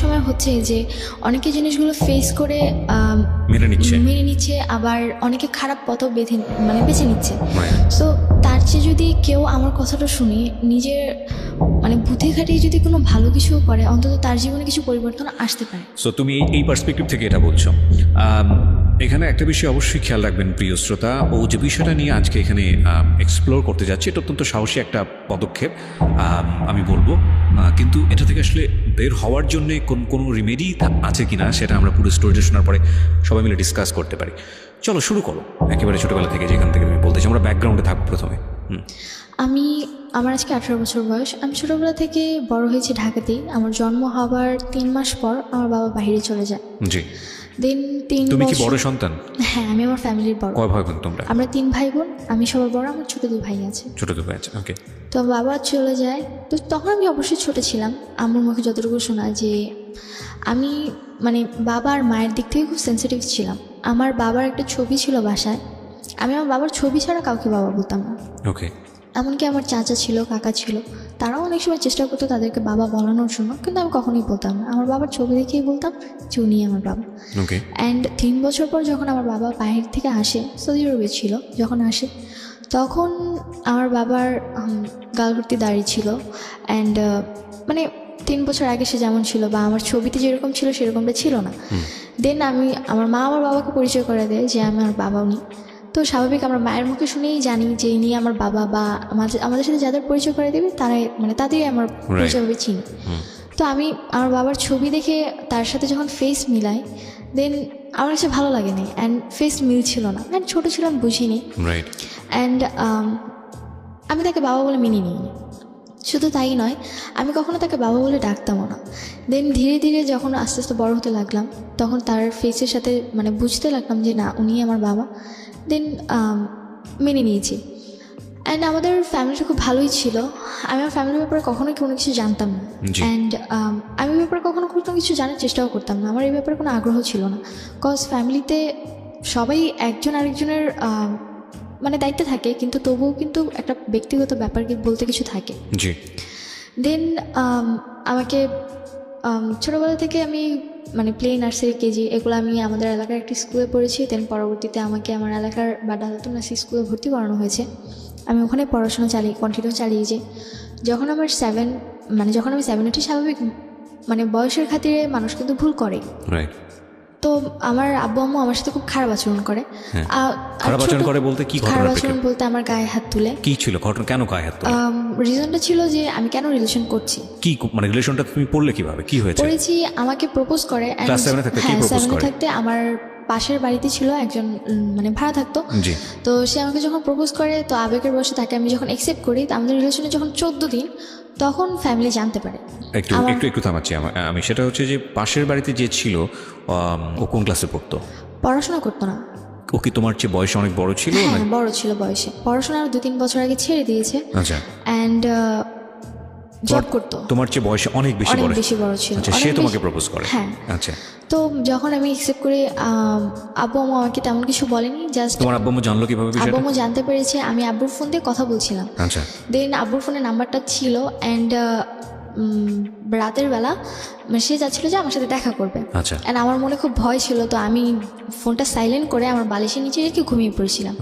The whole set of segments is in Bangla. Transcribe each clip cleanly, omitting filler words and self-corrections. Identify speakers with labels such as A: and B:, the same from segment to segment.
A: সময় হচ্ছে যে অনেকে জিনিসগুলো ফেস করে মেনে নিচ্ছে, আবার অনেকে খারাপ পথও বেছে নিচ্ছে। সো তার চেয়ে যদি কেউ আমার কথাটা শুনে নিজের বুদ্ধি খাটিয়ে যদি কোনো ভালো কিছু করে, অন্তত তার জীবনে কিছু পরিবর্তন আসতে পারে।
B: সো তুমি এই পার্সপেক্টিভ থেকে এটা বলছো। এখানে একটা বিষয় অবশ্যই খেয়াল রাখবেন প্রিয় শ্রোতা, ও যে বিষয়টা নিয়ে আজকে এখানে এক্সপ্লোর করতে যাচ্ছে এটা অত্যন্ত সাহসী একটা পদক্ষেপ আমি বলবো, কিন্তু এটা থেকে আসলে বের হওয়ার জন্য কোনো রিমেডি আছে কিনা সেটা আমরা পুরো স্টোরিটা শোনার পরে সবাই মিলে ডিসকাস করতে পারি। চলো শুরু করো একেবারে ছোটোবেলা থেকে, যেখান থেকে তুমি বলতেছি। আমরা ব্যাকগ্রাউন্ডে থাকবো প্রথমে।
A: আমার আজকে 18 বছর বয়স। আমি ছোটোবেলা থেকে বড় হয়েছি ঢাকাতেই। আমার জন্ম হওয়ার 3 মাস পর আমার বাবা বাইরে চলে যায়।
B: জি।
A: দেন 3 বছর।
B: তুমি কি বড় সন্তান?
A: হ্যাঁ, আমি আমার ফ্যামিলির বড়।
B: কয় ভাই বোন তোমরা?
A: আমরা 3 ভাই বোন, আমি সবার বড়, আমার ছোট 2 ভাই আছে।
B: ছোট 2 ভাই আছে, ওকে।
A: তো বাবা চলে যায়, তো তখন আমি অবশ্যই ছোট ছিলাম। আমার মুখে যতটুকু শোনা যে আমি বাবার মায়ের দিক থেকে খুব সেন্সিটিভ ছিলাম। আমার বাবার একটা ছবি ছিল বাসায়, আমি আমার বাবার ছবি ছাড়া কাউকে বাবা বলতাম না।
B: ওকে।
A: এমনকি আমার চাচা ছিল, কাকা ছিল, তারাও অনেক সময় চেষ্টা করতো তাদেরকে বাবা বলানোর জন্য, কিন্তু আমি কখনোই বলতাম না। আমার বাবার ছবি দেখেই বলতাম যে উনি আমার বাবা।
B: ওকে।
A: অ্যান্ড 3 বছর পর যখন আমার বাবা বাইরে থেকে আসে, সৌদি আরবে ছিল যখন আসে, তখন আমার বাবার গাল ভর্তি দাঁড়িয়ে ছিল। অ্যান্ড 3 বছর আগে সে যেমন ছিল বা আমার ছবিতে যেরকম ছিল সেরকমটা ছিল না। দেন আমার মা আমার বাবাকে পরিচয় করে দেয় যে আমি আমার বাবা উনি। তো স্বাভাবিক আমরা মায়ের মুখে শুনেই জানি যে ইনি আমার বাবা, বা আমাদের সাথে যাদের পরিচয় করে দেবে তারাই তাদেরই আমার পরিচয়ভাবে চিনি। তো আমি আমার বাবার ছবি দেখে তার সাথে যখন ফেস মিলাই, দেন আমার কাছে ভালো লাগেনি। অ্যান্ড ফেস মিলছিল না, অ্যান্ড ছোটো ছিলাম, বুঝিনি। অ্যান্ড আমি তাকে বাবা বলে মেনে নিইনি। শুধু তাই নয়, আমি কখনো তাকে বাবা বলে ডাকতামও না। দেন ধীরে ধীরে যখন আস্তে আস্তে বড় হতে লাগলাম, তখন তার ফেসের সাথে বুঝতে লাগলাম যে না, উনি আমার বাবা। দেন মেনে নিয়েছি। অ্যান্ড আমাদের ফ্যামিলিটা খুব ভালোই ছিল। আমি আমার ফ্যামিলির ব্যাপারে কখনোই কোনো কিছু জানতাম না। অ্যান্ড আমি এই ব্যাপারে কখনো কোনো কিছু জানার চেষ্টাও করতাম না। আমার এই ব্যাপারে কোনো আগ্রহ ছিল না। কজ ফ্যামিলিতে সবাই একজন আরেকজনের দায়িত্বে থাকে, কিন্তু তবুও কিন্তু একটা ব্যক্তিগত ব্যাপার বলতে কিছু থাকে। দেন আমাকে ছোটোবেলা থেকে আমি প্লে, নার্সারি, কেজি এগুলো আমি আমাদের এলাকার একটি স্কুলে পড়েছি। দেন পরবর্তীতে আমাকে আমার এলাকার বা দাদাতুল নার্সারি স্কুলে ভর্তি করানো হয়েছে। আমি ওখানে পড়াশোনা কন্টিনিউ চালিয়েছি। যখন আমার যখন আমি 7 উঠি, স্বাভাবিক বয়সের খাতিরে মানুষ কিন্তু ভুল করে। তো আমার আব্বু আম্মু আমার সাথে খুব খারাপ আচরণ করে।
B: খারাপ আচরণ করে বলতে কি?
A: খারাপ আচরণ বলতে আমার গায়ে হাত তুলে।
B: কি ছিল ঘটনা? কেন গায়ে হাত তুলে?
A: রিজনটা ছিল যে আমি কেন রিলেশন করছি।
B: কি রিলেশনটা তুমি পড়লে কিভাবে? কি হয়েছে?
A: পড়েছি, আমাকে প্রপোজ করে।
B: ক্লাস 7 থাকতে কি প্রপোজ করে?
A: 7 থাকতে আমার পাশের বাড়িতে ছিল একজন, ভাড়া থাকতো। তো সে আমাকে যখন প্রপোজ করে, তো আবেগের বশে তাকে আমি যখন অ্যাকসেপ্ট করি, তো আমাদের রিলেশনে যখন 14 দিন, তখন ফ্যামিলি জানতে পারে।
B: একটু থামাচ্ছি আমি। সেটা হচ্ছে যে পাশের বাড়িতে যে ছিল, ও কোন ক্লাসে পড়তো?
A: পড়াশোনা করতো না।
B: ও কি তোমার চেয়ে বয়সে অনেক বড় ছিল?
A: হ্যাঁ, বড় ছিল বয়সে। পড়াশোনা 2-3 বছর আগে ছেড়ে দিয়েছে।
B: আচ্ছা।
A: অ্যান্ড জব করতো।
B: তোমার চেয়ে বয়সে অনেক বেশি বড়
A: ছিল।
B: আচ্ছা, সে তোমাকে প্রপোজ করে?
A: হ্যাঁ।
B: আচ্ছা।
A: তো যখন আমি অ্যাকসেপ্ট করি, আব্বু আম্মু আমাকে তেমন কিছু বলেনি। জাস্ট
B: তোমার আব্বু আম্মু জানলো কিভাবে বিষয়টা?
A: আব্বু আম্মু জানতে পেরেছে আমি আব্বুর ফোন দিয়ে কথা বলছিলাম।
B: আচ্ছা।
A: দেন আব্বুর ফোনে নাম্বারটা ছিল। অ্যান্ড রাতের বেলা সে যাচ্ছিল যে আমার সাথে দেখা করবে।
B: আচ্ছা।
A: অ্যান্ড আমার মনে খুব ভয় ছিল, তো আমি ফোনটা সাইলেন্ট করে আমার বালিশের নিচে রেখে ঘুমিয়ে পড়েছিলাম।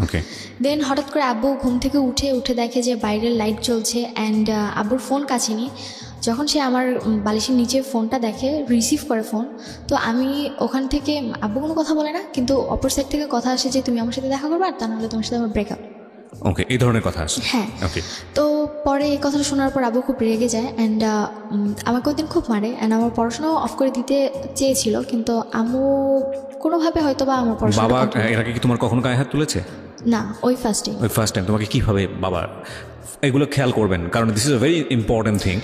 A: দেন হঠাৎ করে আব্বু ঘুম থেকে উঠে দেখে যে বাইরের লাইট জ্বলছে। অ্যান্ড আব্বুর ফোন কাছে নিয়ে যখন সে আমার বালিশের নিচে ফোনটা দেখে, রিসিভ করে ফোন, তো আমি ওখান থেকে, আব্বু কোনো কথা বলে না, কিন্তু অপর সাইড থেকে কথা আসে যে তুমি আমার সাথে দেখা করবে, আর তা নাহলে তোমার সাথে আমার ব্রেকআপ।
B: ওকে, এই ধরনের কথা আসে?
A: হ্যাঁ।
B: ওকে।
A: তো পরে এই কথাটা শোনার পর আব্বু খুব রেগে যায়। অ্যান্ড আমাকে ওই দিন খুব মারে। অ্যান্ড আমার পড়াশোনাও অফ করে দিতে চেয়েছিল, কিন্তু আম্মু কোনোভাবে হয়তো বা আমার পড়াশোনা।
B: বাবা এর আগে কি তোমার কখনো গায়ে হাত তুলেছে?
A: না, ওই ফার্স্ট টাইম।
B: তোমাকে কিভাবে বাবা, এগুলো খেয়াল করবেন, কারণ this is a very important thing.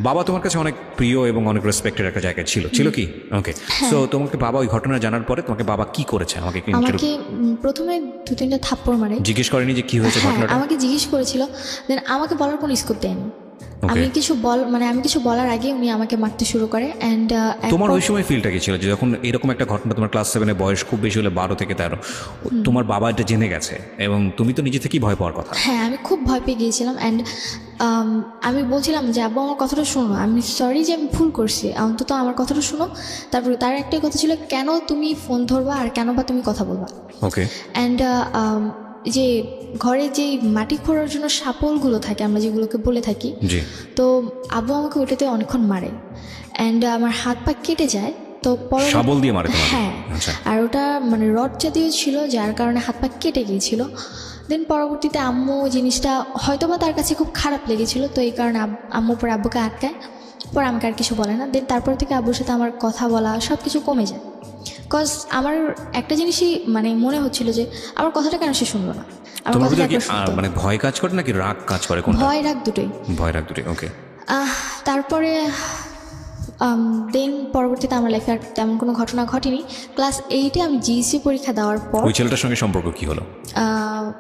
B: বাবা তোমার কাছে অনেক প্রিয় এবং অনেক রেসপেক্টেড একটা জায়গায় ছিল কি? ওকে। সো তোমাকে বাবা ওই ঘটনা জানার পরে তোমাকে বাবা কি করেছে? আমাকে
A: প্রথমে 2-3টা থাপ্পড় মারে।
B: জিজ্ঞেস করেনি যে কি হয়েছে ঘটনাটা?
A: আমাকে জিজ্ঞেস করেছিল, দেন আমাকে বলার কোনো স্কোপ দেয়নি। আমি কিছু বলার আগে উনি আমাকে মারতে শুরু করে অ্যান্ড
B: তোমার ওই সময় ফিলটা কি ছিল যে যখন এরকম একটা ঘটনা, তোমার ক্লাস 7-এ বয়স খুব বেশি হলে 12 থেকে 13, তোমার বাবা এটা জেনে গেছে এবং তুমি তো নিজে থেকেই ভয় পাওয়ার কথা?
A: হ্যাঁ, আমি খুব ভয় পেয়ে গিয়েছিলাম অ্যান্ড আমি বলছিলাম যে আব্বু আমার কথাটা শোনো, আমি সরি যে আমি ভুল করছি, অন্তত আমার কথাটা শোনো। তারপরে তার একটাই কথা ছিল, কেন তুমি ফোন ধরবা আর কেন বা তুমি কথা বলবা।
B: ওকে।
A: অ্যান্ড যে ঘরে যে মাটি খোঁড়ার জন্য শাপলগুলো থাকে, আমরা যেগুলোকে বলে থাকি,
B: জি।
A: তো আব্বু আমাকে ওইটাতে অনেকক্ষণ মারে অ্যান্ড আমার হাত পা কেটে যায়। তো
B: শাবল দিয়ে মারে তোমাকে?
A: হ্যাঁ,
B: আচ্ছা।
A: আর ওটা মানে রড জাতীয় ছিল, যার কারণে হাত পা কেটে গিয়েছিল। দেন পরবর্তীতে আম্মু জিনিসটা হয়তোবা তার কাছে খুব খারাপ লেগেছিল, তো এই কারণে আম্মু পরে আব্বুকে আটকায়, পরে আমাকে আর কিছু বলে না। দেন তারপর থেকে আব্বুর সাথে আমার কথা বলা সব কিছু কমে যায়। কজ আমার একটা জিনিসই মানে মনে হচ্ছিল যে আমার কথাটা কেন সে শুনলো না, আমার
B: তোমার
A: কথাটা
B: ভিতরে কি
A: একবার শুনতো।
B: মানে ভয় কাজ করে নাকি রাগ কাজ করে, কোনটা?
A: ভয় রাগ দুটোই।
B: ভয় রাগ দুটোই, ওকে।
A: তারপরে দেন পরবর্তীতে আমার লাইফে আর তেমন কোনো ঘটনা ঘটেনি। ক্লাস 8-এ আমি জিএসসি পরীক্ষা দেওয়ার পর
B: ওই ছেলেটার সঙ্গে সম্পর্ক কি হলো?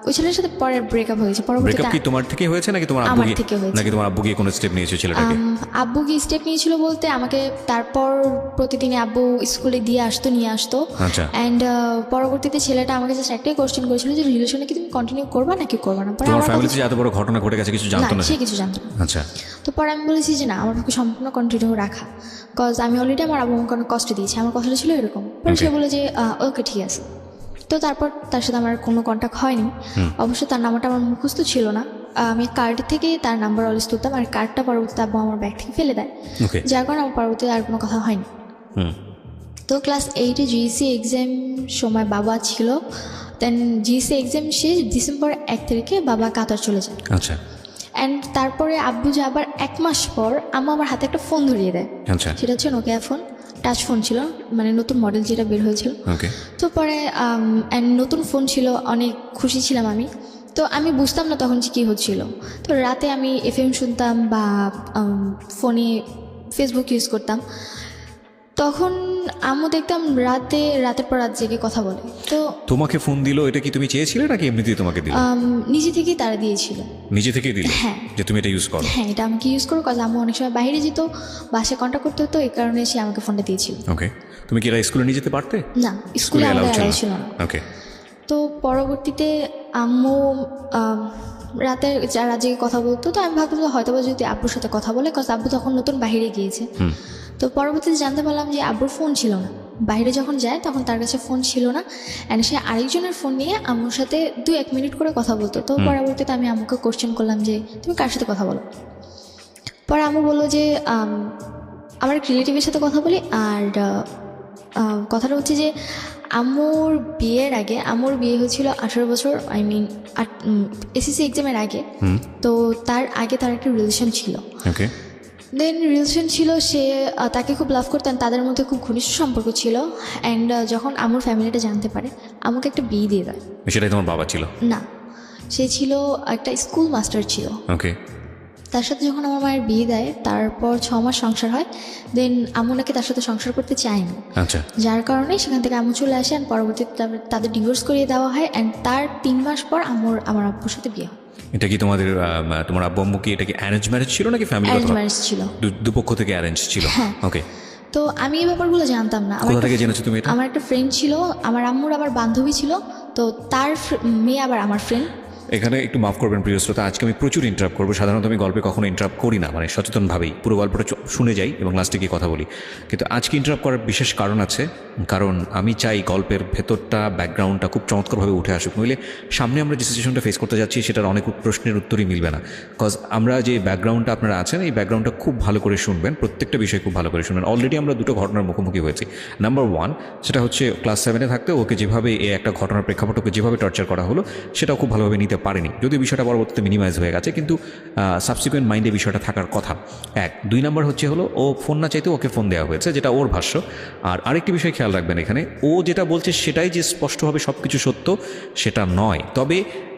A: ওই ছেলের সাথে পরে ব্রেকআপ হয়েছে।
B: ব্রেকআপ
A: পরবর্তীতে
B: কি তোমার থেকে হয়েছে নাকি তোমার আব্বু
A: আমার
B: গিয়ে,
A: থেকে হয়েছে।
B: নাকি তোমার আব্বু গিয়ে কোনো স্টেপ নিয়েছে ছেলেটাকে?
A: আব্বু কি স্টেপ নিয়েছিল বলতে আমাকে তারপর প্রতিদিনে আব্বু স্কুলে দিয়ে আসতো, নিয়ে আসতো।
B: আচ্ছা।
A: অ্যান্ড পরবর্তীতে ছেলেটা আমাকে জাস্ট একটাই কোশ্চেন করেছিল যে রিলেশনে কি তুমি কন্টিনিউ করবা নাকি করবা না। পরে
B: তোমার
A: আমার
B: ফ্যামিলিতে এত বড় ঘটনা ঘটে গেছে কিছু জানতো না?
A: সে কিছু জানতো না।
B: আচ্ছা।
A: তো পরে আমি বলেছি যে না, আমার পক্ষে সম্পূর্ণ কন্টিনিউ রাখা, কজ আমি অলরেডি আমার আব্বু আমাকে অনেক কষ্ট দিয়েছি। আমার কথাটা ছিল এরকম। পরে সে বলে যে ওকে ঠিক আছে। তো তারপর তার সাথে আমার কোনো কন্ট্যাক্ট হয়নি। অবশ্য তার নাম্বারটা আমার মুখস্থ ছিল না, আমি কার্ড থেকে তার নাম্বার অলওয়েজ তুলতাম, আর কার্ডটা পরবর্তীতে আব্বু আমার ব্যাগ থেকে ফেলে দেয়, যার কারণে আমার পরবর্তীতে আর কোনো কথা হয়নি। তো ক্লাস 8-এ জিএসসি এক্সাম সময় বাবা ছিল। দেন জিএসসি এক্সাম শেষ ডিসেম্বর 1 তারিখে বাবা কাতার চলে যায়।
B: আচ্ছা।
A: অ্যান্ড তারপরে আব্বু যে আবার 1 মাস পর আম্মু আমার হাতে একটা ফোন ধরিয়ে দেয়।
B: আচ্ছা।
A: সেটা হচ্ছে নোকিয়া ফোন, টাচ ফোন ছিল, মানে নতুন মডেল যেটা বের হয়েছিল।
B: ওকে।
A: তো পরে নতুন ফোন ছিল, অনেক খুশি ছিলাম আমি। তো আমি বুঝতাম না তখন যে কী হচ্ছিল। তো রাতে আমি এফএম শুনতাম বা ফোনে ফেসবুক ইউজ করতাম। তখন আম্মু দেখতাম রাতের পর রাত জেগে কথা বলে। তো
B: তোমাকে ফোন দিল, এটা কি তুমি চেয়েছিলে নাকি এমনিতেই তোমাকে দিল?
A: নিজে থেকেই তারা দিয়েছিল।
B: নিজে থেকেই দিল?
A: হ্যাঁ।
B: যে তুমি এটা ইউজ করো?
A: হ্যাঁ, এটা আমাকে ইউজ করো, কাজ আম্মু অনেক সময় বাইরে যেত, বাসায় কন্ট্যাক্ট করতে হতো, এই কারণে সে আমাকে ফোনটা দিয়েছিল।
B: ওকে। তুমি কি এটা স্কুলে নিয়ে যেতে পারতে?
A: না, স্কুলে আমাদের
B: allow
A: অ্যালাউ ছিল না।
B: ওকে।
A: তো পরবর্তীতে আম্মু রাতে জেগে কথা বলতো। তো আমি ভাবতাম যে হয়তো যদি আব্বুর সাথে কথা বলে, কজ আব্বু তখন নতুন বাইরে গিয়েছে। তো পরবর্তীতে জানতে পারলাম যে আব্বুর ফোন ছিল না, বাইরে যখন যায় তখন তার কাছে ফোন ছিল না, অ্যান্ড সে আরেকজনের ফোন নিয়ে আম্মুর সাথে 2-1 মিনিট করে কথা বলতো। তো পরবর্তীতে আমি আম্মুকে কোশ্চেন করলাম যে তুমি কার সাথে কথা বলো। পরে আম্মু বললো যে আমার এক রিলেটিভের সাথে কথা বলি। আর কথাটা হচ্ছে যে আম্মুর বিয়ের আগে, আম্মুর বিয়ে হয়েছিল 18 বছর, আই মিন এসএসসি এক্সামের আগে। তো তার আগে তার একটা রিলেশন ছিল।
B: ওকে।
A: দেন রিলেশন ছিল, সে তাকে খুব লাভ করতেন, তাদের মধ্যে খুব ঘনিষ্ঠ সম্পর্ক ছিল। অ্যান্ড যখন আম্মুর ফ্যামিলিটা জানতে পারে, আমাকে একটা বিয়ে দিয়ে দেয়।
B: সেটাই তোমার বাবা ছিল?
A: না, সে ছিল একটা স্কুল মাস্টার ছিল।
B: ওকে।
A: তার সাথে যখন আমার মায়ের বিয়ে দেয়, তারপর 6 মাস সংসার হয়। দেন আম্মু নাকি তার সাথে সংসার করতে চায়নি,
B: আচ্ছা।
A: যার কারণে সেখান থেকে আম্মু চলে আসে। অ্যান্ড পরবর্তীতে তাদের ডিভোর্স করিয়ে দেওয়া হয়। অ্যান্ড তার 3 মাস পর আমার আব্বুর সাথে বিয়ে হয়।
B: এটা কি তোমার আব্বু আম্মু কি এটা কি অ্যারেঞ্জ ম্যারেজ ছিল নাকি ফ্যামিলি?
A: অ্যারেঞ্জ ম্যারেজ ছিল,
B: দুপক্ষ থেকে অ্যারেঞ্জ ছিল?
A: হ্যাঁ।
B: ওকে।
A: তো আমি এই ব্যাপারগুলো জানতাম না।
B: কোথা থেকে জেনেছো তুমি এটা?
A: আমার একটা ফ্রেন্ড ছিল, আমার আম্মুর আবার বান্ধবী ছিল, তো তার মেয়ে আবার আমার ফ্রেন্ড।
B: এখানে একটু মাফ করবেন প্রিয় শ্রোতা, আজকে আমি প্রচুর ইন্টারাপ্ট করবো। সাধারণত আমি গল্পে কখনো ইন্টারাপ্ট করি না, মানে সচেতনভাবেই পুরো গল্পটা শুনে যাই এবং লাস্টে গিয়ে কথা বলি। কিন্তু আজকে ইন্টারাপ্ট করার বিশেষ কারণ আছে, কারণ আমি চাই গল্পের ভেতরটা, ব্যাকগ্রাউন্ডটা খুব চমৎকারভাবে উঠে আসুক। নইলে সামনে আমরা যে সিচুয়েশনটা ফেস করতে যাচ্ছি সেটার অনেক প্রশ্নের উত্তরই মিলবে না। কজ আমরা যে ব্যাকগ্রাউন্ডটা আপনারা আছেন, এই ব্যাকগ্রাউন্ডটা খুব ভালো করে শুনবেন, প্রত্যেকটা বিষয় খুব ভালো করে শুনবেন। অলরেডি আমরা 2টো ঘটনার মুখোমুখি হয়েছি। নাম্বার 1, সেটা হচ্ছে ক্লাস 7-এ থাকতে ওকে যেভাবে এই একটা ঘটনার প্রেক্ষাপট ওকে যেভাবে টর্চার করা হলো, সেটাও খুব ভালোভাবে নিতে পারেনি, যদিও বিষয়টা পরবর্তীতে মিনিমাইজ হয়ে গেছে, কিন্তু সাবসিকুয়েন্ট মাইন্ডে বিষয়টা থাকার কথা। 2 নাম্বার হলো ও ফোন না চাইতে ওকে ফোন দেওয়া হয়েছে, যেটা ওর ভাষ্য। আর আরেকটি বিষয় খেয়াল রাখবেন, এখানে ও যেটা বলছে সেটাই যে স্পষ্টভাবে সব কিছু সত্য সেটা নয়, তবে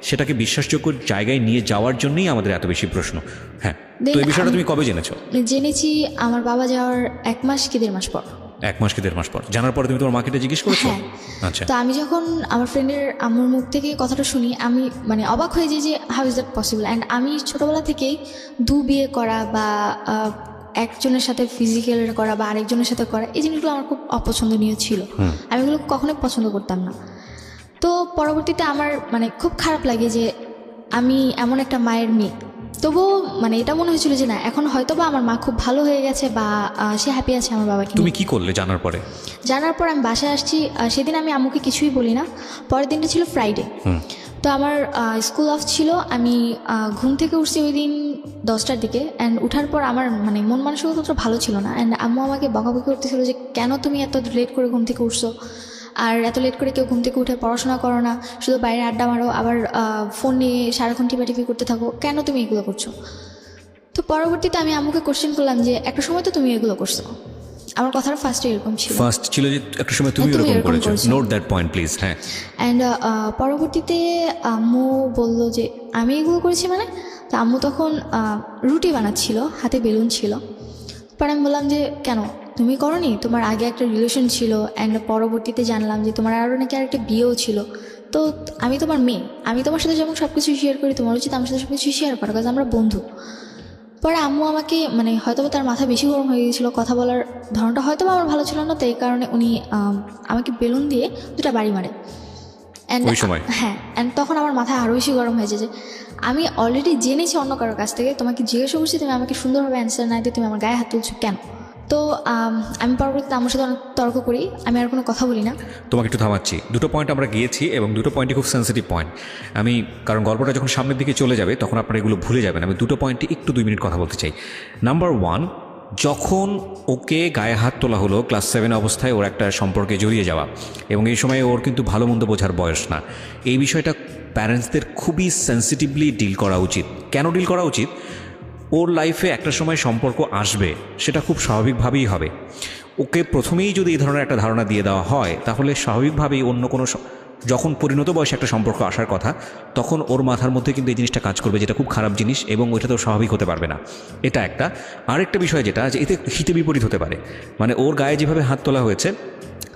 B: সেটাকে বিশ্বাসযোগ্য জায়গায় নিয়ে যাওয়ার জন্যই আমাদের এত বেশি প্রশ্ন। হ্যাঁ, তো এই বিষয়টা তুমি কবে জেনেছো?
A: জেনেছি আমার বাবা যাওয়ার 1 মাস কি 1.5 মাস পর।
B: 1 মাস কি 1.5 মাস পর? জানার পরে তুমি তোমার মাকে এটা জিজ্ঞেস করেছো?
A: হ্যাঁ।
B: আচ্ছা,
A: তো আমি যখন আমার ফ্রেন্ডের আম্মুর মুখ থেকে কথাটা শুনি, আমি মানে অবাক হয়ে যাই যে how is that possible. And আমি ছোটোবেলা থেকেই বিয়ে করা বা একজনের সাথে ফিজিক্যাল করা বা আরেকজনের সাথে করা, এই জিনিসগুলো আমার খুব অপছন্দনীয় ছিল। আমি এগুলো কখনোই পছন্দ করতাম না। তো পরবর্তীতে আমার মানে খুব খারাপ লাগে যে আমি এমন একটা মায়ের মেয়ে। তবুও মানে এটা মনে হয়েছিল যে না, এখন হয়তো বা আমার মা খুব ভালো হয়ে গেছে বা সে হ্যাপি আছে আমার বাবাকে
B: তুমি
A: নিয়ে।
B: কি করলে জানার পরে?
A: জানার পর আমি বাসায় আসছি, সেদিন আমি আম্মুকে কিছুই বলি না। পরের দিনটা ছিল ফ্রাইডে। তো আমার স্কুল অফ ছিল। আমি ঘুম থেকে উঠছি ওই দিন 10টার দিকে। অ্যান্ড উঠার পর আমার মানে মন মানসিকতা ভালো ছিল না। অ্যান্ড আম্মু আমাকে বকাবকি করতেছিল যে কেন তুমি এত লেট করে ঘুম থেকে উঠছো, আর এত লেট করে কেউ ঘুম থেকে উঠে পড়াশোনা করো না, শুধু বাইরে আড্ডা মারো, আবার ফোন নিয়ে সারাক্ষণ টিপাটিপি করতে থাকো, কেন তুমি এগুলো করছো? তো পরবর্তীতে আমি আম্মুকে কোশ্চেন করলাম যে একটা সময় তো তুমি এগুলো করছো। আমার কথাটা ফার্স্টে এরকম ছিল,
B: ফার্স্ট ছিল যে একটা সময় তুমি
A: তুমি
B: এরকম
A: এরকম
B: করেছো।
A: করেছো।
B: Note that point please. হ্যাঁ,
A: অ্যান্ড পরবর্তীতে আম্মু বলল যে আমি এগুলো করেছি মানে। তো আম্মু তখন রুটি বানাচ্ছিল, হাতে বেলুন ছিল। পরে আমি বললাম যে কেন তুমি করনি, তোমার আগে একটা রিলেশন ছিল, অ্যান্ড পরবর্তীতে জানলাম যে তোমার আরও নাকি আরেকটা বিয়েও ছিল। তো আমি তোমার মেয়ে, আমি তোমার সাথে যেমন সব কিছু শেয়ার করি, তোমার উচিত আমার সাথে সব কিছু শেয়ার করা, কাজ আমরা বন্ধু। পরে আম্মু আমাকে মানে হয়তো তার মাথা বেশি গরম হয়ে গিয়েছিলো, কথা বলার ধরনটা হয়তো আমার ভালো ছিল না, তো এই কারণে উনি আমাকে বেলুন দিয়ে 2টা বাড়ি মারে।
B: ওই সময়?
A: হ্যাঁ। অ্যান্ড তখন আমার মাথায় আরও বেশি গরম হয়েছে যে আমি অলরেডি জেনেছি অন্য কারোর কাছ থেকে, তোমাকে জিজ্ঞাসা করছি, তুমি আমাকে সুন্দরভাবে অ্যান্সার না দিয়ে তুমি আমার গায়ে হাত তুলছো কেন? তো আমি পরবর্তীতে আমার সাথে অনেক তর্ক করি, আমি আর কোনো কথা বলি না।
B: তোমাকে একটু থামাচ্ছি। 2টো পয়েন্ট আমরা গিয়েছি এবং 2টো পয়েন্টই খুব সেন্সিটিভ পয়েন্ট। আমি কারণ গল্পটা যখন সামনের দিকে চলে যাবে তখন আপনারা এগুলো ভুলে যাবেন। আমি 2টো পয়েন্টে একটু 2 মিনিট কথা বলতে চাই। নাম্বার 1, যখন ওকে গায়ে হাত তোলা হলো ক্লাস 7 অবস্থায়, ওর একটা সম্পর্কে জড়িয়ে যাওয়া, এবং এই সময় ওর কিন্তু ভালো মন্দ বোঝার বয়স না। এই বিষয়টা প্যারেন্টসদের খুবই সেন্সিটিভলি ডিল করা উচিত। কেন ডিল করা উচিত? ওর লাইফে একটা সময় সম্পর্ক আসবে, সেটা খুব স্বাভাবিকভাবেই হবে। ওকে প্রথমেই যদি এই ধরনের একটা ধারণা দিয়ে দেওয়া হয়, তাহলে স্বাভাবিকভাবেই অন্য কোনো যখন পরিণত বয়সে একটা সম্পর্ক আসার কথা, তখন ওর মাথার মধ্যে কিন্তু এই জিনিসটা কাজ করবে, যেটা খুব খারাপ জিনিস, এবং ওইটা তো স্বাভাবিক হতে পারবে না। এটা একটা। আরেকটা বিষয় যেটা যে এতে হিতে বিপরীত হতে পারে, মানে ওর গায়ে যেভাবে হাত তোলা হয়েছে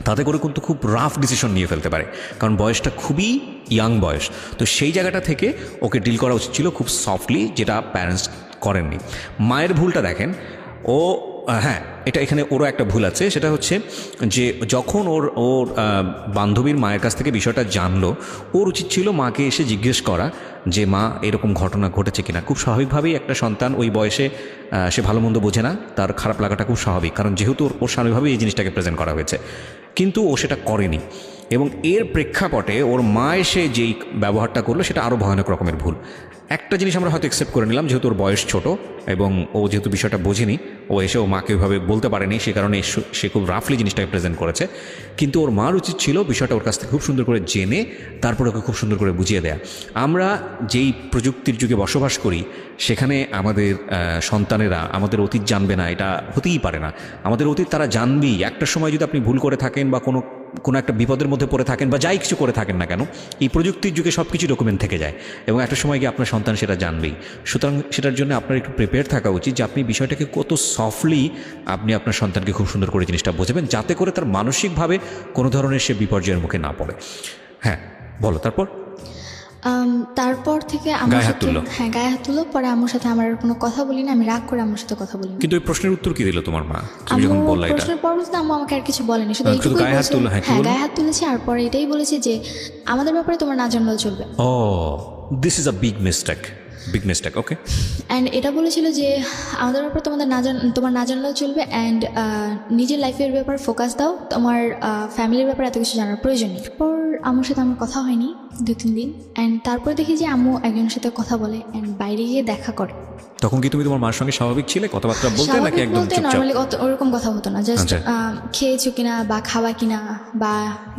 B: তাতে করে কিন্তু খুব রাফ ডিসিশন নিয়ে ফেলতে পারে, কারণ বয়সটা খুবই ইয়াং বয়স। তো সেই জায়গাটা থেকে ওকে ডিল করা উচিত ছিল খুব সফটলি, যেটা প্যারেন্টস করেননি। মায়ের ভুলটা দেখেন, ও হ্যাঁ, এটা এখানে ওরও একটা ভুল আছে। সেটা হচ্ছে যে যখন ওর বান্ধবীর মায়ের কাছ থেকে বিষয়টা জানলো, ওর উচিত ছিল মাকে এসে জিজ্ঞেস করা যে মা এরকম ঘটনা ঘটেছে কিনা। খুব স্বাভাবিকভাবেই একটা সন্তান ওই বয়সে সে ভালো মন্দ বোঝে না, তার খারাপ লাগাটা খুব স্বাভাবিক, কারণ যেহেতু ওর স্বাভাবিকভাবেই এই জিনিসটাকে প্রেজেন্ট করা হয়েছে। কিন্তু ও সেটা করেনি, এবং এর প্রেক্ষাপটে ওর মা এসে যেই ব্যবহারটা করলো সেটা আরও ভয়ানক রকমের ভুল। একটা জিনিস আমরা হয়তো অ্যাকসেপ্ট করে নিলাম, যেহেতু ওর বয়স ছোট এবং ও যেহেতু বিষয়টা বোঝেনি, ও এসে ও মাকে ওইভাবে বলতে পারেনি, সে কারণে সে খুব রাফলি জিনিসটাকে প্রেজেন্ট করেছে। কিন্তু ওর মার উচিত ছিল বিষয়টা ওর কাছ থেকে খুব সুন্দর করে জেনে তারপর ওকে খুব সুন্দর করে বুঝিয়ে দেয়া। আমরা যেই প্রযুক্তির যুগে বসবাস করি, সেখানে আমাদের সন্তানেরা আমাদের অতীত জানবে না, এটা হতেই পারে না। আমাদের অতীত তারা জানবেই। একটা সময় যদি আপনি ভুল করে থাকেন বা কোনো একটা বিপদের মধ্যে পড়ে থাকেন বা যাই কিছু করে থাকেন না কেন, এই প্রযুক্তির যুগে সব কিছু ডকুমেন্ট থেকে যায়, এবং একটা সময় গিয়ে আপনার সন্তান সেটা জানবেই। সুতরাং সেটার জন্য আপনার একটু প্রিপেয়ার থাকা উচিত যে আপনি বিষয়টাকে কত সফটলি আপনি আপনার সন্তানকে খুব সুন্দর করে জিনিসটা বোঝাবেন, যাতে করে তার মানসিকভাবে কোনো ধরনের সে বিপর্যয়ের মুখে না পড়ে। হ্যাঁ, বলো তারপর।
A: তারপর থেকে আমার সাথে হ্যাঁ গায়ে হাত তুলো। পরে আমার সাথে আমার আর কোনো কথা বলি না, আমি রাগ করে আমার সাথে কথা বলি না।
B: কিন্তু ওই প্রশ্নের উত্তর কি দিল তোমার মা তুমি যখন বললা এটা?
A: প্রশ্নের পরবর্তীতে আম্মু আমাকে আর কিছু বলেনি, শুধু এইটুকুই
B: গায়ে হাত তুললো।
A: হ্যাঁ গায়ে হাত তুলেছে, আর পরে এটাই বলেছে যে আমাদের ব্যাপারে তোমার না জানলেও চলবে।
B: Oh, this is a big mistake, big mistake. Okay.
A: And এটা বলেছিল যে আমাদের ব্যাপারে তোমার না জানলেও চলবে, অ্যান্ড নিজের লাইফের ব্যাপারে ফোকাস দাও, তোমার ফ্যামিলির ব্যাপারে এত কিছু জানার প্রয়োজন নেই। তারপর আম্মুর সাথে আমার কথা হয়নি 2-3 দিন, অ্যান্ড তারপরে দেখি যে আম্মু একজনের সাথে কথা বলে অ্যান্ড বাইরে গিয়ে দেখা করে।
B: তখন কি তুমি তোমার মার সঙ্গে স্বাভাবিক ছিলে, কথাবার্তা বলতে, নাকি একদম চুপচাপ?
A: নরমালি ওরকম কথা হতো না, জাস্ট খেয়েছো কিনা বা খাবা কিনা বা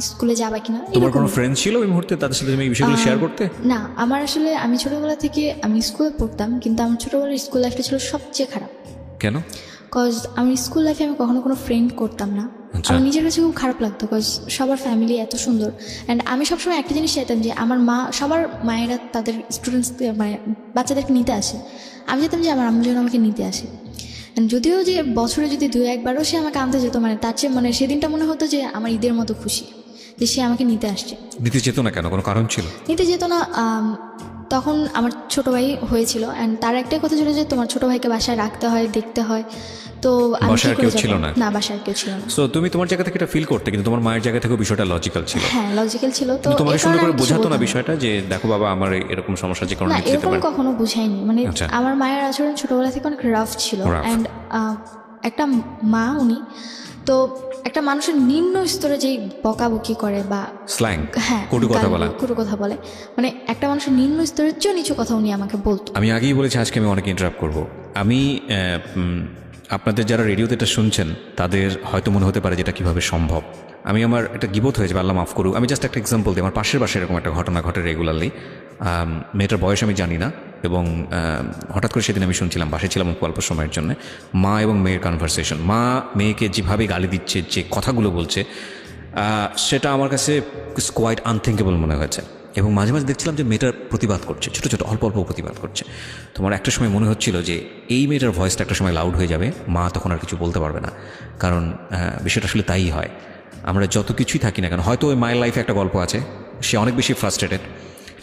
A: স্কুলে যাবা কিনা।
B: তোমার কোনো ফ্রেন্ড ছিল ওই মুহূর্তে তাদের সাথে তুমি এই বিষয়গুলো শেয়ার করতে?
A: না, আমার আসলে আমি ছোটোবেলা থেকে আমি স্কুলে পড়তাম, কিন্তু আমার ছোটোবেলার স্কুল লাইফটা ছিল সবচেয়ে খারাপ।
B: কেন?
A: কজ আমি স্কুল লাইফে আমি কখনো কোনো ফ্রেন্ড করতাম না। আমার নিজের কাছে খুব খারাপ লাগতো, কজ সবার ফ্যামিলি এত সুন্দর, অ্যান্ড আমি সবসময় একটা জিনিস চাইতাম যে আমার সবার মায়েরা তাদের স্টুডেন্টসকে মানে বাচ্চাদেরকে নিতে আসে, আমি চাইতাম যে আমার আম্মু যেন আমাকে নিতে আসে। যদিও যে বছরে যদি 2-1বারও সে আমাকে আনতে যেত, মানে তার চেয়ে মানে সেদিনটা মনে হতো যে আমার ঈদের মতো খুশি যে সে আমাকে নিতে আসছে।
B: নিতে যেত না কেন, কোনো কারণ ছিল?
A: নিতে যেত না, তখন আমার ছোট ভাই হয়েছিল, অ্যান্ড তার একটাই কথা ছিল যে তোমার ছোট ভাইকে বাসায় রাখতে হয়, দেখতে হয়। তো আমি
B: বাসায়
A: কি করে
B: কেউ
A: যাবো?
B: ছিল না?
A: না, বাসায় কেউ ছিল না।
B: সো তুমি তোমার জায়গা থেকে এটা ফিল করতে, কিন্তু তোমার মায়ের জায়গা থেকেও বিষয়টা লজিক্যাল ছিল।
A: হ্যাঁ, লজিক্যাল ছিল। তো
B: কিন্তু তোমাকে
A: এই
B: সুন্দর
A: কারণে
B: করে
A: আমি কিছু
B: বোঝাতো না
A: বলতাম
B: বিষয়টা যে দেখো বাবা আমার এরকম সমস্যা, যে কারণে
A: না,
B: নিতে যেতে
A: এরকম
B: পারে?
A: কখনো বুঝাইনি। মানে
B: আচ্ছা।
A: আমার মায়ের আচরণ ছোটবেলা থেকে অনেক রাফ ছিল,
B: Rough।
A: অ্যান্ড একটা মা উনি তো একটা মানুষের নিম্ন স্তরে যেই বকাবকি করে বা
B: স্ল্যাং,
A: হ্যাঁ
B: কটু কথা বলা।
A: কটু কথা বলে, মানে একটা মানুষের নিম্ন স্তরের চেয়েও নিচু কথা উনি আমাকে বলতো।
B: আমি আগেই বলেছি আজকে আমি অনেক ইন্টারাপ্ট করব। আমি আপনাদের যারা রেডিওতে এটা শুনছেন তাদের হয়তো মনে হতে পারে যে এটা কীভাবে সম্ভব। আমি আমার একটা গিবত হয়েছে, আল্লাহ মাফ করুক। আমি জাস্ট একটা এক্সাম্পল দিই। আমার পাশের বাসায় এরকম একটা ঘটনা ঘটে রেগুলারলি। মেয়েটার বয়স আমি জানি না, এবং হঠাৎ করে সেদিন আমি শুনছিলাম, বাসায় ছিলাম অল্প সময়ের জন্য, মা এবং মেয়ের কনভারসেশন। মা মেয়েকে যেভাবে গালি দিচ্ছে, যে কথাগুলো বলছে, সেটা আমার কাছে কোয়াইট আনথিঙ্কেবল মনে হয়েছে। এবং মাঝে মাঝে দেখছিলাম যে মেয়েটার প্রতিবাদ করছে, ছোটো ছোটো অল্প অল্প প্রতিবাদ করছে। তোমার একটা সময় মনে হচ্ছিল যে এই মেয়েটার ভয়েসটা একটা সময় লাউড হয়ে যাবে, মা তখন আর কিছু বলতে পারবে না। কারণ বিষয়টা আসলে তাই হয়, আমরা যত কিছুই থাকি না কেন, হয়তো ওই মায়ের লাইফে একটা গল্প আছে, সে অনেক বেশি ফ্রাস্ট্রেটেড,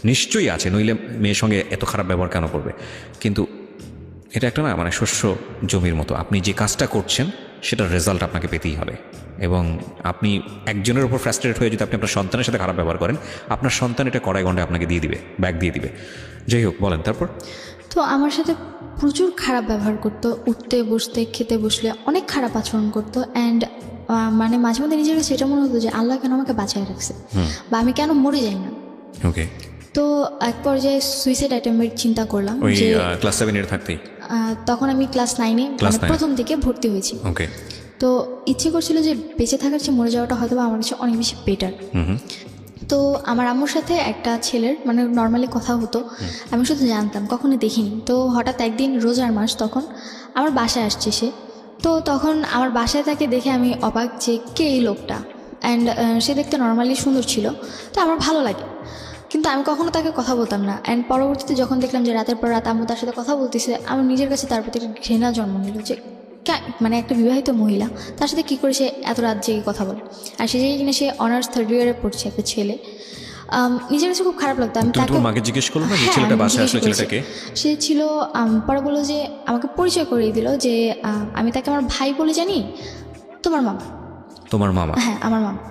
B: নিশ্চয়ই আছে, নইলে মেয়ের সঙ্গে এত খারাপ ব্যবহার কেন করবে। কিন্তু এটা একটা না, মানে শস্য জমির মতো, আপনি যে কাজটা করছেন সেটার রেজাল্ট আপনাকে পেতেই হবে। এবং আপনি একজনের উপর ফ্রাস্ট্রেটেড হয়ে যদি আপনি আপনার সন্তানের সাথে খারাপ ব্যবহার করেন, আপনার সন্তান এটা কড়াই গন্ডে আপনাকে দিয়ে দিবে, ব্যাগ দিয়ে দিবে। যাই হোক, বলেন তারপর।
A: তো আমার সাথে প্রচুর খারাপ ব্যবহার করতো, উঠতে বসতে খেতে বসলে অনেক খারাপ আচরণ করতো। অ্যান্ড মানে মাঝে মধ্যে নিজের কাছে এটা মনে হতো যে আল্লাহ কেন আমাকে বাঁচায় রাখছে, বা আমি কেন মরে যাই না।
B: ওকে।
A: তো এক পর্যায়ে সুইসাইড অ্যাটেম্পের চিন্তা করলাম
B: ওই
A: যে
B: ক্লাস 7 থাকতেই,
A: তখন আমি ক্লাস 9-এ
B: Class 9
A: প্রথম দিকে ভর্তি হয়েছি।
B: ওকে।
A: তো ইচ্ছে করছিল যে বেঁচে থাকার চেয়ে মরে যাওয়াটা হয়তো আমার কাছে অনেক বেশি বেটার। তো আমার আম্মুর সাথে একটা ছেলের মানে নর্মালি কথা হতো, আমি শুধু জানতাম, কখনো দেখিনি। তো হঠাৎ একদিন রোজার মাস, তখন আমার বাসায় আসছে সে। তো তখন আমার বাসায় তাকে দেখে আমি অবাক যে কে এই লোকটা। অ্যান্ড সে দেখতে নর্মালি সুন্দর ছিল, তো আমার ভালো লাগে, কিন্তু আমি কখনো তাকে কথা বলতাম না। অ্যান্ড পরবর্তীতে যখন দেখলাম যে রাতের পর রাত আম্মু তার সাথে কথা বলতেছে, আমার নিজের কাছে তার প্রতি একটা ঘৃণা জন্ম নিল যে মানে একটা বিবাহিত মহিলা, তার সাথে কী করে সে এত রাত জেগে কথা বলে। আর সে জায়গায় কিনা সে অনার্স 3rd ইয়ারে পড়ছে, একটা ছেলে। নিজের কাছে খুব খারাপ লাগতো। আমি তাকে
B: মাকে জিজ্ঞেস করলো না যে
A: হ্যাঁ,
B: ছেলেটা
A: আমি
B: বাসায়
A: জিজ্ঞেস
B: আসলে
A: করেছি।
B: ছেলেটাকে?
A: সে ছিল, পরে বললো যে আমাকে পরিচয় করিয়ে দিল যে আমি তাকে আমার ভাই বলে জানি, তোমার মামা।
B: তোমার মামা?
A: হ্যাঁ, আমার মামা।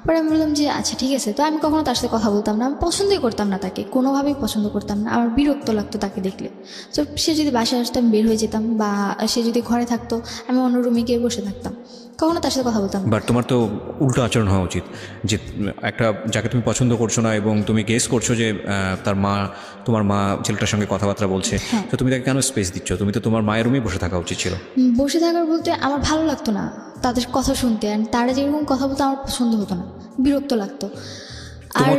A: পরে আমি বললাম যে আচ্ছা ঠিক আছে। তো আমি কখনো তার সাথে কথা বলতাম না, আমি পছন্দই করতাম না তাকে, কোনোভাবেই পছন্দ করতাম না, আমার বিরক্ত লাগতো তাকে দেখলে। তো সে যদি বাসায় আসতো আমি বের হয়ে যেতাম, বা সে যদি ঘরে থাকতো আমি অন্য রুমে গিয়ে বসে থাকতাম, কখনো তার সাথে কথা বলতাম না।
B: বাট তোমার তো উল্টো আচরণ হওয়া উচিত, যে একটা যাকে তুমি পছন্দ করছো না এবং তুমি গেস করছো যে তার মা, তোমার মা ছেলেটার সঙ্গে কথাবার্তা বলছে, তো তুমি তাকে কেন স্পেস দিচ্ছ? তুমি তো তোমার মায়ের রুমেই বসে থাকা উচিত ছিল।
A: বসে থাকার বলতে আমার ভালো লাগতো না তাদের কথা শুনতে, আর তারা যেরকম কথা বলতো আমার পছন্দ হতো না, বিরক্ত লাগতো।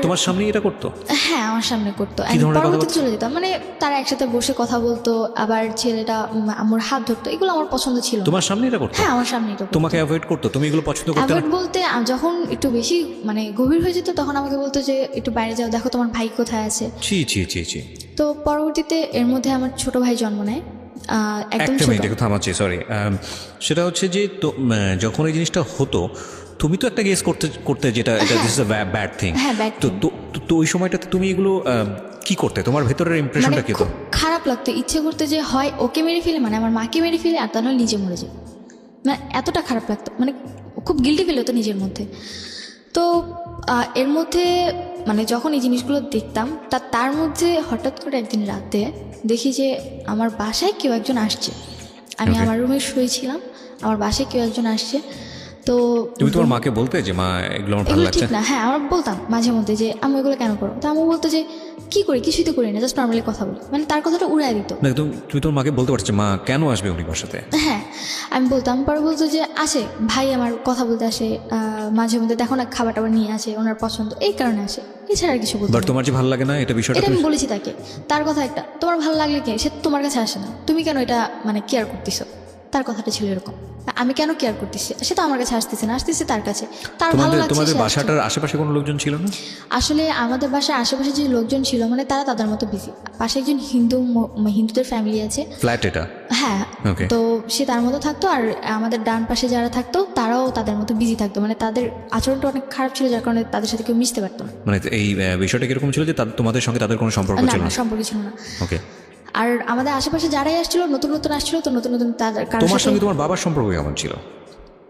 B: তোমার সামনেই এটা করতো?
A: হ্যাঁ, আমার সামনে করতো। পরবর্তীতে চলে যেতাম, মানে তারা একসাথে বসে কথা বলতো, আবার ছেলেটা আমার হাত ধরতো, এগুলো আমার পছন্দ ছিল না।
B: তোমার সামনে এটা করতো?
A: হ্যাঁ, আমার সামনে এটা করতো।
B: তোমাকে অ্যাভয়েড করতো? তুমি এগুলো পছন্দ করতে না?
A: অ্যাভয়েড বলতে যখন একটু বেশি মানে গভীর হয়ে যেত তখন আমাকে বলতো যে একটু বাইরে যাও, দেখো তোমার ভাই কোথায় আছে।
B: জি জি জি জি।
A: তো পরবর্তীতে এর মধ্যে আমার ছোট ভাই জন্ম নেয়, একদম
B: একটা
A: ছোট।
B: মিনিট থামাচ্ছি, সরি। সেটা হচ্ছে যে যখন এই জিনিসটা হতো তুমি তো একটা গেস করতে যেটা এটা this is a bad thing.
A: হ্যাঁ, ব্যাড
B: তো তো ওই সময়টাতে তুমি এগুলো কি করতে? তোমার ভেতরের ইমপ্রেশনটা
A: মানে
B: কি?
A: খুব খারাপ লাগতো, ইচ্ছে করতে যে হয় ওকে মেরে ফেলে, মানে আমার মাকে মেরে ফেলে, আর তাহলে নিজে মরে যায়। মানে এতটা খারাপ লাগতো, মানে খুব গিল্টি ফিল হতো নিজের মধ্যে। তো এর মধ্যে মানে যখন এই জিনিসগুলো দেখতাম তার মধ্যে হঠাৎ করে একদিন রাতে দেখি যে আমার বাসায় কেউ একজন আসছে। আমি আমার রুমে শুয়েছিলাম, আমার বাসায় কেউ একজন আসছে। তো
B: তুমি তোমার মাকে বলতে যে মা এগুলো আমার ভালো
A: এগুলো
B: লাগছে
A: ঠিক না? হ্যাঁ, আমার বলতাম মাঝে মধ্যে যে আমি এগুলো কেন করো। তো আমি বলতো যে কি করি, কিছুই তো করি না, জাস্ট নর্মালি কথা বলি, মানে তার কথাটা উড়াই দিত।
B: না, তুমি তোমার মাকে বলতে পারছো মা কেন আসবে উনি বাসাতে?
A: হ্যাঁ, আমি বলতাম। পরে বলতো যে আসে, ভাই আমার কথা বলতে আসে, মাঝে মধ্যে দেখো না খাবার টাবার নিয়ে আসে, ওনার পছন্দ, এই কারণে আসে, এছাড়া আর কিছু বলতো
B: বাট
A: না।
B: তোমার যে ভালো লাগে না এটা বিষয়টা
A: এটা আমি বলেছি তাকে। তার কথা একটা, তোমার ভালো লাগলে কি সে তোমার কাছে আসে না, তুমি কেন এটা মানে কেয়ার করতেছো? তার কথাটা ছিল এরকম, আমি কেন কেয়ার করতেছি, সে তো আমার কাছে আসতেছে না, আসতেছে তার কাছে, তার ভালো লাগছে।
B: তোমাদের
A: সে আসছে।
B: বাসাটার আশেপাশে কোনো লোকজন ছিল না?
A: আসলে আমাদের বাসার আশেপাশে যে লোকজন ছিল মানে তারা তাদের মতো বিজি। পাশে একজন হিন্দুদের ফ্যামিলি আছে।
B: ফ্ল্যাট এটা?
A: হ্যাঁ,
B: Okay.
A: তো সে তার মতো থাকতো, আর আমাদের ডান পাশে যারা থাকতো তারাও তাদের মতো বিজি থাকতো, মানে তাদের আচরণটা অনেক খারাপ ছিল, যার কারণে তাদের সাথে কেউ মিশতে পারতো না।
B: মানে এই বিষয়টা কিরকম ছিল যে তোমাদের সঙ্গে তাদের কোনো সম্পর্ক
A: না
B: ছিল
A: না,
B: না?
A: সম্পর্ক ছিল না।
B: ওকে।
A: আর আমাদের আশেপাশে যারাই আসছিল নতুন নতুন আসছিল, তো নতুন নতুন তাদের কারোর
B: তোমার
A: সাথে
B: সঙ্গে তোমার বাবার সম্পর্ক কেমন ছিল?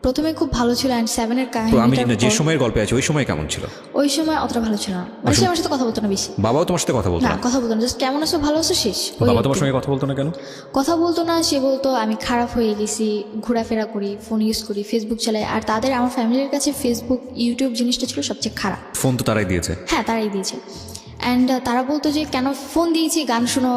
A: প্রথমে খুব ভালো ছিল, অ্যান্ড 7 এর
B: তো আমি জানি না যে
A: কাহিনীটার পর
B: সময়ের গল্পে আছে ওই সময় কেমন ছিল?
A: ওই সময় অতটা ভালো ছিল না, মানে সে আমার সাথে কথা বলতো না বেশি।
B: বাবাও তোমার সাথে কথা বলতো
A: না,
B: না?
A: কথা বলতো না, জাস্ট কেমন আছো, ভালো আছো, শেষ। ওই
B: বাবা তোমার
A: অবধি।
B: সঙ্গে কথা বলতো না কেন?
A: কথা বলতো না, সে বলতো আমি খারাপ হয়ে গেছি, ঘোরাফেরা করি, ফোন ইউজ করি, ফেসবুক চালাই, আর তাদের আমার ফ্যামিলির কাছে ফেসবুক ইউটিউব জিনিসটা ছিল সবচেয়ে খারাপ।
B: ফোন তো তারাই দিয়েছে।
A: হ্যাঁ, তারাই দিয়েছে। অ্যান্ড তারা বলতো যে কেন ফোন দিয়েছি, গান শোনো,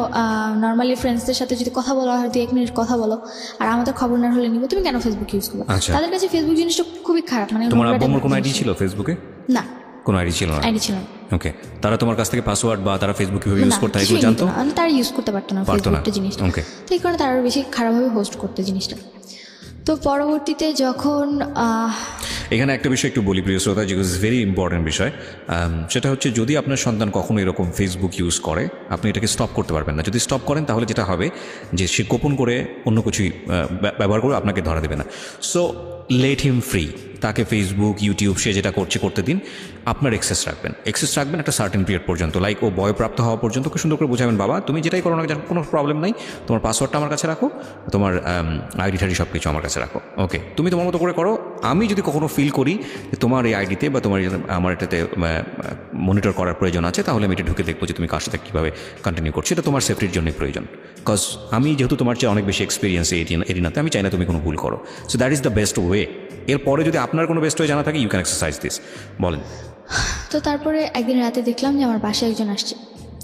A: নর্মালি ফ্রেন্ডসদের সাথে যদি কথা বলা হয় 2-1 মিনিট কথা বলো, আর আমাদের খবর না হলে নিব, তুমি কেন ফেসবুক ইউজ করো?
B: আচ্ছা।
A: তাদের কাছে ফেসবুক জিনিসটা খুবই খারাপ, মানে
B: তোমার
A: নোংরা
B: আব্বু আম্মুর
A: type
B: কোনো
A: এর
B: আইডি
A: জিনিস।
B: ছিল ফেসবুকে?
A: না,
B: কোনো আইডি ছিল না?
A: আইডি ছিল না।
B: ওকে। তারা তোমার কাছ থেকে পাসওয়ার্ড বা তারা ফেসবুক কিভাবে ইউজ
A: না,
B: করতে হয়
A: কিছুই
B: এগুলো জানতো?
A: নিত না। মানে তারা ইউজ করতে পারতো না
B: পারতো না?
A: ফেসবুকটা জিনিসটা।
B: ওকে।
A: তো এই কারণে তারা আরও বেশি খারাপভাবে হোস্ট করতে জিনিসটা। তো পরবর্তীতে যখন
B: এখানে একটা বিষয় একটু বলি প্রিয় শ্রোতা, যেগুলো ভেরি ইম্পর্টেন্ট বিষয়। সেটা হচ্ছে যদি আপনার সন্তান কখনো এরকম ফেসবুক ইউজ করে, আপনি এটাকে স্টপ করতে পারবেন না। যদি স্টপ করেন তাহলে যেটা হবে যে সে গোপন করে অন্য কিছুই ব্যবহার করে আপনাকে ধরা দেবে না। সো লেট হিম ফ্রি, তাকে ফেসবুক ইউটিউব সে যেটা করছে করতে দিন। আপনার এক্সেস রাখবেন একটা সার্টেন পিরিয়ড পর্যন্ত, লাইক ও বয়প্রাপ্ত হওয়া পর্যন্ত খুব সুন্দর করে বোঝাবেন, বাবা তুমি যেটাই করো না কেন কোনো প্রবলেম নাই, তোমার পাসওয়ার্ডটা আমার কাছে রাখো, তোমার আইডি টাইডি সব কিছু আমার কাছে রাখো। ওকে, তুমি তোমার মতো করে করো। আমি যদি কখনো ফিল করি যে তোমার এই আইডিতে বা তোমার আমার এটাতে মনিটর করার প্রয়োজন আছে, তাহলে আমি এটা ঢুকে দেখবো যে তুমি কার সাথে কীভাবে কন্টিনিউ করছো। এটা তোমার সেফটির জন্যই প্রয়োজন, বিকজ আমি যেহেতু তোমার চেয়ে অনেক বেশি এক্সপিরিয়েন্স এরিনাতে, আমি চাই না তুমি কোনো ভুল করো। So that is the best way. এরপরে যদি আপনার কোনো বেস্ট ওয়ে জানা থাকে, ইউ ক্যান এক্সারসাইজ দিস। বলেন।
A: তো তারপরে একদিন রাতে দেখলাম যে আমার বাসায় একজন আসছে।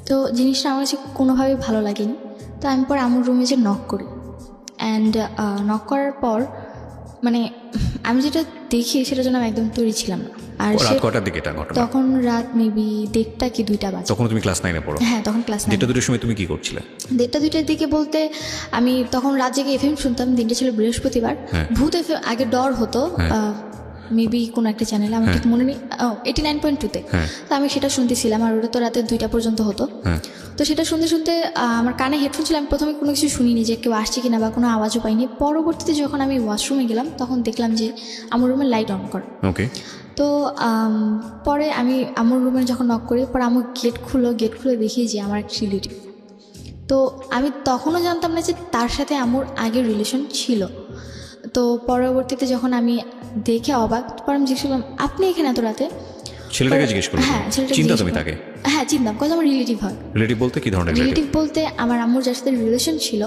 A: তো জিনিসটা আমার কাছে কোনোভাবেই ভালো লাগেনি। তো আমি পরে আমার রুমে যে নক করি, অ্যান্ড নক করার পর মানে আমি যেটা দেখি সেটার জন্য আমি একদম তৈরি ছিলাম না। আর
B: রাত কটার দিকে এটা ঘটনা?
A: তখন রাত মেবি 1:30 কি 2টা বাজে।
B: তখন তুমি ক্লাস 9-এ পড়ো?
A: হ্যাঁ, তখন ক্লাস 9।
B: 1:30-2টার সময় তুমি কি করছিলে?
A: 1:30-2টার দিকে বলতে আমি তখন রাত জেগে এফএম শুনতাম। দিনটা ছিল বৃহস্পতিবার। ভূত এফএম আগে ডর হতো, মেবি কোনো একটা চ্যানেলে, আমার ঠিক মনে নেই, 89.2-তে। তো আমি সেটা শুনতেছিলাম, আর ওটা তো রাতে 2টা পর্যন্ত হতো। তো সেটা শুনতে শুনতে আমার কানে হেডফোন ছিল, আমি প্রথমে কোনো কিছু শুনিনি যে কেউ আসছে কিনা বা কোনো আওয়াজও পাইনি। পরবর্তীতে যখন আমি ওয়াশরুমে গেলাম তখন দেখলাম যে আমার রুমের লাইট অন করা।
B: ওকে।
A: তো পরে আমি আমার রুমে যখন নক করি, পরে আমার গেট খুলে দেখি যে আমার এক রিলেটিভ। তো আমি তখনও জানতাম না যে তার সাথে আমার আগের রিলেশন ছিল। তো পরবর্তীতে যখন আমি দেখে অবাক, পরে আমি জিজ্ঞেস করলাম আপনি এখানে এত রাতে?
B: ছেলেটাকে জিজ্ঞেস করো?
A: হ্যাঁ, ছেলেটাকে
B: চিন্তা
A: জিজ্ঞেস
B: তুমি
A: করলাম।
B: তাকে?
A: হ্যাঁ, চিনতাম, কজ আমার রিলেটিভ হয়।
B: রিলেটিভ বলতে কি ধরনের রিলেটিভ?
A: রিলেটিভ বলতে আমার আম্মুর যার সাথে রিলেশন ছিল,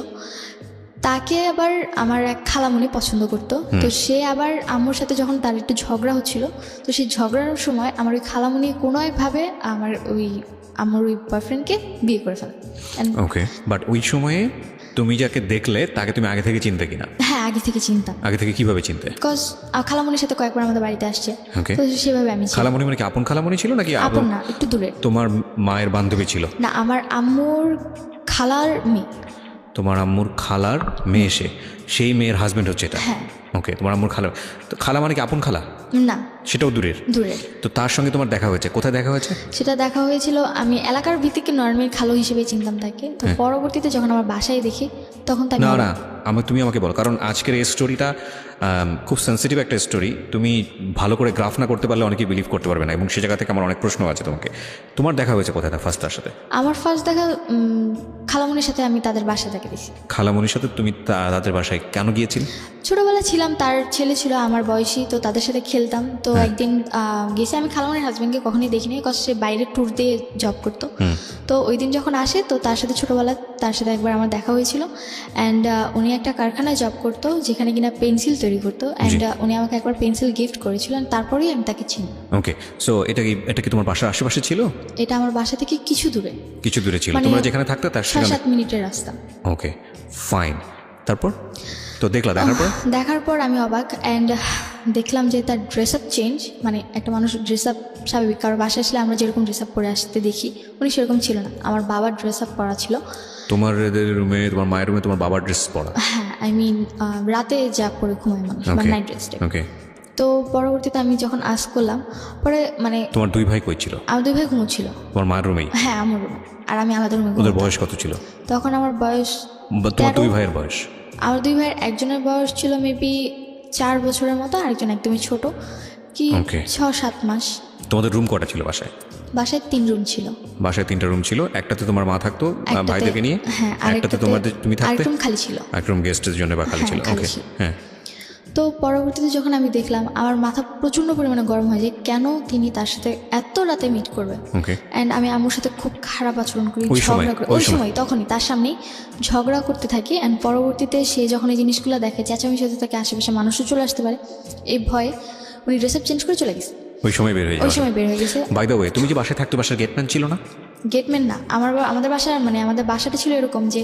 A: তাকে আবার আমার এক খালামণি পছন্দ করতো। তো সে আবার আম্মুর সাথে যখন তার একটু ঝগড়া হচ্ছিল, তো সেই ঝগড়ার সময় আমার ওই খালামণি কোনো একভাবে আমার ওই বয়ফ্রেন্ডকে বিয়ে করে ফেলে।
B: ওকে, বাট ওই সময়ে তুমি যাকে দেখলে তাকে তুমি আগে থেকে চিনতে কিনা?
A: হ্যাঁ, আগে থেকে চিনতাম।
B: আগে থেকে কিভাবে চিনতে?
A: বিকজ খালামণির সাথে কয়েকবার আমাদের বাড়িতে আসছে,
B: ওকে।
A: তো সেভাবে আমি চিনি।
B: খালামণি মানে কি আপন খালামণি ছিল নাকি
A: আপন না, একটু দূরে।
B: তোমার মায়ের বান্ধবী ছিল?
A: না, আমার আম্মুর খালার মেয়ে।
B: তোমার আম্মুর খালার মেয়ে, সেই মেয়ের হাজবেন্ড হচ্ছে এটা?
A: হ্যাঁ।
B: ওকে, তোমার আম্মুর খালা। তো খালা মানে কি আপন খালা?
A: না,
B: সেটাও দূরের?
A: দূরের।
B: তো তার সঙ্গে তোমার দেখা হয়েছে, কোথায় দেখা হয়েছে?
A: সেটা দেখা হয়েছিল, আমি এলাকার ভিত্তিকে নর্মাল খালো হিসেবে চিনতাম তাকে। তো পরবর্তীতে যখন আমার বাসায় দেখি তখন তাকে
B: না, তুমি আমাকে বলো, কারণ আজকের এই স্টোরিটা খুব সেন্সিটিভ একটা স্টোরি। তুমি ভালো করে গ্রাফ না করতে পারলে অনেকেই বিলিভ করতে পারবে না, এবং সে জায়গা থেকে আমার অনেক প্রশ্ন আছে তোমাকে। তোমার দেখা হয়েছে কোথায় ফার্স্ট তার সাথে?
A: আমার ফার্স্ট দেখা খালামণির সাথে, আমি তাদের বাসা থেকে দিছি।
B: খালামণির সাথে তুমি তাদের বাসায় কেন গিয়েছিলে?
A: ছোটোবেলা ছিলাম, তার ছেলে ছিল আমার বয়সী, তো তাদের সাথে খেলতাম। তো একদিন গেছি, আমি খালামণির হাজব্যান্ডকে কখনোই দেখিনি, বিকজ সে বাইরে ট্যুর দিয়ে জব করতো। তো ওই দিন যখন আসে, তো তার সাথে ছোটোবেলা তার সাথে একবার আমার দেখা হয়েছিল। অ্যান্ড উনি একটা কারখানায় জব করতো যেখানে কিনা পেন্সিল তৈরি করতো। অ্যান্ড উনি আমাকে একবার পেন্সিল গিফট করেছিলেন, তারপরেই আমি তাকে চিনি।
B: ওকে, সো এটা কি তোমার বাসার আশেপাশে ছিল?
A: এটা আমার বাসা থেকে কিছু দূরে
B: ছিল।
A: মানে
B: তোমরা যেখানে থাকতে তার
A: 6-7 মিনিটের রাস্তা।
B: ওকে, ফাইন। তারপর তো দেখার পর
A: আমি অবাক। অ্যান্ড দেখলাম যে তার ড্রেস আপ চেঞ্জ, মানে একটা মানুষ ড্রেস আপ স্বাভাবিক, কারো বাসায় আসলে আমরা যেরকম ড্রেস আপ পরে আসতে দেখি, উনি সেরকম ছিল না। আমার বাবার ড্রেস আপ পরা ছিল।
B: তোমার রুমে, তোমার মায়ের রুমে তোমার বাবার ড্রেস পরা?
A: হ্যাঁ, আই মিন রাতে যা পরে ঘুমায় মানুষ, মানে নাইট ড্রেসটা।
B: ওকে।
A: তো পরবর্তীতে আমি যখন আস্ক করলাম, পরে মানে
B: তোমার 2 ভাই কই ছিল?
A: আমার 2 ভাই ঘুমোচ্ছিল
B: তোমার মায়ের রুমেই?
A: হ্যাঁ, আমার রুমে, আর আমি আলাদা রুমে।
B: ওদের বয়স কত ছিল
A: তখন? আমার বয়স
B: তোমার 2 ভাইয়ের বয়স?
A: আমার দুই ভাইয়ের একজনের বয়স ছিল মেবি 4 বছরের মতো, আরেকজন একদমই ছোট, কি
B: Okay.
A: 6-7 মাস।
B: তোমাদের রুম কটা ছিল বাসায়?
A: বাসায় 3 রুম ছিল।
B: বাসায় 3টা রুম ছিল, একটাতে তোমার মা থাকতো
A: একটাতে-
B: ভাইদেরকে নিয়ে,
A: হ্যাঁ,
B: একটাতে তুমি থাকতে,
A: আরেক রুম খালি ছিল।
B: এক রুম গেস্টের জন্য বা খালি
A: হ্যাঁ,
B: ছিল।
A: খালি
B: ওকে,
A: ছিল।
B: হ্যাঁ,
A: তো পরবর্তীতে যখন আমি দেখলাম, আমার মাথা প্রচণ্ড পরিমাণে গরম হয়ে যায়, কেন তিনি তার সাথে এত রাতে মিট করবে।
B: ওকে।
A: অ্যান্ড আমি আম্মুর সাথে খুব খারাপ আচরণ করি,
B: ওই সময়?
A: ঝগড়া করি
B: ওই
A: ওই
B: সময়?
A: সময়, তখনই তার সামনেই ঝগড়া করতে থাকি। অ্যান্ড পরবর্তীতে সে যখন এই জিনিসগুলো দেখে, চেঁচামেচি হতে থাকে, আশেপাশে মানুষও চলে আসতে পারে, এই ভয়ে উনি ড্রেস আপ চেঞ্জ করে চলে গেছে।
B: ওই সময় বের হয়ে
A: ওই
B: যাওয়া।
A: সময় বের হয়ে গেছে।
B: বাই দ্য ওয়ে, তুমি যে বাসায় থাকতো, বাসার গেটম্যান ছিল না?
A: গেটম্যান না, আমাদের বাসার মানে আমাদের বাসাটা ছিল এরকম যে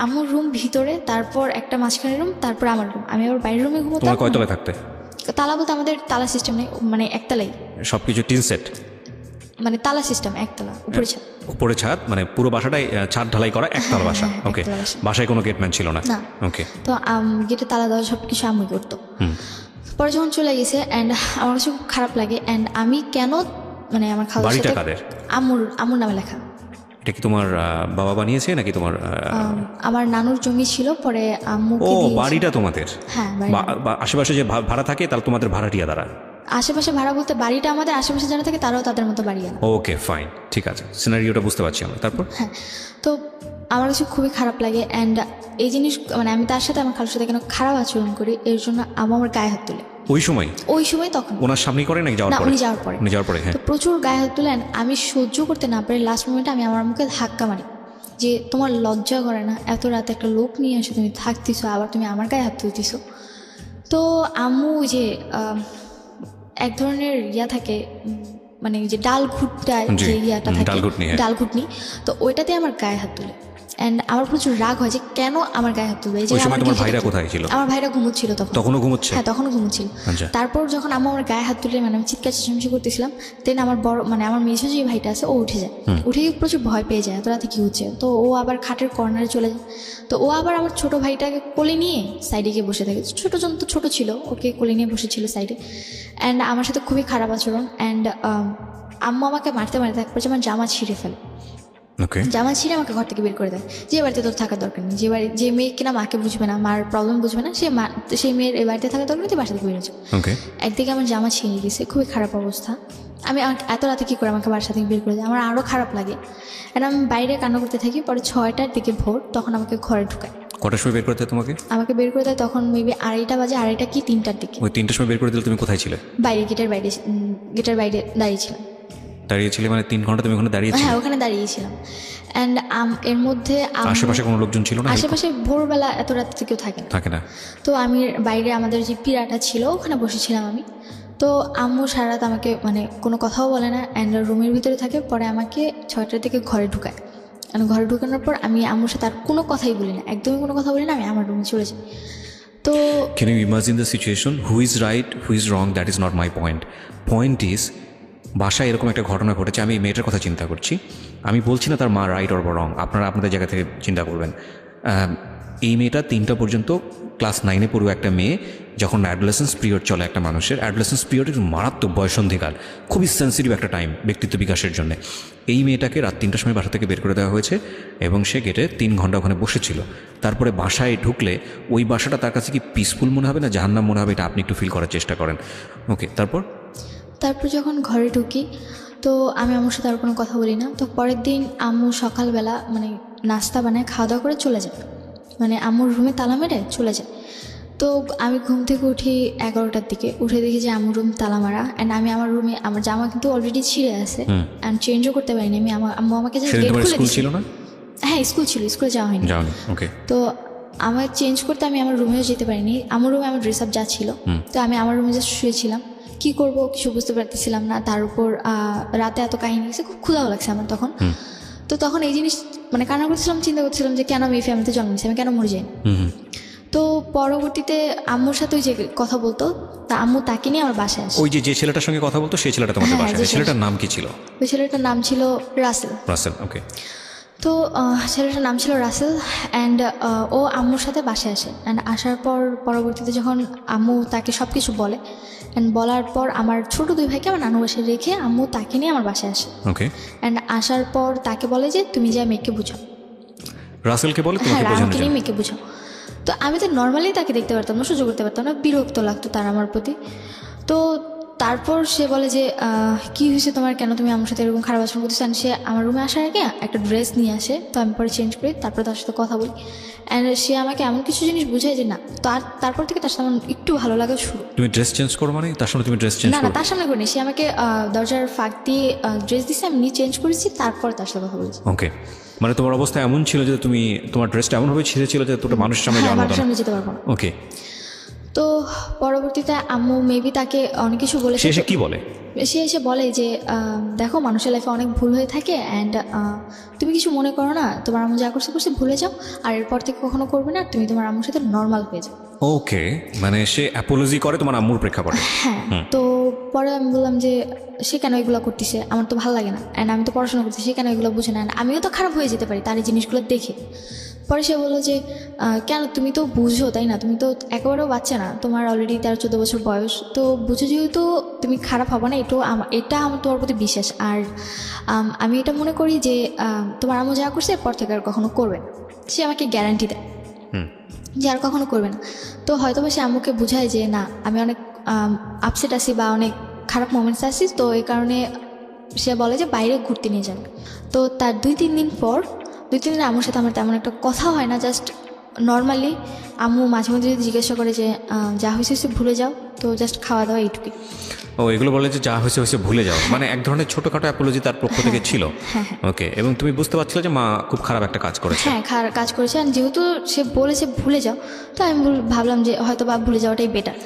A: আম্মুর রুম ভিতরে, তারপর একটা মাঝখানে রুম, তারপর আমার রুম, আমি আবার বাইরের রুমে ঘুমোতাম।
B: তোমার কয়তলায় থাকতে?
A: তালা বলতে আমাদের তালা সিস্টেম নেই, মানে একতলাই,
B: সবকিছু টিন সেট,
A: মানে তালা সিস্টেম, একতলা উপরে ছাদ।
B: উপরে ছাদ, মানে পুরো বাসাটাই ছাদ ঢালাই করা একতলা বাসা।
A: হ্যাঁ,
B: ওকে,
A: একতলা বাসা।
B: বাসায় কোনো গেটম্যান ছিল না?
A: না।
B: ওকে।
A: তো গেটে তালা দেওয়া সব কিছু আম্মুই করতো। পরে যখন চলে গেছে, অ্যান্ড আমার কাছে খুব খারাপ লাগে। অ্যান্ড আমি কেন, মানে আমার খাওয়ার
B: বাড়িটা
A: সাথে
B: কাদের?
A: আম্মুর নামে লেখা।
B: এটা কি তোমার বাবা বানিয়েছে নাকি তোমার?
A: আমার নানুর জমি ছিল, পরে আম্মুকে
B: ও,
A: দিয়েছে।
B: বাড়িটা তোমাদের?
A: হ্যাঁ, বাড়ি।
B: আশেপাশে যে ভাড়া থাকে তাহলে তোমাদের ভাড়াটিয়া দ্বারা?
A: আশেপাশে ভাড়া বলতে বাড়িটা আমাদের, আশেপাশে যারা থাকে তারাও তাদের মতো বাড়ি আনা।
B: ওকে, ফাইন, ঠিক আছে, সিনারিওটা বুঝতে পারছি আমরা। তারপর?
A: হ্যাঁ, তো আমার কাছে খুবই খারাপ লাগে। অ্যান্ড এই জিনিস, মানে আমি তার সাথে, আমার খালুর সাথে কেন খারাপ আচরণ করি, এর জন্য আমার গায়ে হাত তুলে।
B: ওই সময়?
A: ওই সময় তখন
B: ওনার সামনেই করে নাকি যাওয়ার
A: না,
B: পরে?
A: উনি যাওয়ার পরে।
B: উনি যাওয়ার পরে, হ্যাঁ।
A: তো প্রচুর গায়ে হাত তুলেন, আমি সহ্য করতে না পারি লাস্ট মোমেন্টে আমি আমার মুখে ধাক্কা মারি যে তোমার লজ্জা করে না, এত রাতে একটা লোক নিয়ে এসে তুমি থাকতেছো, আবার তুমি আমার গায়ে হাত তুলতেছো। তো আম্মু ওই যে এক ধরনের ইয়া থাকে, মানে যে ডাল ঘুটটায়
B: জি,
A: যে ইয়াটা থাকে,
B: ডালঘুটনি, হ্যাঁ।
A: ডাল ঘুটনি, তো ওইটাতে আমার গায়ে হাত তুলে। অ্যান্ড আমার প্রচুর রাগ হয় যে কেন আমার গায়ে হাত তুলবে। এই যে
B: ওই সময়
A: আমার
B: তোমার
A: কি
B: ভাইরা
A: সেটা কি?
B: কোথায় ছিল?
A: আমার ভাইরা ঘুমোচ্ছিল তখন।
B: তখনও ঘুমোচ্ছে?
A: হ্যাঁ, তখনও ঘুমোচ্ছিল।
B: আচ্ছা।
A: তারপর যখন আম্মু আমার গায়ে হাত তুলে, মানে আমি চিৎকার চেঁচামেচি করতেছিলাম, দেন আমার বড়, মানে আমার মেঝো যে ভাইটা আছে, ও উঠে যায়। উঠে গিয়ে প্রচুর ভয় পেয়ে যায়, এত রাতে কী হচ্ছে। তো ও আবার খাটের কর্নারে চলে যায়। তো ও আবার আমার ছোট ভাইটাকে কোলে নিয়ে সাইডে গিয়ে বসে থাকে। ছোটোজন তো ছোটো ছিল, ওকে কোলে নিয়ে বসেছিল সাইডে। অ্যান্ড আমার সাথে খুবই খারাপ আচরণ। অ্যান্ড আম্মু আমাকে মারতে মারতে এক পর্যায়ে আমার জামা ছিঁড়ে ফেলে।
B: ওকে।
A: জামা ছিঁড়ে আমাকে ঘর থেকে বের করে দেয়, যে বাড়িতে তোর থাকার দরকার নেই, যে মেয়ে কিনা মাকে বুঝবে না, মার প্রবলেম বুঝবে না, সেই মেয়ের এই বাড়িতে থাকার দরকার নেই, তুই বাসা থেকে বেরোচ্ছে।
B: ওকে।
A: একদিকে আমার জামা ছিঁড়ে গেছে, খুবই খারাপ অবস্থা। আমি এত রাতে কী করে আমাকে বাসা থেকে বের করে দেয়, আমার আরও খারাপ লাগে। আর আমি বাইরে কান্না করতে থাকি। পরে 6টার দিকে ভোর, তখন আমাকে ঘরে ঢুকায়।
B: কটার সময় বের করতে তোমাকে?
A: আমাকে বের করে দেয় তখন মেবি 2:30 বাজে, 2:30 কি 3টার দিকে।
B: ওই 3টার সময় বের করে দিলে তুমি কোথায় ছিলে?
A: বাইরে, গেটের বাইরে দাঁড়িয়েছিলাম।
B: দাঁড়িয়েছিলে মানে 3 ঘন্টা তুমি ওখানে দাঁড়িয়েছিলে?
A: হ্যাঁ, ওখানে দাঁড়িয়েছিলাম। অ্যান্ড এর মধ্যে
B: আশেপাশে কোনো লোকজন ছিল না?
A: আশেপাশে ভোরবেলা এত রাত থেকে কেউ থাকে না।
B: থাকে না।
A: তো আমি বাইরে আমাদের যে পিড়াটা ছিল ওখানে বসেছিলাম আমি। তো আম্মু সারা রাত আমাকে, মানে কোনো কথাও বলে না, অ্যান্ড রুমের ভিতরে থাকে। পরে আমাকে 6টার দিকে ঘরে ঢুকায়। আর ঘরে ঢুকানোর পর আমি আম্মুর সাথে আর কোনো কথাই বলি না, একদমই কোনো কথা বলি না, আমি আমার রুমে চলে যাই। তো
B: Can you imagine the situation? Who is right, who is wrong? That is not my point. Point is, বাসায় এরকম একটা ঘটনা ঘটেছে, আমি এই মেয়েটার কথা চিন্তা করছি। আমি বলছি না তার মা রাইট অর রং, আপনারা আপনাদের জায়গা থেকে চিন্তা করবেন। এই মেয়েটা 3টা পর্যন্ত ক্লাস 9-এ পড়ুয়া একটা মেয়ে। যখন অ্যাডোলেসেন্স পিরিয়ড চলে একটা মানুষের, অ্যাডোলেসেন্স পিরিয়ড একটু মারাত্মক বয়সন্ধিকাল, খুবই সেন্সিটিভ একটা টাইম ব্যক্তিত্ব বিকাশের জন্য। এই মেয়েটাকে রাত 3টার সময় বাসা থেকে বের করে দেওয়া হয়েছে এবং সে গেটে 3 ঘন্টা ওখানে বসেছিল। তারপরে বাসায় ঢুকলে ওই বাসাটা তার কাছে কি পিসফুল মনে হবে না জাহান্নাম মনে হবে, এটা আপনি একটু ফিল করার চেষ্টা করেন। ওকে, তারপর
A: যখন ঘরে ঢুকি, তো আমি আম্মুর সাথে আর কোনো কথা বলি না। তো পরের দিন আম্মু সকালবেলা, মানে নাস্তা বানায় খাওয়া দাওয়া করে চলে যায়, মানে আম্মুর রুমে তালা মেরে চলে যায়। তো আমি ঘুম থেকে উঠি 11টার দিকে, উঠে দেখি যে আম্মুর রুম তালা মারা। অ্যান্ড আমি আমার রুমে, আমার জামা কিন্তু অলরেডি ছিঁড়ে আছে, অ্যান্ড চেঞ্জও করতে পারিনি আমি। আম্মু আমাকে যে গেট খুলে
B: স্কুল ছিল না?
A: হ্যাঁ, স্কুল ছিল, স্কুলে যাওয়া হয়নি।
B: ওকে।
A: তো আমার চেঞ্জ করতে আমি আমার রুমেও যেতে পারিনি। আমার রুমে আমার ড্রেস আপ যা ছিল, তো আমি আমার রুমে জাস্ট শুয়েছিলাম। কী করবো কিছু বুঝতে পারতেছিলাম না। তার উপর রাতে এত কাহিনী গেছে, খুব ক্ষুধাও লাগছে আমার তখন। তো তখন এই জিনিস, মানে কান্না করতেছিলাম, চিন্তা করতেছিলাম যে কেন আমি এই ফ্যামিলিতে জন্ম নিয়েছি, আমি কেন মরে যাই। তো পরবর্তীতে আম্মুর সাথে ওই যে কথা বলতো, তা আম্মু তাকে নিয়ে আমার বাসায় আসে।
B: ওই যে ছেলেটার সঙ্গে কথা বলতো সেই ছেলেটা তোমাদের
A: হ্যাঁ,
B: বাসায়?
A: যে
B: সেই ছেলেটার নাম কি ছিল?
A: ওই ছেলেটার নাম ছিল রাসেল।
B: রাসেল, ওকে।
A: তো ছেলেটার নাম ছিল রাসেল। অ্যান্ড ও আম্মুর সাথে বাসায় আসে। অ্যান্ড আসার পর পরবর্তীতে যখন আম্মু তাকে সব কিছু বলে, অ্যান্ড বলার পর আমার ছোটো 2 ভাইকে আমার নানু বাসায় রেখে আম্মু তাকে নিয়ে আমার বাসায় আসে।
B: ওকে।
A: অ্যান্ড আসার পর তাকে বলে যে তুমি যা মেয়েকে বুঝাও।
B: রাসেলকে বলে
A: হ্যাঁ,
B: তোমাকে বোঝানোর
A: আমাকে নিয়ে
B: জন্য?
A: মেয়েকে বুঝাও। তো আমি তো নর্মালি তাকে দেখতে পারতাম না, সহ্য করতে পারতাম না, বিরক্ত লাগতো তার আমার প্রতি। তো তারপর সে বলে যে কি হয়েছে তোমার, কেন তুমি আমার সাথে এরকম খারাপ আচরণ করতেছো। সে আমার রুমে আসার আগে একটা ড্রেস নিয়ে আসে, তো আমি পরে চেঞ্জ করি, তারপরে তার সাথে কথা বলি। অ্যান্ড সে আমাকে এমন কিছু জিনিস বুঝায় যে না, তারপর থেকে তার সাথে আমার একটু ভালো লাগা শুরু।
B: তুমি ড্রেস চেঞ্জ করো মানে তার সামনে তুমি ড্রেস চেঞ্জ
A: না
B: করো?
A: না, তার সামনে করিনি, সে আমাকে দরজার ফাঁক দিয়ে ড্রেস দিচ্ছে, আমি নিয়ে চেঞ্জ করেছি, তারপর তার সাথে কথা বলেছি।
B: ওকে, মানে তোমার অবস্থা এমন ছিল যে তুমি তোমার ড্রেসটা এমনভাবে ছিঁড়েছিল যে তোটা মানুষের সামনে যাওয়ার মতো
A: মানুষের
B: না।
A: সামনে যেতে পারবো না।
B: ওকে,
A: তো পরবর্তীতে আম্মু মেবি তাকে অনেক কিছু বলেছে।
B: সে এসে কি বলে?
A: সে এসে বলে যে দেখো, মানুষের লাইফে অনেক ভুল হয়ে থাকে, অ্যান্ড তুমি কিছু মনে করো না, তোমার আম্মু যা করছে করছে, ভুলে যাও, আর এরপর থেকে কখনো করবে না, তুমি তোমার আম্মুর সাথে নর্মাল হয়ে যাও।
B: ওকে, মানে সে অ্যাপোলজি করে তোমার আম্মুর প্রেক্ষাপটে?
A: হ্যাঁ। তো পরে আমি বললাম যে সে কেন এগুলো করতেছে, আমার তো ভালো লাগে না, অ্যান্ড আমি তো পড়াশোনা করতেছি, সে কেন এগুলো বুঝে না, আমিও তো খারাপ হয়ে যেতে পারি তার এই জিনিসগুলো দেখে। পরে সে বললো যে কেন, তুমি তো বুঝো তাই না, তুমি তো একেবারেও বাচ্চা না, তোমার অলরেডি 13-14 বছর বয়স, তো বুঝো যেহেতু তুমি খারাপ হবে না, এটা আমার তোমার প্রতি বিশ্বাস। আর আমি এটা মনে করি যে তোমার আম্মু যা করছে এরপর থেকে আর কখনো করবে না, সে আমাকে গ্যারান্টি দেয় যে আর কখনো করবে না। তো হয়তো বা সে আম্মুকে বোঝায় যে না, আমি অনেক আপসেট আছি বা অনেক খারাপ মোমেন্টস আছি, তো এই কারণে সে বলে যে বাইরে ঘুরতে নিয়ে যাবে। তো তার 2-3 দিন পর, 2-3 দিন আম্মুর সাথে আমার তেমন একটা কথা হয় না, জাস্ট নর্মালি আম্মু মাঝে মধ্যে যদি জিজ্ঞাসা করে যে যা হয়েছে ভুলে যাও, তো জাস্ট খাওয়া দাওয়া এইটুকুই।
B: ও, এগুলো বলে যে যা হয়েছে হয়েছে ভুলে যাও, মানে এক ধরনের ছোটখাটো অ্যাপোলজি তার পক্ষ থেকে ছিল। ওকে, এবং তুমি বুঝতে পারছিলে যে মা খুব খারাপ একটা কাজ করেছে?
A: হ্যাঁ, কাজ করেছে, আর যেহেতু সে বলেছে ভুলে যাও, তো আমি ভাবলাম যে হয়তো বা ভুলে যাওয়াটাই বেটার,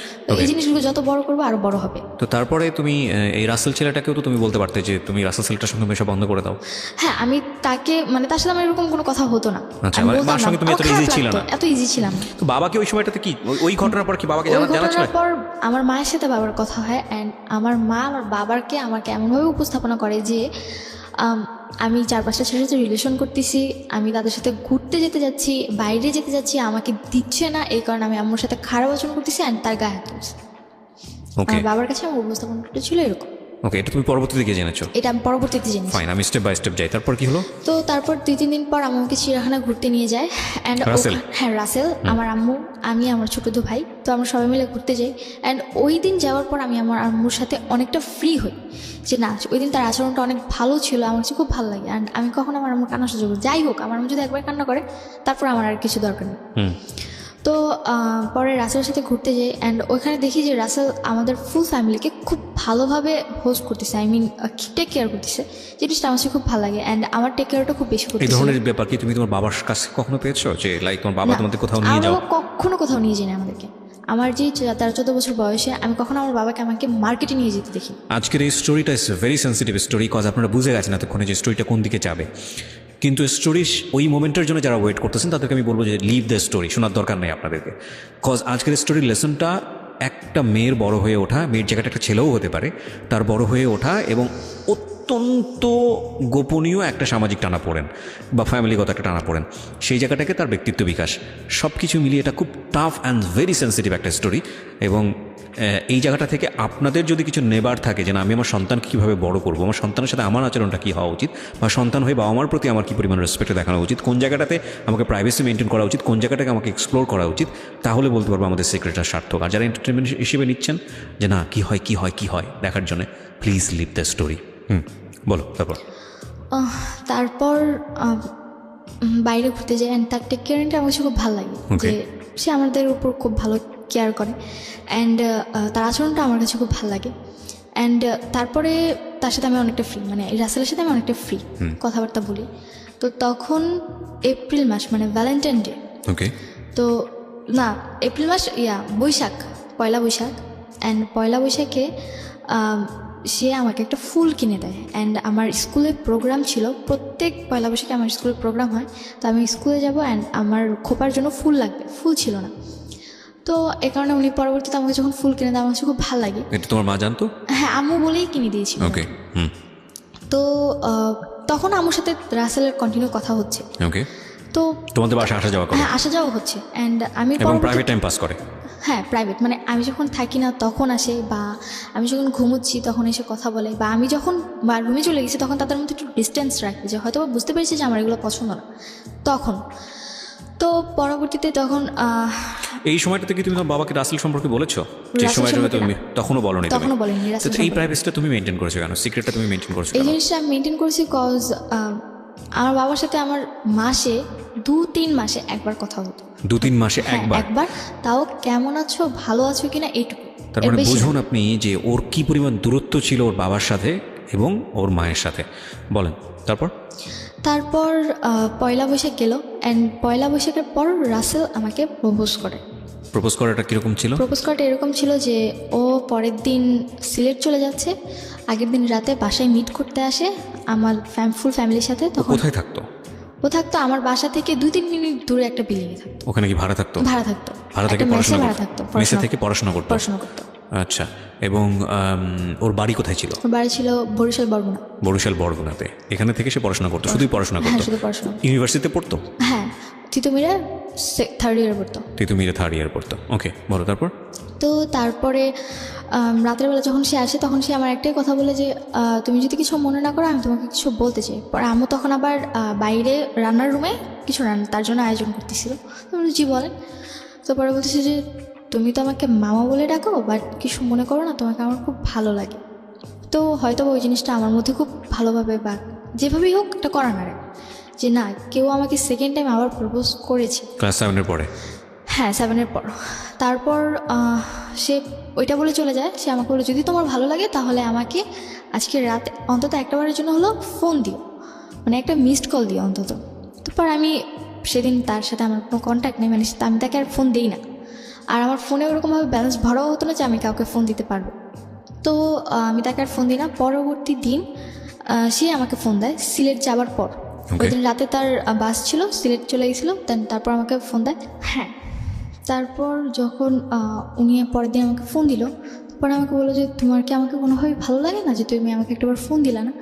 A: এই জিনিসগুলো যত বড় করবো আরো বড় হবে।
B: তো তারপরে তুমি এই রাসেল ছেলেটাকেও তো তুমি বলতে পারতে যে তুমি রাসেল ছেলেটার সঙ্গে মেশা বন্ধ করে দাও।
A: হ্যাঁ, আমি তাকে মানে তার সাথে আমার এরকম কোনো কথা হতো না।
B: আচ্ছা, মানে মার সঙ্গে তুমি এত ইজি ছিল না?
A: এত ইজি ছিলাম না।
B: তো বাবাকে ওই সময়টাতে কি, ওই ঘটনার পর কি বাবাকে জানাচ্ছিল?
A: পর আমার মায়ের সাথে বাবার কথা হয়, অ্যান্ড আমার মা আমার বাবাকে আমাকে এমনভাবে উপস্থাপনা করে যে আমি 4-5টা ছেলের সাথে রিলেশন করতেছি, আমি তাদের সাথে ঘুরতে যেতে যাচ্ছি, বাইরে যেতে যাচ্ছি, আমাকে দিচ্ছে না, এই কারণে আমি আম্মুর সাথে খারাপ আচরণ করতেছি, অ্যান্ড তার গায়ে হাত তুলছি। আমার বাবার কাছে আমার উপস্থাপনাটা ছিল এরকম।
B: ওকে, এটা তুমি পরবর্তীতে গিয়ে জেনেছো?
A: এটা আমি পরবর্তীতে জেনেছি।
B: ফাইন, আমি স্টেপ বাই স্টেপ যাই, তারপর কি হলো?
A: তো তারপর 2-3 দিন পর আমাকে চিড়িয়াখানা ঘুরতে নিয়ে যায়, অ্যান্ড হ্যাঁ রাসেল, আমার আম্মু, আমি, আমার ছোটো দু ভাই, তো আমরা সবাই মিলে ঘুরতে যাই। অ্যান্ড ওই দিন যাওয়ার পর আমি আমার আম্মুর সাথে অনেকটা ফ্রি হই, যে না, ওই দিন তার আচরণটা অনেক ভালো ছিল, আমার কাছে খুব ভালো লাগে। অ্যান্ড আমি কখনো আমার আম্মুর কান্না সহ্য করি, যাই হোক আমার আম্মু যদি একবার কান্না করে তারপর আমার আর কিছু দরকার নেই। তো পরে রাসেলের সাথে ঘুরতে যাই, অ্যান্ড ওইখানে দেখি যে রাসেল আমাদের ফুল ফ্যামিলিকে খুব ভালোভাবে হোস্ট করতেছে, আই মিন টেক কেয়ার করতেছে, জিনিসটা আমার খুব ভালো লাগে। অ্যান্ড আমার টেক কেয়ারটা খুব বেশি করতেছে।
B: এই ধরনের ব্যাপার কি তুমি তোমার বাবার কাছে কখনো পেয়েছো, যে লাইক তোমার বাবা তোমাদের কোথাও নিয়ে যাও?
A: কখনো কোথাও নিয়ে যায়নি আমাদেরকে। আমার যে 13-14 বছর বয়সে আমি কখনো আমার বাবাকে আমাকে মার্কেটে নিয়ে যেতে দেখি।
B: আজকের এই স্টোরিটা is very sensitive story, cause আপনারা বুঝে গেছেন এতক্ষণে যে স্টোরিটা কোন দিকে যাবে। কিন্তু স্টোরি ওই মোমেন্টের জন্য যারা ওয়েট করতেছেন তাদেরকে আমি বলবো যে লিভ দ্য স্টোরি, শোনার দরকার নেই আপনাদেরকে। কজ আজকের স্টোরির লেসনটা একটা মেয়ের বড় হয়ে ওঠা, মেয়ের জায়গাটা একটা ছেলেও হতে পারে, তার বড় হয়ে ওঠা এবং অত্যন্ত গোপনীয় একটা সামাজিক টানাপোড়েন বা ফ্যামিলিগত একটা টানাপোড়েন, সেই জায়গাটাকে তার ব্যক্তিত্ব বিকাশ, সব কিছু মিলিয়ে এটা খুব টাফ অ্যান্ড ভেরি সেন্সিটিভ একটা স্টোরি। এবং এই জায়গাটা থেকে আপনাদের যদি কিছু নেবার থাকে যে না, আমি আমার সন্তানকে কীভাবে বড় করবো, আমার সন্তানের সাথে আমার আচরণটা কী হওয়া উচিত, বা সন্তান হয়ে বাবা মার প্রতি আমার কী পরিমাণ রেসপেক্ট দেখানো উচিত, কোন জায়গাটাতে আমাকে প্রাইভেসি মেনটেন করা উচিত, কোন জায়গাটাকে আমাকে এক্সপ্লোর করা উচিত, তাহলে বলতে পারবো আমাদের সিক্রেটটা সার্থক। আর যারা এন্টারটেনমেন্ট হিসেবে নিচ্ছেন যে না কী হয় দেখার জন্য, প্লিজ লিভ দ্য স্টোরি। বলো তারপর।
A: তারপর বাইরে ঘুরতে যাই, অ্যান্ড তার টেক কেয়ারটা আমার কাছে খুব ভালো লাগে, যে সে আমাদের উপর খুব ভালো কেয়ার করে, অ্যান্ড তার আচরণটা আমার কাছে খুব ভালো লাগে। অ্যান্ড তারপরে তার সাথে আমি অনেকটা ফ্রি, মানে রাসেলের সাথে আমি অনেকটা ফ্রি কথাবার্তা বলি। তো তখন এপ্রিল মাস, মানে ভ্যালেন্টাইন ডে।
B: ওকে,
A: তো না, এপ্রিল মাস, বৈশাখ, পয়লা বৈশাখ। অ্যান্ড পয়লা বৈশাখে সে আমাকে একটা ফুল কিনে দেয়। অ্যান্ড আমার স্কুলে প্রোগ্রাম ছিল, প্রত্যেক পয়লা বৈশাখে আমার স্কুলে প্রোগ্রাম হয়, তো আমি স্কুলে যাব, অ্যান্ড আমার খোপার জন্য ফুল লাগবে, ফুল ছিল না, তো এ কারণে উনি পরবর্তীতে আমাকে যখন ফুল কিনে দেয় আমার কাছে খুব ভালো লাগে।
B: এটা তোমার মা জানতো?
A: হ্যাঁ, আম্মু বলেই কিনে দিয়েছিল।
B: ওকে,
A: তো তখন আম্মুর সাথে রাসেলের কন্টিনিউ কথা হচ্ছে।
B: ওকে,
A: তো
B: তোমাদের বাসায় আসা যাওয়া করে?
A: হ্যাঁ, আসা যাওয়া হচ্ছে। অ্যান্ড আমি
B: এবং প্রাইভেট টাইম পাস করে?
A: হ্যাঁ, প্রাইভেট, মানে আমি যখন থাকি না তখন আসে, বা আমি যখন ঘুমোচ্ছি তখন এসে কথা বলে, বা আমি যখন রুমে চলে গেছি তখন তাদের মধ্যে একটু ডিস্টেন্স রাখি, যে হয়তো বুঝতে পেরেছি যে আমার এগুলো পছন্দ না তখন। তো পরবর্তীতে তখন
B: এই সময়টাতে কি তুমি তোমার বাবাকে রাসেল সম্পর্কে বলেছো? যে
A: রাসেল
B: সময়টা
A: সম্পর্কে
B: তুমি তখনও বলোনি তুমি?
A: তখনও বলিনি রাসেল
B: তো এই প্রাইভেসিটা তুমি মেনটেন করেছো কেন? সিক্রেটটা তুমি মেনটেন করেছো
A: এই
B: কেন?
A: জিনিসটা আমি মেনটেন করছি কজ আমার বাবার সাথে আমার মাসে 2-3 মাসে একবার কথা হতো।
B: 2-3 মাসে
A: হ্যাঁ,
B: একবার?
A: একবার, তাও কেমন আছো ভালো আছো কিনা এইটুকু।
B: তার
A: এর
B: মানে
A: বেশি না।
B: বুঝুন আপনি যে ওর কি পরিমাণ দূরত্ব ছিল ওর বাবার সাথে এবং ওর মায়ের সাথে, বলেন।
A: তারপর পয়লা বৈশাখ গেল, অ্যান্ড পয়লা বৈশাখের পর রাসেল আমাকে
B: প্রপোজ করাটা কিরকম ছিল?
A: প্রপোজ করাটা এরকম ছিল যে ও পরের দিন সিলেট চলে যাচ্ছে, আগের দিন রাতে বাসায় মিট করতে আসে আমার ফুল ফ্যামিলির সাথে। তখন
B: কোথায় থাকতো?
A: ও থাকতো আমার বাসা থেকে 2-3 মিনিট দূরে একটা বিল্ডিংয়ে থাকতো।
B: ওখানে কি ভাড়া থাকতো?
A: ভাড়া থাকতো,
B: ভাড়া থেকে
A: একটা মেসে
B: পড়াশোনা
A: ভাড়া
B: করতো?
A: থাকতো,
B: মেসে থেকে পড়াশোনা করতো?
A: করতো।
B: আচ্ছা, এবং ওর বাড়ি কোথায় ছিল?
A: ওর বাড়ি ছিল বরিশাল বরগুনা।
B: বরিশাল বরগুনাতে। এখানে থেকে সে পড়াশোনা করতো, শুধুই পড়াশোনা
A: হ্যাঁ,
B: করতো?
A: শুধু পড়াশোনা।
B: ইউনিভার্সিটিতে পড়তো?
A: হ্যাঁ, তিতুমিরে 3rd ইয়ার পড়তো।
B: তিতুমিরে 3rd ইয়ার পড়তো। ওকে, বলো তারপর।
A: তো তারপরে রাতের বেলা যখন সে আসে তখন সে আমার একটাই কথা বলে যে তুমি যদি কিছু মনে না করো আমি তোমাকে কিছু বলতে চাই। পরে আম্মু তখন আবার বাইরে রান্নার রুমে কিছু তার জন্য আয়োজন করতেছিল। তো জি বলেন। তো পরে বলতেছে যে তুমি তো আমাকে মামা বলে ডাকো, বাট কিছু মনে করো না, তোমাকে আমার খুব ভালো লাগে। তো হয়তো ওই জিনিসটা আমার মধ্যে খুব ভালোভাবে বা যেভাবেই হোক একটা করা না যে না, কেউ আমাকে সেকেন্ড টাইম আবার প্রপোজ করেছে।
B: ক্লাস 7-এর পরে?
A: হ্যাঁ, 7-এর পর। তারপর সে ওইটা বলে চলে যায়। সে আমাকে বলে যদি তোমার ভালো লাগে তাহলে আমাকে আজকে রাতে অন্তত একটাবারের জন্য হলো ফোন দিও, মানে একটা মিসড কল দিও অন্তত। তারপর আমি সেদিন তার সাথে আমার কোনো কন্ট্যাক্ট নেই, মানে আমি তাকে আর ফোন দিই না। আর আমার ফোনে ওরকমভাবে ব্যালেন্স ভরাও হতো না যে আমি কাউকে ফোন দিতে পারবো। তো আমি তাকে আর ফোন দিই না। পরবর্তী দিন সে আমাকে ফোন দেয় সিলেট যাবার পর। ওই দিন রাতে তার বাস ছিল, সিলেট চলে গেছিলো। তারপর আমাকে ফোন দেয়। হ্যাঁ, তারপর যখন উনি পরের দিন আমাকে ফোন দিল, তারপর আমাকে বললো যে তোমার কি আমাকে কোনোভাবে ভালো লাগে না যে তুমি আমাকে একটাবার ফোন দিলা না?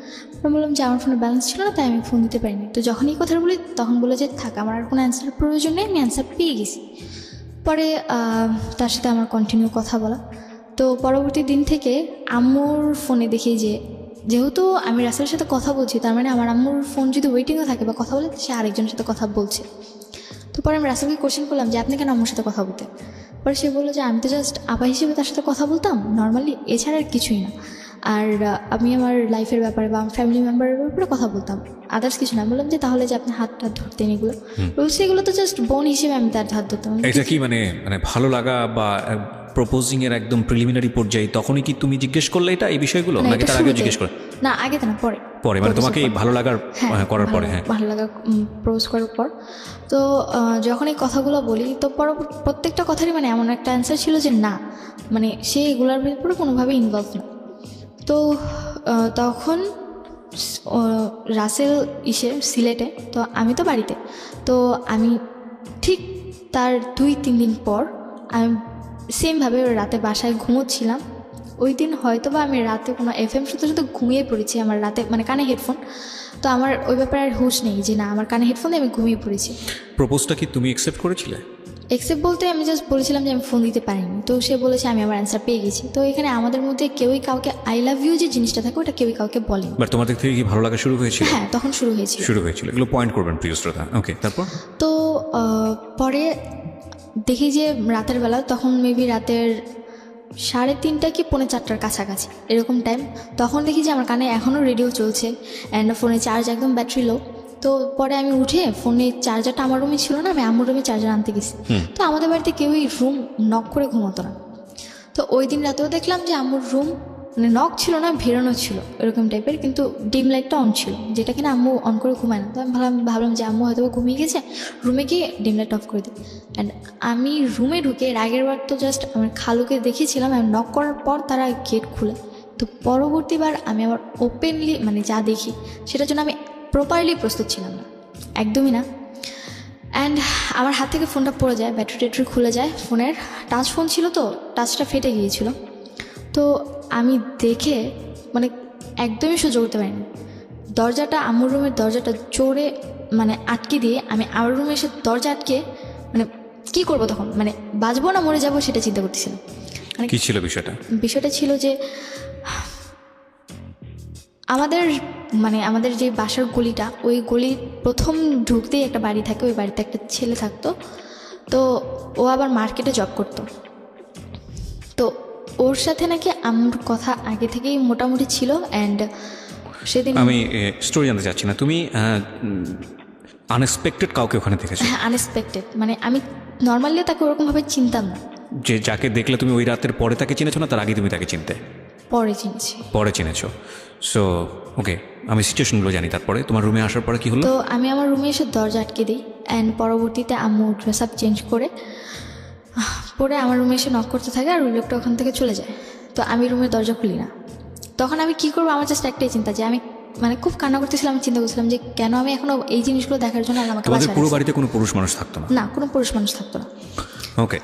A: আমি বললাম যে আমার ফোনে ব্যালেন্স ছিল না, তাই আমি ফোন দিতে পারিনি। তো যখন এই কথাটা বলি তখন বলে যে থাক, আমার আর কোনো অ্যান্সারের প্রয়োজন নেই, আমি অ্যান্সার পেয়ে গেছি। পরে তার সাথে আমার কন্টিনিউ কথা বলা। তো পরবর্তী দিন থেকে আম্মুর ফোনে দেখি যে যেহেতু আমি রাসেলের সাথে কথা বলছি, তার মানে আমার আম্মুর ফোন যদি ওয়েটিংয়ে থাকে বা কথা বলে, সে আরেকজনের সাথে কথা বলছে। তো পরে আমি রাসেলকে কোশ্চেন করলাম যে আপনি কেন আম্মুর সাথে কথা বলতে? পরে সে বললো যে আমি তো জাস্ট আপা হিসেবে তার সাথে কথা বলতাম নর্মালি, এছাড়া আর কিছুই না। আর আমি আমার লাইফের ব্যাপারে বা আমার ফ্যামিলি মেম্বারের ব্যাপারে কথা বলতাম, আদার্স কিছু না। বললাম যে তাহলে যে আপনি হাতটা ধরতেন এগুলো বলছি, এগুলো তো জাস্ট বোন হিসেবে আমি তার হাত ধরতাম।
B: এটা কি মানে ভালো লাগা বা প্রপোজিং এর একদম প্রিলিমিনারি পর্যায়ে তখনই কি তুমি জিজ্ঞেস করলে এটা এই বিষয়গুলো, নাকি তার আগে জিজ্ঞেস করে?
A: না, আগে তো না, পরে
B: মানে তোমাকে এই ভালো লাগার করার পরে? হ্যাঁ,
A: ভালো লাগা প্রপোজ করার পর। তো যখন এই কথাগুলো বলি তো প্রত্যেকটা কথারই মানে এমন একটা অ্যান্সার ছিল যে না, মানে সে এগুলোর ব্যাপারে কোনোভাবে ইনভলভ না। তো তখন রাসেল সিলেটে, তো আমি তো বাড়িতে। তো আমি ঠিক তার 2-3 দিন পর আমি সেমভাবে রাতে বাসায় ঘুমোচ্ছিলাম। ওই দিন হয়তো বা আমি রাতে কোনো FM শুনতে শুনতে ঘুমিয়ে পড়েছি, আমার রাতে মানে কানে হেডফোন। তো আমার ওই ব্যাপারে আর হুঁশ নেই যে না, আমার কানে হেডফোন দিয়ে আমি ঘুমিয়ে পড়েছি।
B: প্রপোজটা কি তুমি অ্যাকসেপ্ট করেছিলে?
A: অ্যাকসেপ্ট বলতে আমি জাস্ট বলেছিলাম যে আমি ফোন দিতে পারিনি। তো সে বলেছে আমি আমার অ্যান্সার পেয়ে গেছি। তো এখানে আমাদের মধ্যে কেউই কাউকে আই লাভ ইউ যে জিনিসটা থাকে ওটা কেউই কাউকে বলেনি।
B: বাট তোমাদের থেকে কি ভালো লাগা শুরু হয়েছিল?
A: হ্যাঁ, তখন শুরু হয়েছিল।
B: এগুলো পয়েন্ট করবেন প্রিয় শ্রোতা। ওকে, তারপর?
A: তো পরে দেখি যে রাতের বেলা, তখন মেবি রাতের 3:30 কি 3:45 কাছাকাছি এরকম টাইম। তখন দেখি যে আমার কানে এখনও রেডিও চলছে অ্যান্ড ফোনে চার্জ একদম ব্যাটারি লো। তো পরে আমি উঠে ফোনের চার্জারটা আমার রুমে ছিল না, আমি আম্মুর রুমে চার্জার আনতে গেছি। তো আমাদের বাড়িতে কেউই রুম নক করে ঘুমোতো না। তো ওই দিন রাতেও দেখলাম যে আম্মুর রুম মানে নক ছিল না, ভেরানো ছিল এরকম টাইপের, কিন্তু ডিম লাইটটা অন ছিল, যেটা কিনা আম্মু অন করে ঘুমায় না। তো আমি ভাবলাম যে আম্মু হয়তো ঘুমিয়ে গেছে, রুমে গিয়ে ডিম লাইট অফ করে দিই। অ্যান্ড আমি রুমে ঢুকে এর আগের বার তো জাস্ট আমার খালুকে দেখেছিলাম, আমি নক করার পর তারা গেট খুলে। তো পরবর্তীবার আমি আবার ওপেনলি মানে যা দেখি সেটার জন্য আমি প্রপারলি প্রস্তুত ছিলাম না, একদমই না। অ্যান্ড আমার হাত থেকে ফোনটা পড়ে যায়, ব্যাটারি খুলে যায় ফোনের। টাচ ফোন ছিল তো, টাচটা ফেটে গিয়েছিল। তো আমি দেখে মানে একদমই সহ্য করতে পারিনি। দরজাটা আম্মুর রুমের দরজাটা জোরে মানে আটকে দিয়ে আমি আমার রুমে এসে দরজা আটকে মানে কী করবো তখন, মানে বাঁচবো না মরে যাবো সেটা চিন্তা করতেছিলাম। মানে
B: কী ছিল বিষয়টা?
A: বিষয়টা ছিল যে আমাদের মানে আমাদের যে বাসার গলিটা, ওই গলির প্রথম ঢুকতেই একটা বাড়ি থাকে, ওই বাড়িতে একটা ছেলে থাকতো। তো ও আবার মার্কেটে জব করতো। তো ওর সাথে নাকি আমার কথা আগে থেকেই মোটামুটি ছিল। অ্যান্ড সেদিন
B: আমি স্টোরি জানতে চাচ্ছি না, তুমি আনএক্সপেক্টেড কাউকে ওখানে দেখেছো?
A: হ্যাঁ, আনএক্সপেক্টেড, মানে আমি নর্মালি তাকে ওরকমভাবে চিনতাম না।
B: যে যাকে দেখলে তুমি ওই রাতের পরে তাকে চিনেছো না তার আগে তুমি তাকে চিনতে?
A: পরে চিনছি।
B: পরে চিনেছো। সো ওকে, আমি সিচুয়েশনগুলো জানি। তারপরে তোমার রুমে আসার পরে কি হলো?
A: তো আমি আমার রুমে এসে দরজা আটকে দিই। অ্যান্ড পরবর্তীতে আম্মু ড্রেস আপ চেঞ্জ করে পরে আমার রুমে এসে নক করতে থাকে, আর ওই লোকটা ওখান থেকে চলে যায়। তো আমি রুমের দরজা খুলি না। তখন আমি কী করবো, আমার জাস্ট একটাই চিন্তা, যে আমি মানে খুব কান্না করতেছিলাম। আমি চিন্তা করছিলাম যে কেন আমি এখনো এই জিনিসগুলো দেখার জন্য আমাকে
B: তোমাদের
A: বাসায়
B: পুরো
A: রাখছে।
B: বাড়িতে কোনো পুরুষ মানুষ থাকতো না?
A: না, কোনো পুরুষ মানুষ থাকতো না।
B: ওকে।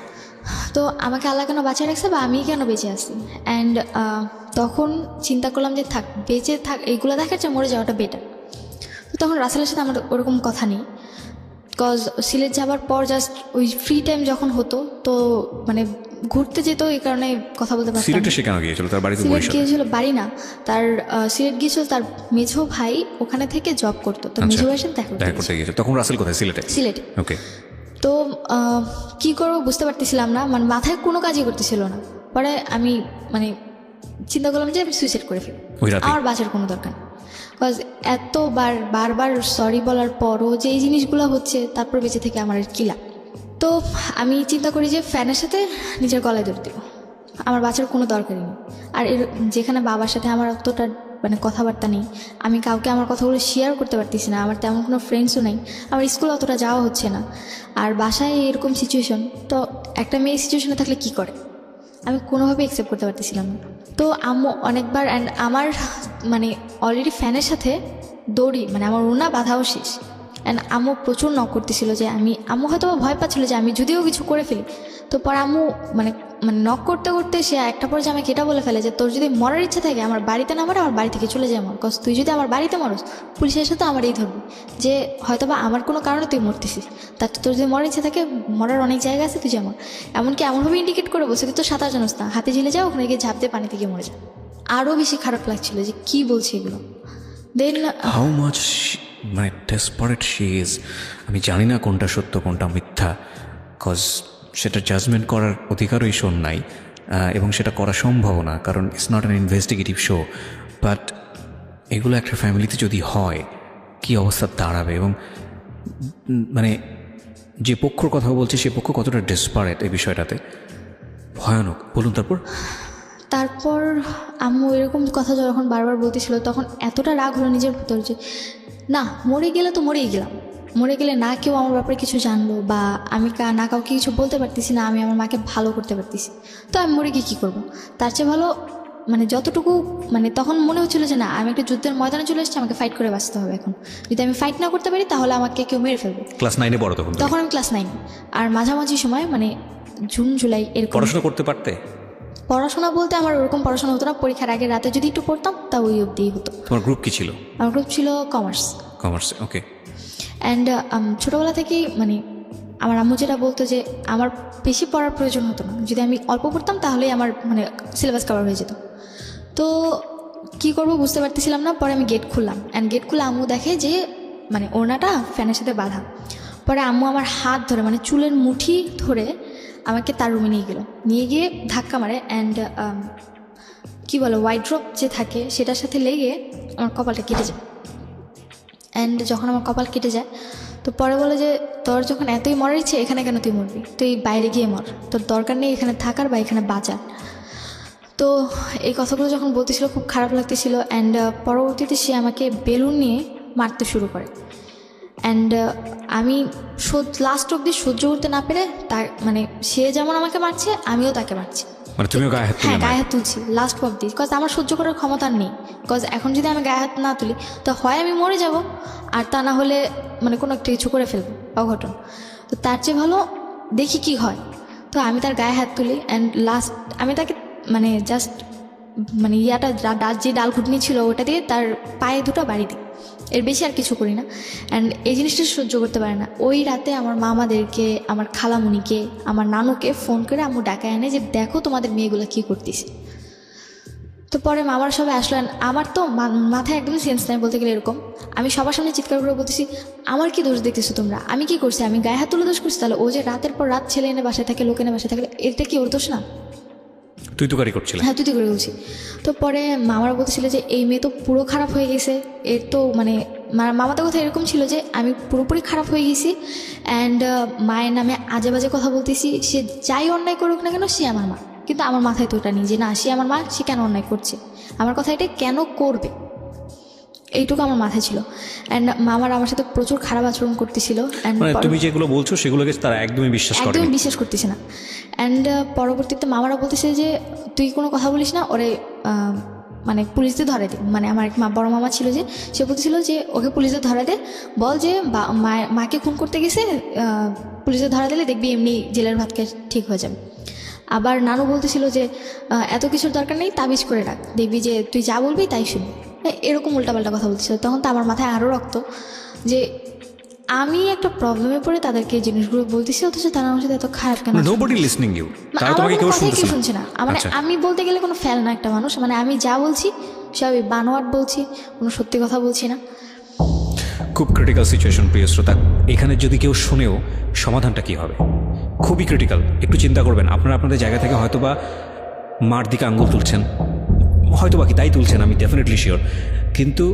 A: তো আমাকে আল্লাহ কেন বাঁচিয়ে রাখছে বা আমি কেন বেঁচে আছি? অ্যান্ড তখন চিন্তা করলাম যে থাক, বেঁচে থাক, এইগুলো দেখার চেয়ে মরে যাওয়াটা বেটার। তো তখন রাসেলের সাথে আমার ওরকম কথা নেই, বিকজ সিলেট যাবার পর জাস্ট ওই ফ্রি টাইম যখন হতো তো মানে ঘুরতে যেত, এই কারণে কথা বলতে পারতাম।
B: সিলেটে সে কেন গিয়েছিল? তার বাড়িতে
A: সিলেট
B: বরিশালে?
A: গিয়েছিল, বাড়ি না তার, সিলেট গিয়েছিল তার মেঝো ভাই ওখানে থেকে জব করতো। তো মেঝো ভাইয়ের সাথে
B: দেখা করতে গিয়েছিল। তখন রাসেল কোথায়? সিলেটে?
A: সিলেটে।
B: ওকে।
A: তো কী করবো বুঝতে পারতেছিলাম না, মানে মাথায় কোনো কাজই করতেছিল না। পরে আমি মানে চিন্তা করলাম যে আমি সুইসাইড করে ফেলি,
B: ওই রাতে?
A: আমার বাঁচার কোনো দরকার নেই। বিকজ বারবার সরি বলার পরও যে এই জিনিসগুলো হচ্ছে, তারপর বেঁচে থেকে আমার আর কী লাভ। তো আমি চিন্তা করি যে ফ্যানের সাথে নিজের গলায় ধরে দেবো, আমার বাঁচার কোনো দরকারই নেই। আর যেখানে বাবার সাথে আমার অতটা মানে কথাবার্তা নেই, আমি কাউকে আমার কথাগুলো শেয়ার করতে পারতেছি না, আমার তেমন কোনো ফ্রেন্ডসও নেই, আমার স্কুলে অতটা যাওয়া হচ্ছে না, আর বাসায় এরকম সিচুয়েশন। তো একটা মেয়ে সিচুয়েশনে থাকলে কি করে, আমি কোনোভাবে অ্যাকসেপ্ট করতে পারতেছিলাম না। তো আম্মু অনেকবার, অ্যান্ড আমার মানে অলরেডি ফ্যানের সাথে দড়ি মানে আমার ওনা বাঁধাও শেষ। অ্যান্ড আম্মু প্রচুর নক করতেছিল যে আম্মু হয়তো ভয় পাচ্ছিল যে আমি যদিও কিছু করে ফেলি। তো পরে আম্মু মানে মানে নক করতে করতে সে একটা পর্যায়ে আমাকে এটা বলে ফেলে যে তোর যদি মরার ইচ্ছা থাকে আমার বাড়িতে না মরে আমার বাড়ি থেকে চলে যায় মর, কজ তুই যদি আমার বাড়িতে মরস পুলিশের সাথে আমার এই ধরবি যে হয়তো বা আমার কোনো কারণে তুই মরতেছিস, তার তোর যদি মরার ইচ্ছা থাকে মরার অনেক জায়গা আছে, তুই যেমন এমনকি এমনভাবে ইন্ডিকেট করে বলছে তুই তো সাঁতার জানোস না, হাতে ঝিলে যাও, ওখানে গিয়ে ঝাঁপ দিয়ে পানিতে গিয়ে মরে যায়। আরও বেশি খারাপ লাগছিল যে কী বলছে এগুলো। দেন
B: হাউ মাচ মানে ডেসপারেট শি ইজ। আমি জানি না কোনটা সত্য কোনটা মিথ্যা, কজ সেটা জাজমেন্ট করার অধিকারও এই শোন নাই, এবং সেটা করা সম্ভব না, কারণ it's not an investigative show. But এগুলো একটা ফ্যামিলিতে যদি হয় কী অবস্থা দাঁড়াবে, এবং মানে যে পক্ষর কথা বলছে সে পক্ষ কতটা ডেসপারেট এই বিষয়টাতে, ভয়ানক। বলুন
A: তারপর আম্মু এরকম কথা যখন বারবার বলতেছিল তখন এতটা রাগ হলো নিজের ভিতর যে না, মরে গেলে তো মরেই গেলাম, মরে গেলে না কেউ আমার ব্যাপারে কিছু জানলো বা আমি না কাউকে কিছু বলতে পারতেছি না, আমি আমার মাকে ভালো করতে পারতেছি, তো আমি মরে গিয়ে কী করবো? তার চেয়ে ভালো মানে যতটুকু মানে তখন মনে হচ্ছিলো যে না, আমি একটা যুদ্ধের ময়দানে চলে এসেছি, আমাকে ফাইট করে বাঁচতে হবে। এখন যদি আমি ফাইট না করতে পারি তাহলে আমাকে কেউ মেরে ফেলবে।
B: ক্লাস 9-এ বড় তখন
A: আমি ক্লাস 9, আর মাঝামাঝি সময় মানে জুন জুলাই এরকম।
B: পড়াশোনা করতে পারতে?
A: পড়াশোনা বলতে আমার ওরকম পড়াশোনা হতো না, পরীক্ষার আগে রাতে যদি একটু পড়তাম তা ওই অবধিই হতো।
B: তোমার গ্রুপ কি ছিল?
A: আমার গ্রুপ ছিল কমার্স।
B: Commerce, okay.
A: অ্যান্ড ছোটোবেলা থেকেই মানে আমার আম্মু যেটা বলতো যে আমার বেশি পড়ার প্রয়োজন হতো না, যদি আমি অল্প পড়তাম তাহলেই আমার মানে সিলেবাস কভার হয়ে যেত। তো কী করবো বুঝতে পারতেছিলাম না। পরে আমি গেট খুললাম, অ্যান্ড গেট খুলে আম্মু দেখে যে মানে ওড়নাটা ফ্যানের সাথে বাঁধা। পরে আম্মু আমার হাত ধরে মানে চুলের মুঠি ধরে আমাকে তার রুমে নিয়ে গিয়ে ধাক্কা মারে। অ্যান্ড কী বলে ওয়াইড্রপ যে থাকে সেটার সাথে লেগে আমার কপালটা কেটে যায়। অ্যান্ড যখন আমার কপাল কেটে যায় তো পরে বলে যে তোর যখন এতই মরার ইচ্ছে এখানে কেন তুই মরবি, তুই বাইরে গিয়ে মর, তোর দরকার নেই এখানে থাকার বা এখানে বাঁচার। তো এই কথাগুলো যখন বলতেছিল খুব খারাপ লাগতেছিল। অ্যান্ড পরবর্তীতে সে আমাকে বেলুন নিয়ে মারতে শুরু করে। অ্যান্ড আমি লাস্ট অবধি সহ্য করতে না পেরে তার মানে সে যেমন আমাকে মারছে আমিও তাকে মারছি।
B: মানে তুমিও গায়ে হাত তুলে?
A: হ্যাঁ, গায়ে হাত তুলছি লাস্ট অবধি, বিকজ আমার সহ্য করার ক্ষমতা নেই। বিকজ এখন যদি আমি গায়ে হাত না তুলি তো হয় আমি মরে যাব, আর তা না হলে মানে কোনো একটা কিছু করে ফেলবো অঘটন। তো তার চেয়ে ভালো দেখি কি হয়। তো আমি তার গায়ে হাত তুলি। অ্যান্ড লাস্ট আমি তাকে মানে জাস্ট মানে যে ডাল ঘুটনি ছিল ওটা দিয়ে তার পায়ে দুটো বাড়ি দিই, এর বেশি আর কিছু করি না। অ্যান্ড এই জিনিসটা সহ্য করতে পারে না। ওই রাতে আমার মামাদেরকে, আমার খালামুনিকে, আমার নানুকে ফোন করে আম্মু ডাকায় আনে যে দেখো তোমাদের মেয়েগুলো কী করতেছে। তো পরে মামার সবাই আসলেন, আমার তো মাথায় একদমই সেন্স নাই বলতে গেলে। এরকম আমি সবার সামনে চিৎকার করে বলতেছি, আমার কি দোষ দেখতেছো তোমরা, আমি কি করছি, আমি গায়ে হাত তুলে দোষ করছি? তাহলে ও যে রাতের পর রাত ছেলে এনে বাসায় থাকে, লোক এনে বাসায় থাকলে এটা কি ওর দোষ না?
B: তুই তো গাড়ি করছিলি।
A: হ্যাঁ, তুই তো করে বলছি। তো পরে মামারা বলতেছিল যে এই মেয়ে তো পুরো খারাপ হয়ে গেছে, এর তো মানে মামাদের কথা এরকম ছিল যে আমি পুরোপুরি খারাপ হয়ে গেছি অ্যান্ড মায়ের নামে আজে বাজে কথা বলতেছি, সে যাই অন্যায় করুক না কেন সে আমার মা। কিন্তু আমার মাথায় তো ওটা নেই যে না, সে আমার মা, সে কেন অন্যায় করছে, আমার কথা এটা কেন করবে, এইটুকু আমার মাথায় ছিল। অ্যান্ড মামারা আমার সাথে প্রচুর খারাপ আচরণ করতেছিল।
B: মানে তুমি যেগুলো বলছো সেগুলোকে তারা একদমই বিশ্বাস করে,
A: একদমই বিশ্বাস করতেছে না। অ্যান্ড পরবর্তীতে মামারা বলতেছে যে তুই কোনো কথা বলিস না, ওরে মানে পুলিশদের ধরে দে। মানে আমার এক বড় মামা ছিল যে, সে বলতেছিল যে ওকে পুলিশদের ধরে দে, বল যে মাকে খুন করতে গেছে, পুলিশদের ধরা দিলে দেখবি এমনি জেলের ভাত খেয়ে ঠিক হয়ে যাবে। আবার নানু বলতেছিল যে এত কিছুর দরকার নেই, তাবিজ করে রাখ, দেখবি যে তুই যা বলবি তাই শুনবি। এরকম উল্টাপাল্টা কথা বলতেছিল। তখন তো আমার মাথায় আরও রক্ত যে আমি একটা প্রবলেমে পড়ে তাদেরকে এই জিনিসগুলো বলতেছি, অথচ তারা আমার সাথে এত খারাপ কেন?
B: নোবডি লিসনিং ইউ, তারা তোমাকে কেউ শুনছে
A: না। মানে আমি বলতে গেলে কোনো ফেল না একটা মানুষ, মানে আমি যা বলছি সবই বানোয়াট বলছি, কোনো সত্যি কথা বলছি না।
B: খুব ক্রিটিক্যাল সিচুয়েশন প্রিয় শ্রোতা। এখানে যদি কেউ শুনেও সমাধানটা কী হবে, খুবই ক্রিটিক্যাল। একটু চিন্তা করবেন, আপনারা আপনাদের জায়গা থেকে হয়তোবা মার দিকে আঙ্গুল তুলছেন, হয়তো বাকি তাই তুলছেন, আমি ডেফিনেটলি শিওর। কিন্তু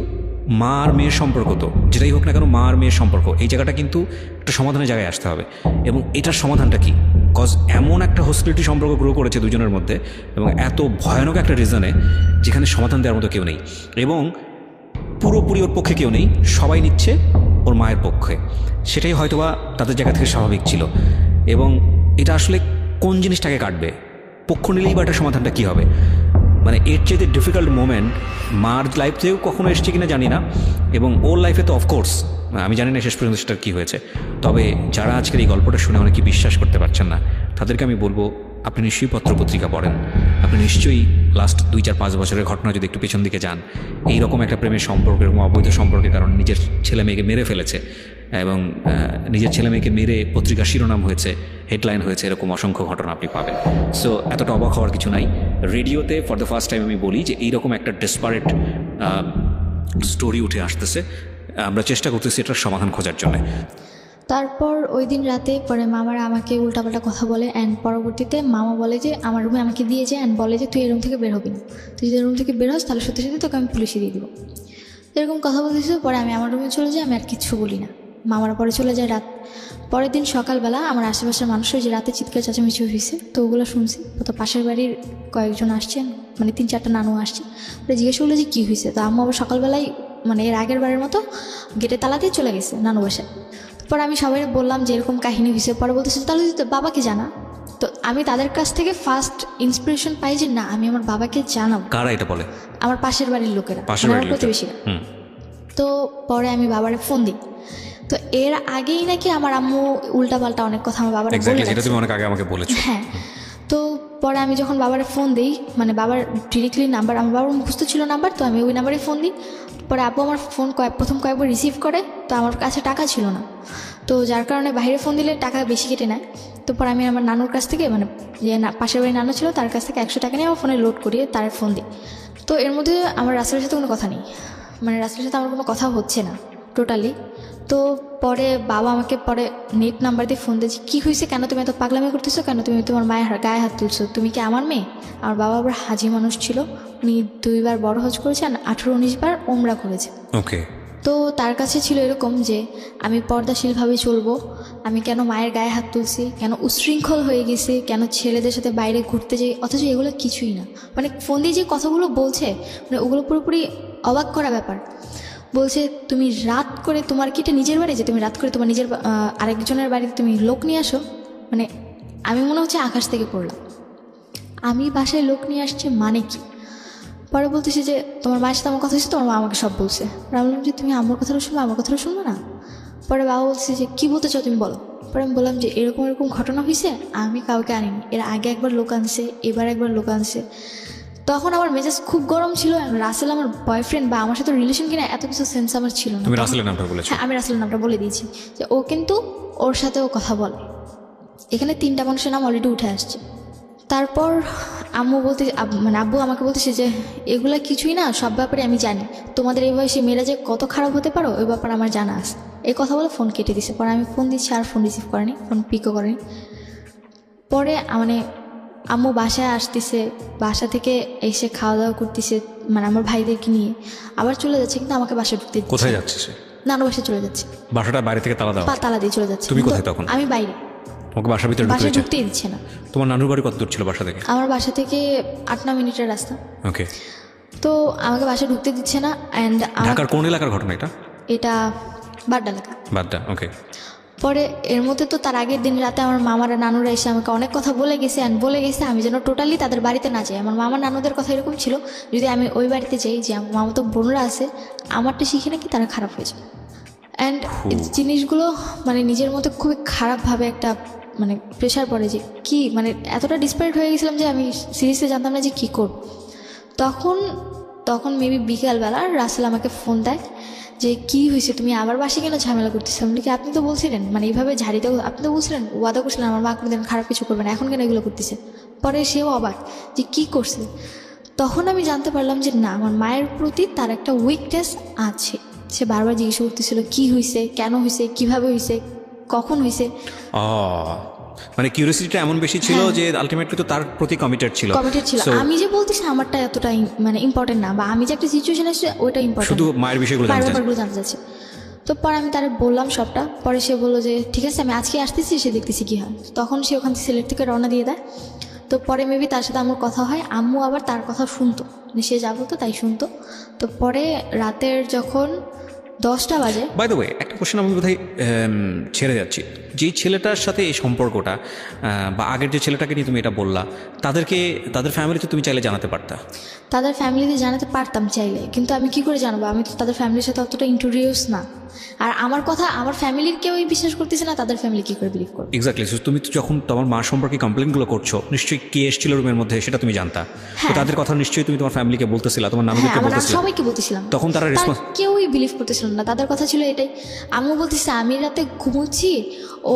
B: মা আর মেয়ের সম্পর্ক, তো যেটাই হোক না কেন মা আর মেয়ের সম্পর্ক, এই জায়গাটা কিন্তু একটা সমাধানের জায়গায় আসতে হবে। এবং এটার সমাধানটা কী? কজ এমন একটা হস্পিটালিটি সম্পর্ক গ্রো করেছে দুজনের মধ্যে, এবং এত ভয়ানক একটা রিজনে যেখানে সমাধান দেওয়ার মতো কেউ নেই, এবং পুরোপুরি ওর পক্ষে কেউ নেই, সবাই নিচ্ছে ওর মায়ের পক্ষে। সেটাই হয়তোবা তাদের জায়গা থেকে স্বাভাবিক ছিল। এবং এটা আসলে কোন জিনিসটাকে কাটবে, পক্ষ নিলেই বা একটা সমাধানটা কী হবে? মানে এর চেয়ে ডিফিকাল্ট মোমেন্ট মার লাইফেও কখনো এসছে কিনা জানি না, এবং ওর লাইফে তো অফকোর্স আমি জানি না শেষ পর্যন্ত সেটা কী হয়েছে। তবে যারা আজকের এই গল্পটা শুনে অনেকে বিশ্বাস করতে পারছেন না, তাদেরকে আমি বলবো আপনি নিশ্চয়ই পত্রপত্রিকা পড়েন, আপনি নিশ্চয়ই লাস্ট 2-4-5 বছরের ঘটনা যদি একটু পেছন দিকে যান, এইরকম একটা প্রেমের সম্পর্ক, এরকম অবৈধ সম্পর্কের কারণে নিজের ছেলে মেয়েকে মেরে ফেলেছে, এবং নিজের ছেলে মেয়েকে মেরে পত্রিকা শিরোনাম হয়েছে, হেডলাইন হয়েছে, এরকম অসংখ্য ঘটনা আপনি পাবেন। সো এতটা অবাক হওয়ার কিছু নাই। রেডিওতে ফর দ্য ফার্স্ট টাইম আমি বলি যে এইরকম একটা ডেসপারেট স্টোরি উঠে আসতেছে, আমরা চেষ্টা করতেছি এটার সমাধান খোঁজার জন্য।
A: তারপর ওই দিন রাতে পরে মামারা আমাকে উল্টাপাল্টা কথা বলে, অ্যান্ড পরবর্তীতে মামা বলে যে আমার রুমে আমাকে দিয়ে যায় অ্যান্ড বলে যে তুই এই রুম থেকে বের হবি না, তুই যদি রুম থেকে বের হস তাহলে সত্যি সত্যি তোকে আমি পুলিশে দিয়ে দিব। এরকম কথা বলতেছিল। পরে আমি আমার রুমে চলে যাই, আমি আর কিচ্ছু বলি না। মামারা পরে চলে যায়। পরের দিন সকালবেলা আমার আশেপাশের মানুষের যে রাতে চিৎকার চেঁচামেচি হয়েছে, তো ওগুলো শুনছি। তো পাশের বাড়ির কয়েকজন আসছেন, মানে 3-4টা নানু আসছে। ওরা জিজ্ঞেস করলো যে কী হয়েছে। তো আম্মু আবার সকালবেলায় মানে এর আগের বারের মতো গেটে তালা দিয়ে চলে গেছে নানু বাসায়। পরে আমি সবাই বললাম যে এরকম কাহিনী হয়েছে। পরে বলতেছে তাহলে তো বাবাকে জানা। তো আমি তাদের কাছ থেকে ফার্স্ট ইন্সপিরেশন পাই যে না, আমি আমার বাবাকে জানাবো।
B: কারা এটা বলে? আমার
A: পাশের বাড়ির লোকেরা, আমার প্রতিবেশীরা। তো পরে আমি বাবারে ফোন দিই। তো এর আগেই নাকি আমার আম্মু উল্টাপাল্টা অনেক কথা আমার বাবার বলেছে। হ্যাঁ। তো পরে আমি যখন বাবারে ফোন দিই, মানে বাবার ডিরেক্টলি নাম্বার, আমার বাবার মুখস্থ ছিল নাম্বার, তো আমি ওই নাম্বারে ফোন দিই। পরে আব্বু আমার ফোন প্রথম কয়েকবার রিসিভ করে, তো আমার কাছে টাকা ছিল না, তো যার কারণে বাইরে ফোন দিলে টাকা বেশি কেটে নেয়। তো পরে আমি আমার নানুর কাছ থেকে, মানে যে পাশের বাড়ির নানু ছিল তার কাছ থেকে 100 টাকা নিয়ে আমার ফোনে লোড করিয়ে তার ফোন দিই। তো এর মধ্যে আমার রাসেলের সাথে কোনো কথা নেই, মানে রাসেলের সাথে আমার কোনো কথা হচ্ছে না টোটালি। তো পরে বাবা আমাকে পরে নেট নাম্বার দিয়ে ফোন দিয়েছে, কী হয়েছে, কেন তুমি এত পাগলামি করতেছো, কেন তুমি তোমার মায়ের গায়ে হাত তুলছো, তুমি কি আমার মেয়ে? আমার বাবা আবার হাজি মানুষ ছিল, উনি 2 বার বড় হজ করেছে আর 18-19 বার ওমরা করেছে।
B: ওকে।
A: তো তার কাছে ছিল এরকম যে আমি পর্দাশীলভাবে চলবো, আমি কেন মায়ের গায়ে হাত তুলছি, কেন উশৃঙ্খল হয়ে গেছি, কেন ছেলেদের সাথে বাইরে ঘুরতে যাই, অথচ এগুলো কিছুই না। মানে ফোন দিয়ে যে কথাগুলো বলছে, মানে ওগুলো পুরোপুরি অবাক করা ব্যাপার। বলছে তুমি রাত করে, তোমার কি এটা নিজের বাড়ি যে তুমি রাত করে তোমার নিজের আরেকজনের বাড়িতে তুমি লোক নিয়ে আসো? মানে আমি মনে হচ্ছে আকাশ থেকে পড়লাম, আমি বাসায় লোক নিয়ে আসছি মানে কি? পরে বলতেছি যে তোমার মায়ের সাথে আমার কথা হয়েছে, তোমার মা আমাকে সব বলছে। আমি বললাম যে তুমি আমার কথাটা শুনবে, আমার কথাটা শুনবে না? পরে বাবা বলছে যে কী বলতে চাও তুমি বলো। পরে আমি বললাম যে এরকম এরকম ঘটনা হয়েছে, আমি কাউকে আনিনি, এর আগে একবার লোক আনছে, এবার একবার লোক আনছে। তখন আমার মেজাজ খুব গরম ছিল। রাসেল আমার বয়ফ্রেন্ড বা আমার সাথে রিলেশন কিনা এত কিছু সেন্স আমার ছিল না।
B: তুমি রাসেলের নামটা বলেছো?
A: হ্যাঁ, আমি রাসেলের নামটা বলে দিয়েছি যে ও কিন্তু ওর সাথেও কথা বলে। এখানে 3টা মানুষের নাম অলরেডি উঠে আসছে। তারপর মানে আব্বু আমাকে বলতেছে যে এগুলা কিছুই না, সব ব্যাপারে আমি জানি, তোমাদের এই বয়সে মেয়েরা যে কত খারাপ হতে পারো ওই ব্যাপারে আমার জানা আছে। এই কথা বলে ফোন কেটে দিছে। পরে আমি ফোন দিচ্ছি আর ফোন রিসিভ করেনি, ফোন পিকও করেনি। পরে মানে আম্মু বাসায় আসতেছে, বাসা থেকে এসে খাওয়া দাওয়া করতেছে মানে আমার ভাইদেরকে নিয়ে, আবার চলে যাচ্ছে, কিন্তু আমাকে বাসায় ঢুকতে দিচ্ছে না।
B: কোথায় যাচ্ছে সে?
A: নানু বাসায় চলে যাচ্ছে,
B: বাসাটা বাইরে থেকে তালা দাও?
A: তালা দিয়ে চলে যাচ্ছে।
B: তুমি
A: কিন্তু
B: কোথায় তখন?
A: আমি বাইরে,
B: তোমাকে বাসার ভিতরে ঢুকতে
A: বাসায়
B: দিচ্ছে?
A: ঢুকতেই দিচ্ছে না।
B: তোমার নানুর বাড়ি কত দূর ছিল বাসা থেকে?
A: আমার বাসা থেকে 8-9 মিনিটের রাস্তা।
B: ওকে।
A: তো আমাকে বাসায় ঢুকতে দিচ্ছে না। অ্যান্ড
B: ঢাকার কোন এলাকার ঘটনা এটা?
A: এটা বাড্ডা এলাকা।
B: বাড্ডা, ওকে।
A: পরে এর মধ্যে তো তার আগের দিন রাতে আমার মামারা নানুরা এসে আমাকে অনেক কথা বলে গেছে, অ্যান্ড বলে গেছে আমি যেন টোটালি তাদের বাড়িতে না যাই। আমার মামা নানুদের কথা এরকম ছিল, যদি আমি ওই বাড়িতে যাই, যে আমার মামা তো বোনরা আছে, আমারটা শিখে নাকি তারা খারাপ হয়ে যায়। অ্যান্ড জিনিসগুলো মানে নিজের মধ্যে খুবই খারাপভাবে একটা মানে প্রেশার পড়ে, যে কি মানে এতটা ডিসপারেট হয়ে গেছিলাম যে আমি সিরিয়াসলি জানতাম না যে কী করব। তখন মেবি বিকালবেলা রাসেল আমাকে ফোন দেয় যে কি হয়েছে, তুমি আবার বাসে কেন ঝামেলা করতেছো? আমি কি আপনি তো বলছিলেন মানে এইভাবে ঝাড়িতে, আপনি তো বলছিলেন, ওয়াদা করছিলেন আমার মা কোনোদিন খারাপ কিছু করবে না, এখন কেন এগুলো করতেছে? পরে সেও অবাক যে কি করছে। তখন আমি জানতে পারলাম যে না, আমার মায়ের প্রতি তার একটা উইকনেস আছে। সে বারবার জিজ্ঞেস করতেছিল কি হয়েছে, কেন হয়েছে, কিভাবে হয়েছে, কখন হয়েছে।
B: মানে কিউরিয়াসিটিটা এমন বেশি ছিল যে আলটিমেটলি তো তার প্রতি কমিটেড ছিল।
A: আমি যে বলতেছি আমারটা এতটা মানে ইম্পর্টেন্ট না, বা আমি যে একটা সিচুয়েশন আছে ওইটা ইম্পর্টেন্ট,
B: শুধু মায়ের বিষয়গুলো
A: জানতে চাচ্ছে। তো পরে আমি তার বললাম সবটা। পরে সে বললো যে ঠিক আছে আমি আজকে আসতেছি, সে দেখতেছি কী হয়। তখন সে ওখান থেকে সিলেট থেকে রওনা দিয়ে দেয়। তো পরে মেবি তার সাথে আমার কথা হয়, আম্মু আবার তার কথা শুনতো, সে যা বলতো তাই শুনতো। তো পরে রাতের যখন 10টা বাজে,
B: বাই দ্য ওয়ে একটা কোশ্চেন আমি বোধহয় ছেড়ে যাচ্ছি, যেই ছেলেটার সাথে এই সম্পর্কটা বা আগের যে ছেলেটাকে নিয়ে তুমি এটা বললা, তাদের ফ্যামিলিতে তুমি চাইলে জানাতে পারতা?
A: তাদের ফ্যামিলিতে জানাতে পারতাম চাইলে, কিন্তু আমি কি করে জানাবো? আমি তো তাদের ফ্যামিলির সাথে অতটা ইন্ট্রোডিউস না। আর আমার কথা আমার ফ্যামিলির কেউই বিশ্বাস করতেছে না, তাদের ফ্যামিলি কী করে বিলিভ করবে?
B: এক্স্যাক্টলি। তুমি তো যখন তোমার মা সম্পর্কে কমপ্লেনগুলো করছো, নিশ্চয়ই কে এসেছিল রুমের মধ্যে সেটা তুমি জানতা। তো তাদের কথা নিশ্চয়ই তুমি তোমার ফ্যামিলিকে বলতেছিলা, তোমার নানুকে বলতেছিলা,
A: সবাইকে বলতেছিলাম।
B: তখন তারা রেসপন্স?
A: কেউই বিলিভ করতেছিল না। তাদের কথা ছিল এটাই, আম্মু বলতেছে আমি রাতে ঘুমোচ্ছি, ও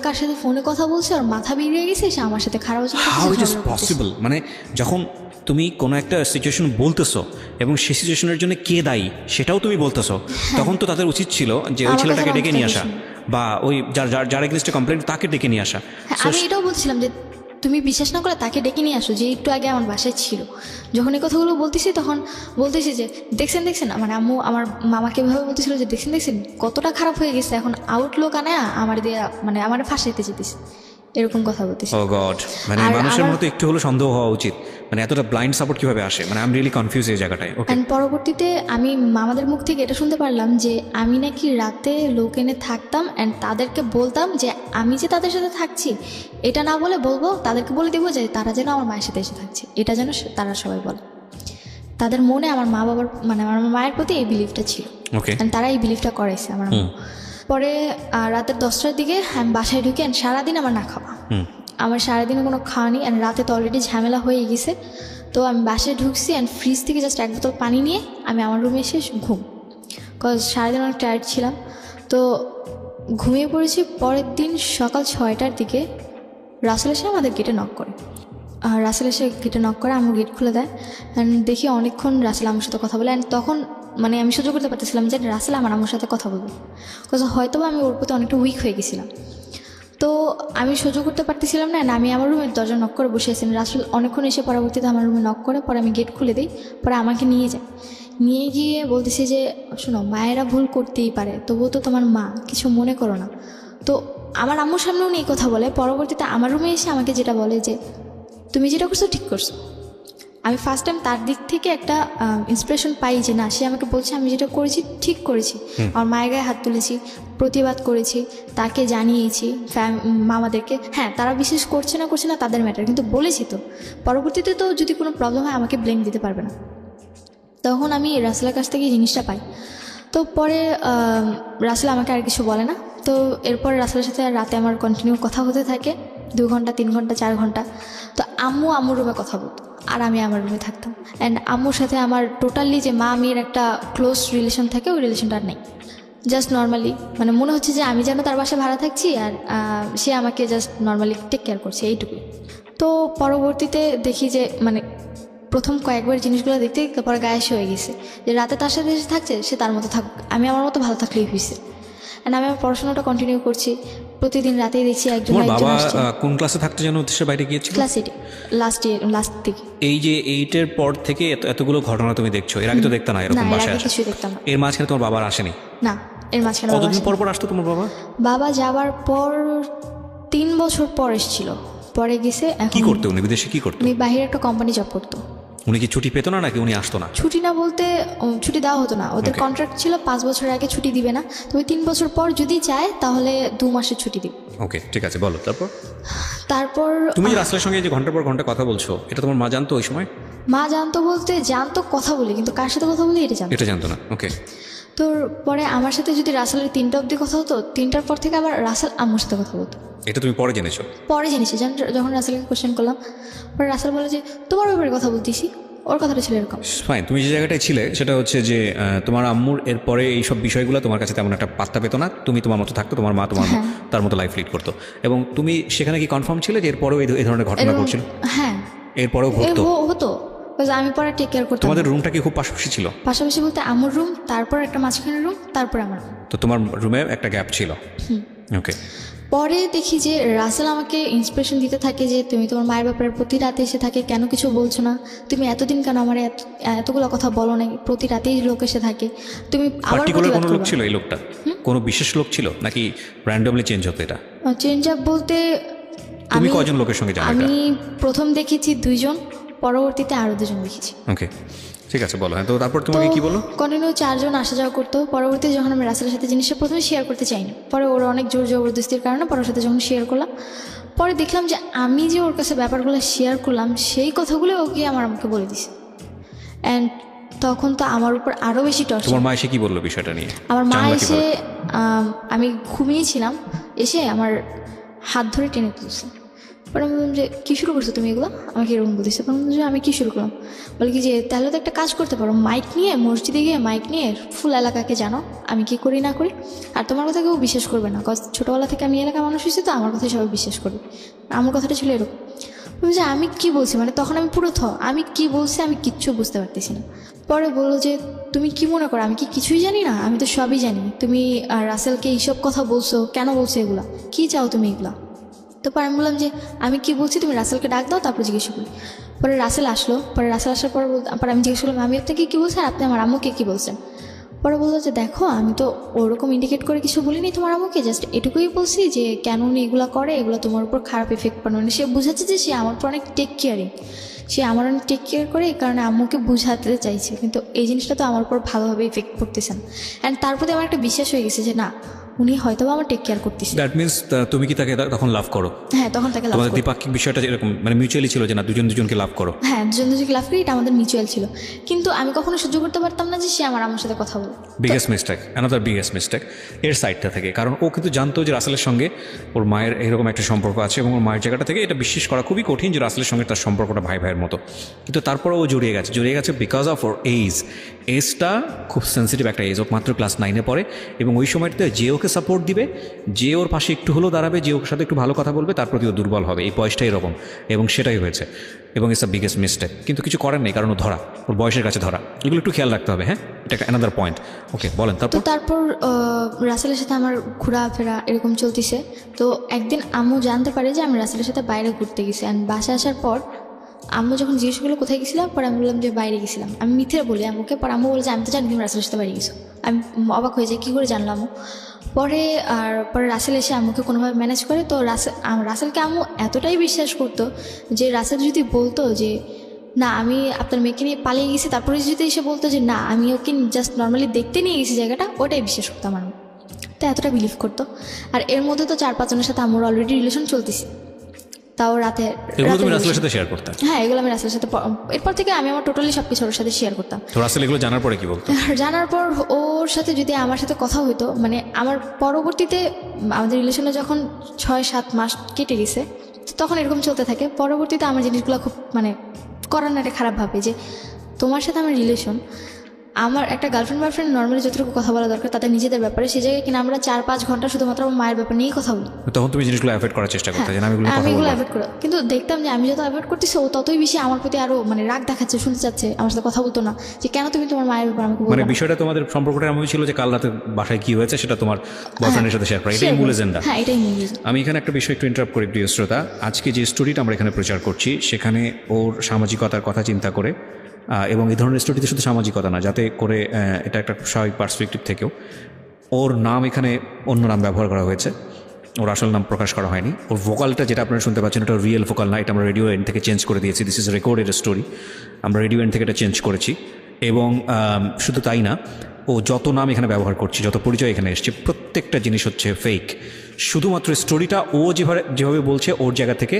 A: কার সাথে ফোনে কথা বলছে, ওর মাথা বেরিয়ে গেছে, সে আমার সাথে খারাপ হচ্ছে।
B: How it is possible? মানে যখন তুমি কোনো একটা সিচুয়েশন বলতেছো এবং সেই সিচুয়েশনের জন্য কে দায়ী সেটাও তুমি বলতেছো, তখন তো তাদের উচিত ছিল যে ওই ছেলেটাকে ডেকে নিয়ে আসা, বা ওই যার এগেইনস্টে কমপ্লেন তাকে ডেকে নিয়ে আসা।
A: আমি এটাও বলছিলাম যে তুমি বিশ্বাস না করে তাকে ডেকে নিয়ে আসো, যে একটু আগে আমার বাসায় ছিল। যখন এই কথাগুলো বলতেছি তখন বলতেছি যে দেখছেন মানে আম্মু আমার মামাকে এভাবে বলতেছিল যে দেখছেন কতটা খারাপ হয়ে গেছে, এখন আউটলুক আনে আমার দিয়ে মানে আমার ফাঁসাইতে যেতেছে, এরকম কথা বলতেছি।
B: ও গড, মানে মানুষের মতো একটু হলো সন্দেহ হওয়া উচিত। মানে এতটা ব্লাইন্ড সাপোর্ট কিভাবে আসে? মানে আই এম রিয়েলি কনফিউজ এই জায়গাটায়। ওকে।
A: এন্ড পরবর্তীতে আমি মামাদের মুখ থেকে এটা শুনতে পারলাম যে আমি নাকি রাতে লোক এনে থাকতাম, অ্যান্ড তাদেরকে বলতাম যে আমি যে তাদের সাথে থাকছি এটা না বলে বলবো, তাদেরকে বলে দেবো যে তারা যেন আমার মায়ের সাথে এসে থাকছে, এটা যেন তারা সবাই বলে। তাদের মনে আমার মা বাবার মানে আমার মায়ের প্রতি এই বিলিফটা ছিল।
B: ওকে।
A: তারা এই বিলিফটা করাইছে আমার। পরে রাতের 10টার দিকে আমি বাসায় ঢুকে, অ্যান্ড সারাদিন আমার না খাওয়া, আমার সারাদিনে কোনো খাওয়া নেই, অ্যান্ড রাতে তো অলরেডি ঝামেলা হয়ে গেছে। তো আমি বাসায় ঢুকছি, অ্যান্ড ফ্রিজ থেকে জাস্ট 1 বোতল পানি নিয়ে আমি আমার রুমে এসে ঘুম, কজ সারাদিন অনেক টায়ার্ড ছিলাম। তো ঘুমিয়ে পড়েছি। পরের দিন সকাল 6টার দিকে রাসেল এসে আমাদের গেটে নক করে। রাসেল এসে গেটে নক করে, আমার গেট খুলে দেয়, অ্যান্ড দেখি অনেকক্ষণ রাসেল আমার সাথে কথা বলে। অ্যান্ড তখন মানে আমি সহ্য করতে পারতেছিলাম যে রাসেল আমার সাথে কথা বলবে, কজ হয়তো আমি ওর প্রতি অনেকটা উইক হয়ে গেছিলাম। তো আমি সহ্য করতে পারতেছিলাম না, আমি আমার রুমের দরজা নক করে বসে আছিলাম। রাসেল অনেকক্ষণ এসে পরবর্তীতে আমার রুমে নক করে, পরে আমি গেট খুলে দিই। পরে আমাকে নিয়ে যায়, নিয়ে গিয়ে বলতেছে যে শোনো, মায়েরা ভুল করতেই পারে, তবুও তো তোমার মা, কিছু মনে করো না। তো আমার আম্মুর সামনেও এই কথা বলে। পরবর্তীতে আমার রুমে এসে আমাকে যেটা বলে যে তুমি যেটা করছো ঠিক করছো। আমি ফার্স্ট টাইম তার দিক থেকে একটা ইন্সপিরেশন পাই যে না, সে আমাকে বলছে আমি যেটা করেছি ঠিক করেছি। আমার মায়ের গায়ে হাত তুলেছি, প্রতিবাদ করেছি, তাকে জানিয়েছি মামাদেরকে। হ্যাঁ, তারা বিশ্বাস করছে না তাদের ম্যাটার, কিন্তু বলেছি তো। পরবর্তীতে তো যদি কোনো প্রবলেম হয় আমাকে ব্লেম দিতে পারবে না। তখন আমি রাসেলের কাছ থেকে এই জিনিসটা পাই। তো পরে রাসেল আমাকে আর কিছু বলে না। তো এরপর রাসেলের সাথে রাতে আমার কন্টিনিউ কথা হতে থাকে, 2 ঘন্টা 3 ঘন্টা 4 ঘন্টা। তো আম্মুর রুমে কথা বলতো, আর আমি আমার রুমে থাকতাম। অ্যান্ড আম্মুর সাথে আমার টোটালি যে মা মেয়ের একটা ক্লোজ রিলেশন থাকে, ওই রিলেশনটা আর নেই। জাস্ট নর্মালি, মানে মনে হচ্ছে যে আমি যেন তার বাসায় ভাড়া থাকছি আর সে আমাকে জাস্ট নর্মালি টেক কেয়ার করছে, এইটুকুই। তো পরবর্তীতে দেখি যে মানে প্রথম কয়েকবার জিনিসগুলো দেখতে দেখতে পরে গায়ে এসে হয়ে গেছে যে রাতে তার সাথে এসে থাকছে, সে তার মতো থাকুক, আমি আমার মতো ভালো থাকলেই হয়েছে। অ্যান্ড আমি আমার পড়াশোনাটা কন্টিনিউ করছি, প্রতিদিন রাতেই দেখছি একজন
B: তোমার
A: একজন
B: বাবা
A: আসছে।
B: কোন ক্লাসে থাকতে যেন দেশের বাইরে গিয়েছিল?
A: ক্লাস 8 লাস্ট থেকে।
B: এই যে 8-এর পর থেকে এতগুলো ঘটনা তুমি দেখছো, এর আগে তো দেখতে না
A: না,
B: এরকম
A: এর
B: বাসায়
A: আগে
B: আসে?
A: কিছুই দেখতাম না।
B: এর মাঝখানে তোমার বাবার আসেনি?
A: না, এর মাঝখানে বাবা
B: কতদিন
A: আসেনি।
B: পর পর আসতো তোমার বাবা?
A: বাবা যাওয়ার পর 3 বছর পর এসেছিল, পরে গেছে।
B: কি
A: এখন
B: করতে উনি বিদেশে কি করতো?
A: উনি বাইরে একটা কোম্পানি জব করতো।
B: উনি কি ছুটি পেতো না নাকি উনি আসতো না?
A: ছুটি না বলতে ছুটি দেওয়া হতো না, ওদের
B: Okay.
A: কন্ট্রাক্ট ছিল 5 বছরের আগে ছুটি দিবে না, তবে 3 বছর পর যদি চায় তাহলে 2 মাসের ছুটি দিবে।
B: ওকে, ঠিক আছে, বলো তারপর।
A: তারপর
B: তুমি যে রাসেলের সঙ্গে যে ঘন্টার পর ঘন্টা কথা বলছো, এটা তোমার মা জানতো ওই সময়?
A: মা জানতো বলতে জানতো কথা বলি, কিন্তু কার সাথে কথা বলি এটা জানতো।
B: এটা জানতো না। ওকে।
A: তো পরে আমার সাথে যদি রাসেলের 3টা অবধি কথা হতো, 3টার পর থেকে আবার রাসেল আম্মুর সাথে কথা বলতো।
B: এটা তুমি পরে জেনেছো?
A: পরে জেনেছি, যখন রাসেলকে কোশ্চেন করলাম, পরে রাসেল বলে যে তোমার ব্যাপারে কথা বলতেছি, ওর কথাটা ছিল এরকম।
B: ফাইন, তুমি যে জায়গাটায় ছিলে সেটা হচ্ছে যে তোমার আম্মুর এরপরে এইসব বিষয়গুলো তোমার কাছে তেমন একটা পাত্তা পেতো না, তুমি তোমার মতো থাকতো, তোমার মা তোমার তার মতো লাইফ লিড করতো, এবং তুমি সেখানে কি কনফার্ম ছিলে যে এরপরেও এই ধরনের ঘটনা
A: এরকম-
B: ঘটছিল?
A: হ্যাঁ,
B: এরপরেও ঘটতো?
A: হতো, because আমি পরে টেক কেয়ার করতাম।
B: তোমাদের রুমটা কি খুব পাশাপাশি ছিল?
A: পাশাপাশি বলতে আমার রুম, তারপর একটা মাঝখানের রুম, তারপর আমার room।
B: তো তোমার রুমে একটা গ্যাপ ছিল? ওকে।
A: পরে দেখি যে রাসেল আমাকে ইন্সপিরেশন দিতে থাকে যে তুমি তোমার মায়ের ব্যাপারে প্রতি রাতে এসে থাকে, কেন কিছু বলছো না, তুমি এতদিন কেন আমার এতগুলো কথা বলো নাই, প্রতি রাতেই লোক এসে থাকে, তুমি আবার
B: পার্টিকুলার
A: প্রতিবাদ
B: কোনো লোক
A: করবা।
B: ছিল এই লোকটা? কোনো বিশেষ লোক ছিল নাকি র্যান্ডমলি চেঞ্জ হতো এটা?
A: চেঞ্জ আপ বলতে
B: তুমি কয়জন লোকের সঙ্গে জানো এটা?
A: আমি প্রথম দেখেছি 2 জন, পরবর্তীতে আরো 2 জন দেখেছি।
B: ওকে, ঠিক আছে, বলো। হ্যাঁ, তো তারপর তোমাকে কি বলো?
A: কন্টিনিউ 4 জন আসা যাওয়া করতো। পরবর্তীতে যখন আমি রাসেলের সাথে জিনিসটা প্রথমে শেয়ার করতে চাইনি, পরে ওরা অনেক জোর জবরদস্তির কারণে পরে ওর সাথে যখন শেয়ার করলাম, পরে দেখলাম যে আমি যে ওর কাছে ব্যাপারগুলো শেয়ার করলাম সেই কথাগুলো ওকে আমাকে বলে দিছে। অ্যান্ড তখন তো আমার উপর আরও বেশি টর্চার।
B: তোমার মা এসে কি বললো বিষয়টা নিয়ে?
A: আমার মা
B: জানলা
A: এসে
B: কিভাবে?
A: আমি ঘুমিয়েছিলাম, এসে আমার হাত ধরে টেনে তুলছে। পরে আমি বললাম যে কী শুরু করছো তুমি এগুলো, আমাকে এরকম বলতেছে। তখন যে আমি কী শুরু করলাম, বলে কি যে তাহলে তো একটা কাজ করতে পারো, মাইক নিয়ে মসজিদে গিয়ে মাইক নিয়ে ফুল এলাকাকে জানো আমি কি করি না করি, আর তোমার কথা কেউ বিশ্বাস করবে না, কজ ছোটোবেলা থেকে আমি এলাকার মানুষ হয়েছি, তো আমার কথাই সবাই বিশ্বাস করবে। আমার কথাটা ছিল এরকম। বলছি যে আমি কি বলছি, মানে তখন আমি পুরো আমি কি বলছি আমি কিচ্ছু বুঝতে পারতেছি না। পরে বললো যে তুমি কি মনে করো আমি কি কিছুই জানি না, আমি তো সবই জানি, তুমি রাসেলকে এইসব কথা বলছো, কেন বলছো এগুলা, কী চাও তুমি এগুলা। তো পরে আমি বললাম যে আমি কি বলছি তুমি রাসেলকে ডাক দাও, তারপর জিজ্ঞেস করি। পরে রাসেল আসলো, পরে রাসেল আসার পর পরে আমি জিজ্ঞেস করলাম আমি আপনাকে কী বলছি আর আপনি আমার আম্মুকে কী বলছেন। পরে বললো যে দেখো আমি তো ওরকম ইন্ডিকেট করে কিছু বলিনি তোমার আম্মুকে, জাস্ট এটুকুই বলছি যে কেন উনি এগুলো করে, এগুলো তোমার উপর খারাপ এফেক্ট পড়ে। মানে সে বুঝাচ্ছে যে সে আমার উপর অনেক টেক কেয়ারিং, সে আমার অনেক টেক কেয়ার করে, এই কারণে আম্মুকে বুঝাতে চাইছে, কিন্তু এই জিনিসটা তো আমার উপর ভালোভাবে ইফেক্ট পড়তেছে না। অ্যান্ড তারপরে আমার একটা বিশ্বাস হয়ে গেছে যে না উনি হয়তো আমার টেক কেয়ার করতেছে।
B: দ্যাট মিনস তুমি কি তাকে তখন লাভ করো?
A: হ্যাঁ, তখন তাকে লাভ
B: তোমাদের
A: করি।
B: দ্বিপাক্ষিক বিষয়টা যেরকম মানে মিউচুয়ালি ছিল যে না দুজন দুজনকে লাভ করো?
A: হ্যাঁ, দুজন দুজনকে লাভ করি, এটা আমাদের মিউচুয়াল ছিল, কিন্তু আমি কখনো সহ্য করতে পারতাম না যে সে আমার আম্মুর সাথে কথা বলে।
B: Biggest mistake, another biggest mistake এর সাইডটা থেকে, কারণ ও কিন্তু জানতো যে রাসেলের সঙ্গে ওর মায়ের এরকম একটা সম্পর্ক আছে, এবং ওর মায়ের জায়গাটা থেকে এটা বিশ্বাস করা খুবই কঠিন যে রাসেলের সঙ্গে তার সম্পর্কটা ভাই ভাইয়ের মতো, কিন্তু তারপরে ও জড়িয়ে গেছে বিকজ অফ ওর এজটা খুব সেন্সিটিভ একটা এজ, ও মাত্র ক্লাস 9-এ পড়ে, এবং ওই সময়টাতে যে ওকে সাপোর্ট দিবে, যে ওর পাশে একটু হলেও দাঁড়াবে, যে ওর সাথে একটু ভালো কথা বলবে, তার প্রতি ও দুর্বল হবে, এই বয়সটা এরকম, এবং সেটাই হয়েছে, এবং ইটস আ বিগেস্ট মিস্টেক। কিন্তু কিছু করার নেই, কারণ ও ধরা, ওর বয়সের কাছে ধরা, এগুলো একটু খেয়াল রাখতে হবে। হ্যাঁ, এটা একটা অ্যানাদার পয়েন্ট। ওকে, বলেন
A: তো
B: তারপর।
A: তারপর রাসেলের সাথে আমার ঘোরাফেরা এরকম চলতেছে। তো একদিন আম্মু জানতে পারে যে আমি রাসেলের সাথে বাইরে ঘুরতে গেছি, অ্যান্ড বাসায় আসার পর আম্মু যখন জিজ্ঞেস করলো কোথায় গেছিলাম, পরে আমি বললাম যে বাইরে গেছিলাম, আমি মিথ্যে বলি আম্মুকে। পরে আম্মু বলে যে আমি তো জানি তুমি রাসেলের সাথে বাইরে গেছো। আমি অবাক হয়ে যাই, কী করে জানলাম আম্মু। পরে রাসেল এসে আম্মুকে কোনোভাবে ম্যানেজ করে। তো রাসেলকে আম্মু এতটাই বিশ্বাস করতো যে রাসেল যদি বলতো যে না আমি আপনার মেয়েকে নিয়ে পালিয়ে গেছি, তারপরে যদি এসে বলতো যে না আমি ওকে জাস্ট নর্মালি দেখতে নিয়ে গেছি জায়গাটা, ওটাই বিশ্বাস করতাম আমার। তো এতটা বিলিভ করতো। আর এর মধ্যে তো 4-5 জনের সাথে আমার অলরেডি রিলেশন চলতেছে, তাও রাতে।
B: এগুলো তুমি রাসেলের সাথে শেয়ার করতে?
A: হ্যাঁ, এগুলো আমি রাসেলের সাথে, এরপর থেকে আমি আমার টোটালি সব কিছু ওর সাথে শেয়ার করতাম।
B: তো রাসেল এগুলো জানার পরে কি বলতো?
A: জানার পর ওর সাথে যদি আমার সাথে কথা হইতো, মানে আমার পরবর্তীতে আমাদের রিলেশনে যখন 6-7 মাস কেটে গেছে, তখন এরকম চলতে থাকে। পরবর্তীতে আমার জিনিসগুলো খুব মানে করার না একটা খারাপ ভাবে যে তোমার সাথে আমার রিলেশন, আমার একটা গার্লফ্রেন্ড বয়ফ্রেন্ড নর্মালি যতটুকু কথা বলা দরকার তাদের নিজেদের ব্যাপারে, সেই জায়গায় কিনা আমরা 4-5 ঘন্টা শুধুমাত্র আমার মায়ের ব্যাপার নিয়েই কথা বলি।
B: তখন তুমি জিনিসগুলো অ্যাভয়েড করার চেষ্টা করতে যে না, আমি এগুলো কথা
A: আমি এগুলো
B: বলবো না।
A: অ্যাভয়েড করি, কিন্তু দেখতাম যে আমি যত অ্যাভয়েড করতেছি ও ততই বেশি আমার প্রতি আরো মানে রাগ দেখাচ্ছে, শুনতে চাচ্ছে, আমার সাথে কথা বলতো না, যে কেন তুমি তোমার মায়ের ব্যাপার আমাকে
B: মানে
A: বলবে।
B: বিষয়টা তোমাদের সম্পর্কটা এমন ছিল যে কাল রাতে বাসায় কি হয়েছে সেটা তোমার বয়ফ্রেন্ডের সাথে শেয়ার করা, এটাই মূল এজেন্ডা।
A: হ্যাঁ, এটাই মূল reason।
B: আমি এখানে একটা বিষয় একটু ইন্টারাপ্ট করি প্রিয় শ্রোতা। আজকে যে স্টোরিটা আমরা এখানে প্রচার করছি সেখানে ওর সামাজিকতার কথা চিন্তা করে এবং এই ধরনের স্টোরিতে শুধু সামাজিকতা না, যাতে করে এটা একটা স্বাভাবিক পার্সপেক্টিভ থেকেও ওর নাম এখানে অন্য নাম ব্যবহার করা হয়েছে, ওর আসল নাম প্রকাশ করা হয়নি। ওর ভোকালটা যেটা আপনারা শুনতে পাচ্ছেন এটা রিয়েল ভোকাল না, এটা আমরা রেডিও এন্ড থেকে চেঞ্জ করে দিয়েছি। দিস ইজ রেকর্ডেড স্টোরি, আমরা রেডিও এন্ড থেকে এটা চেঞ্জ করেছি। এবং শুধু তাই না, ও যত নাম এখানে ব্যবহার করছি, যত পরিচয় এখানে এসছে, প্রত্যেকটা জিনিস হচ্ছে ফেক। শুধুমাত্র স্টোরিটা ও যেভাবে বলছে ওর জায়গা থেকে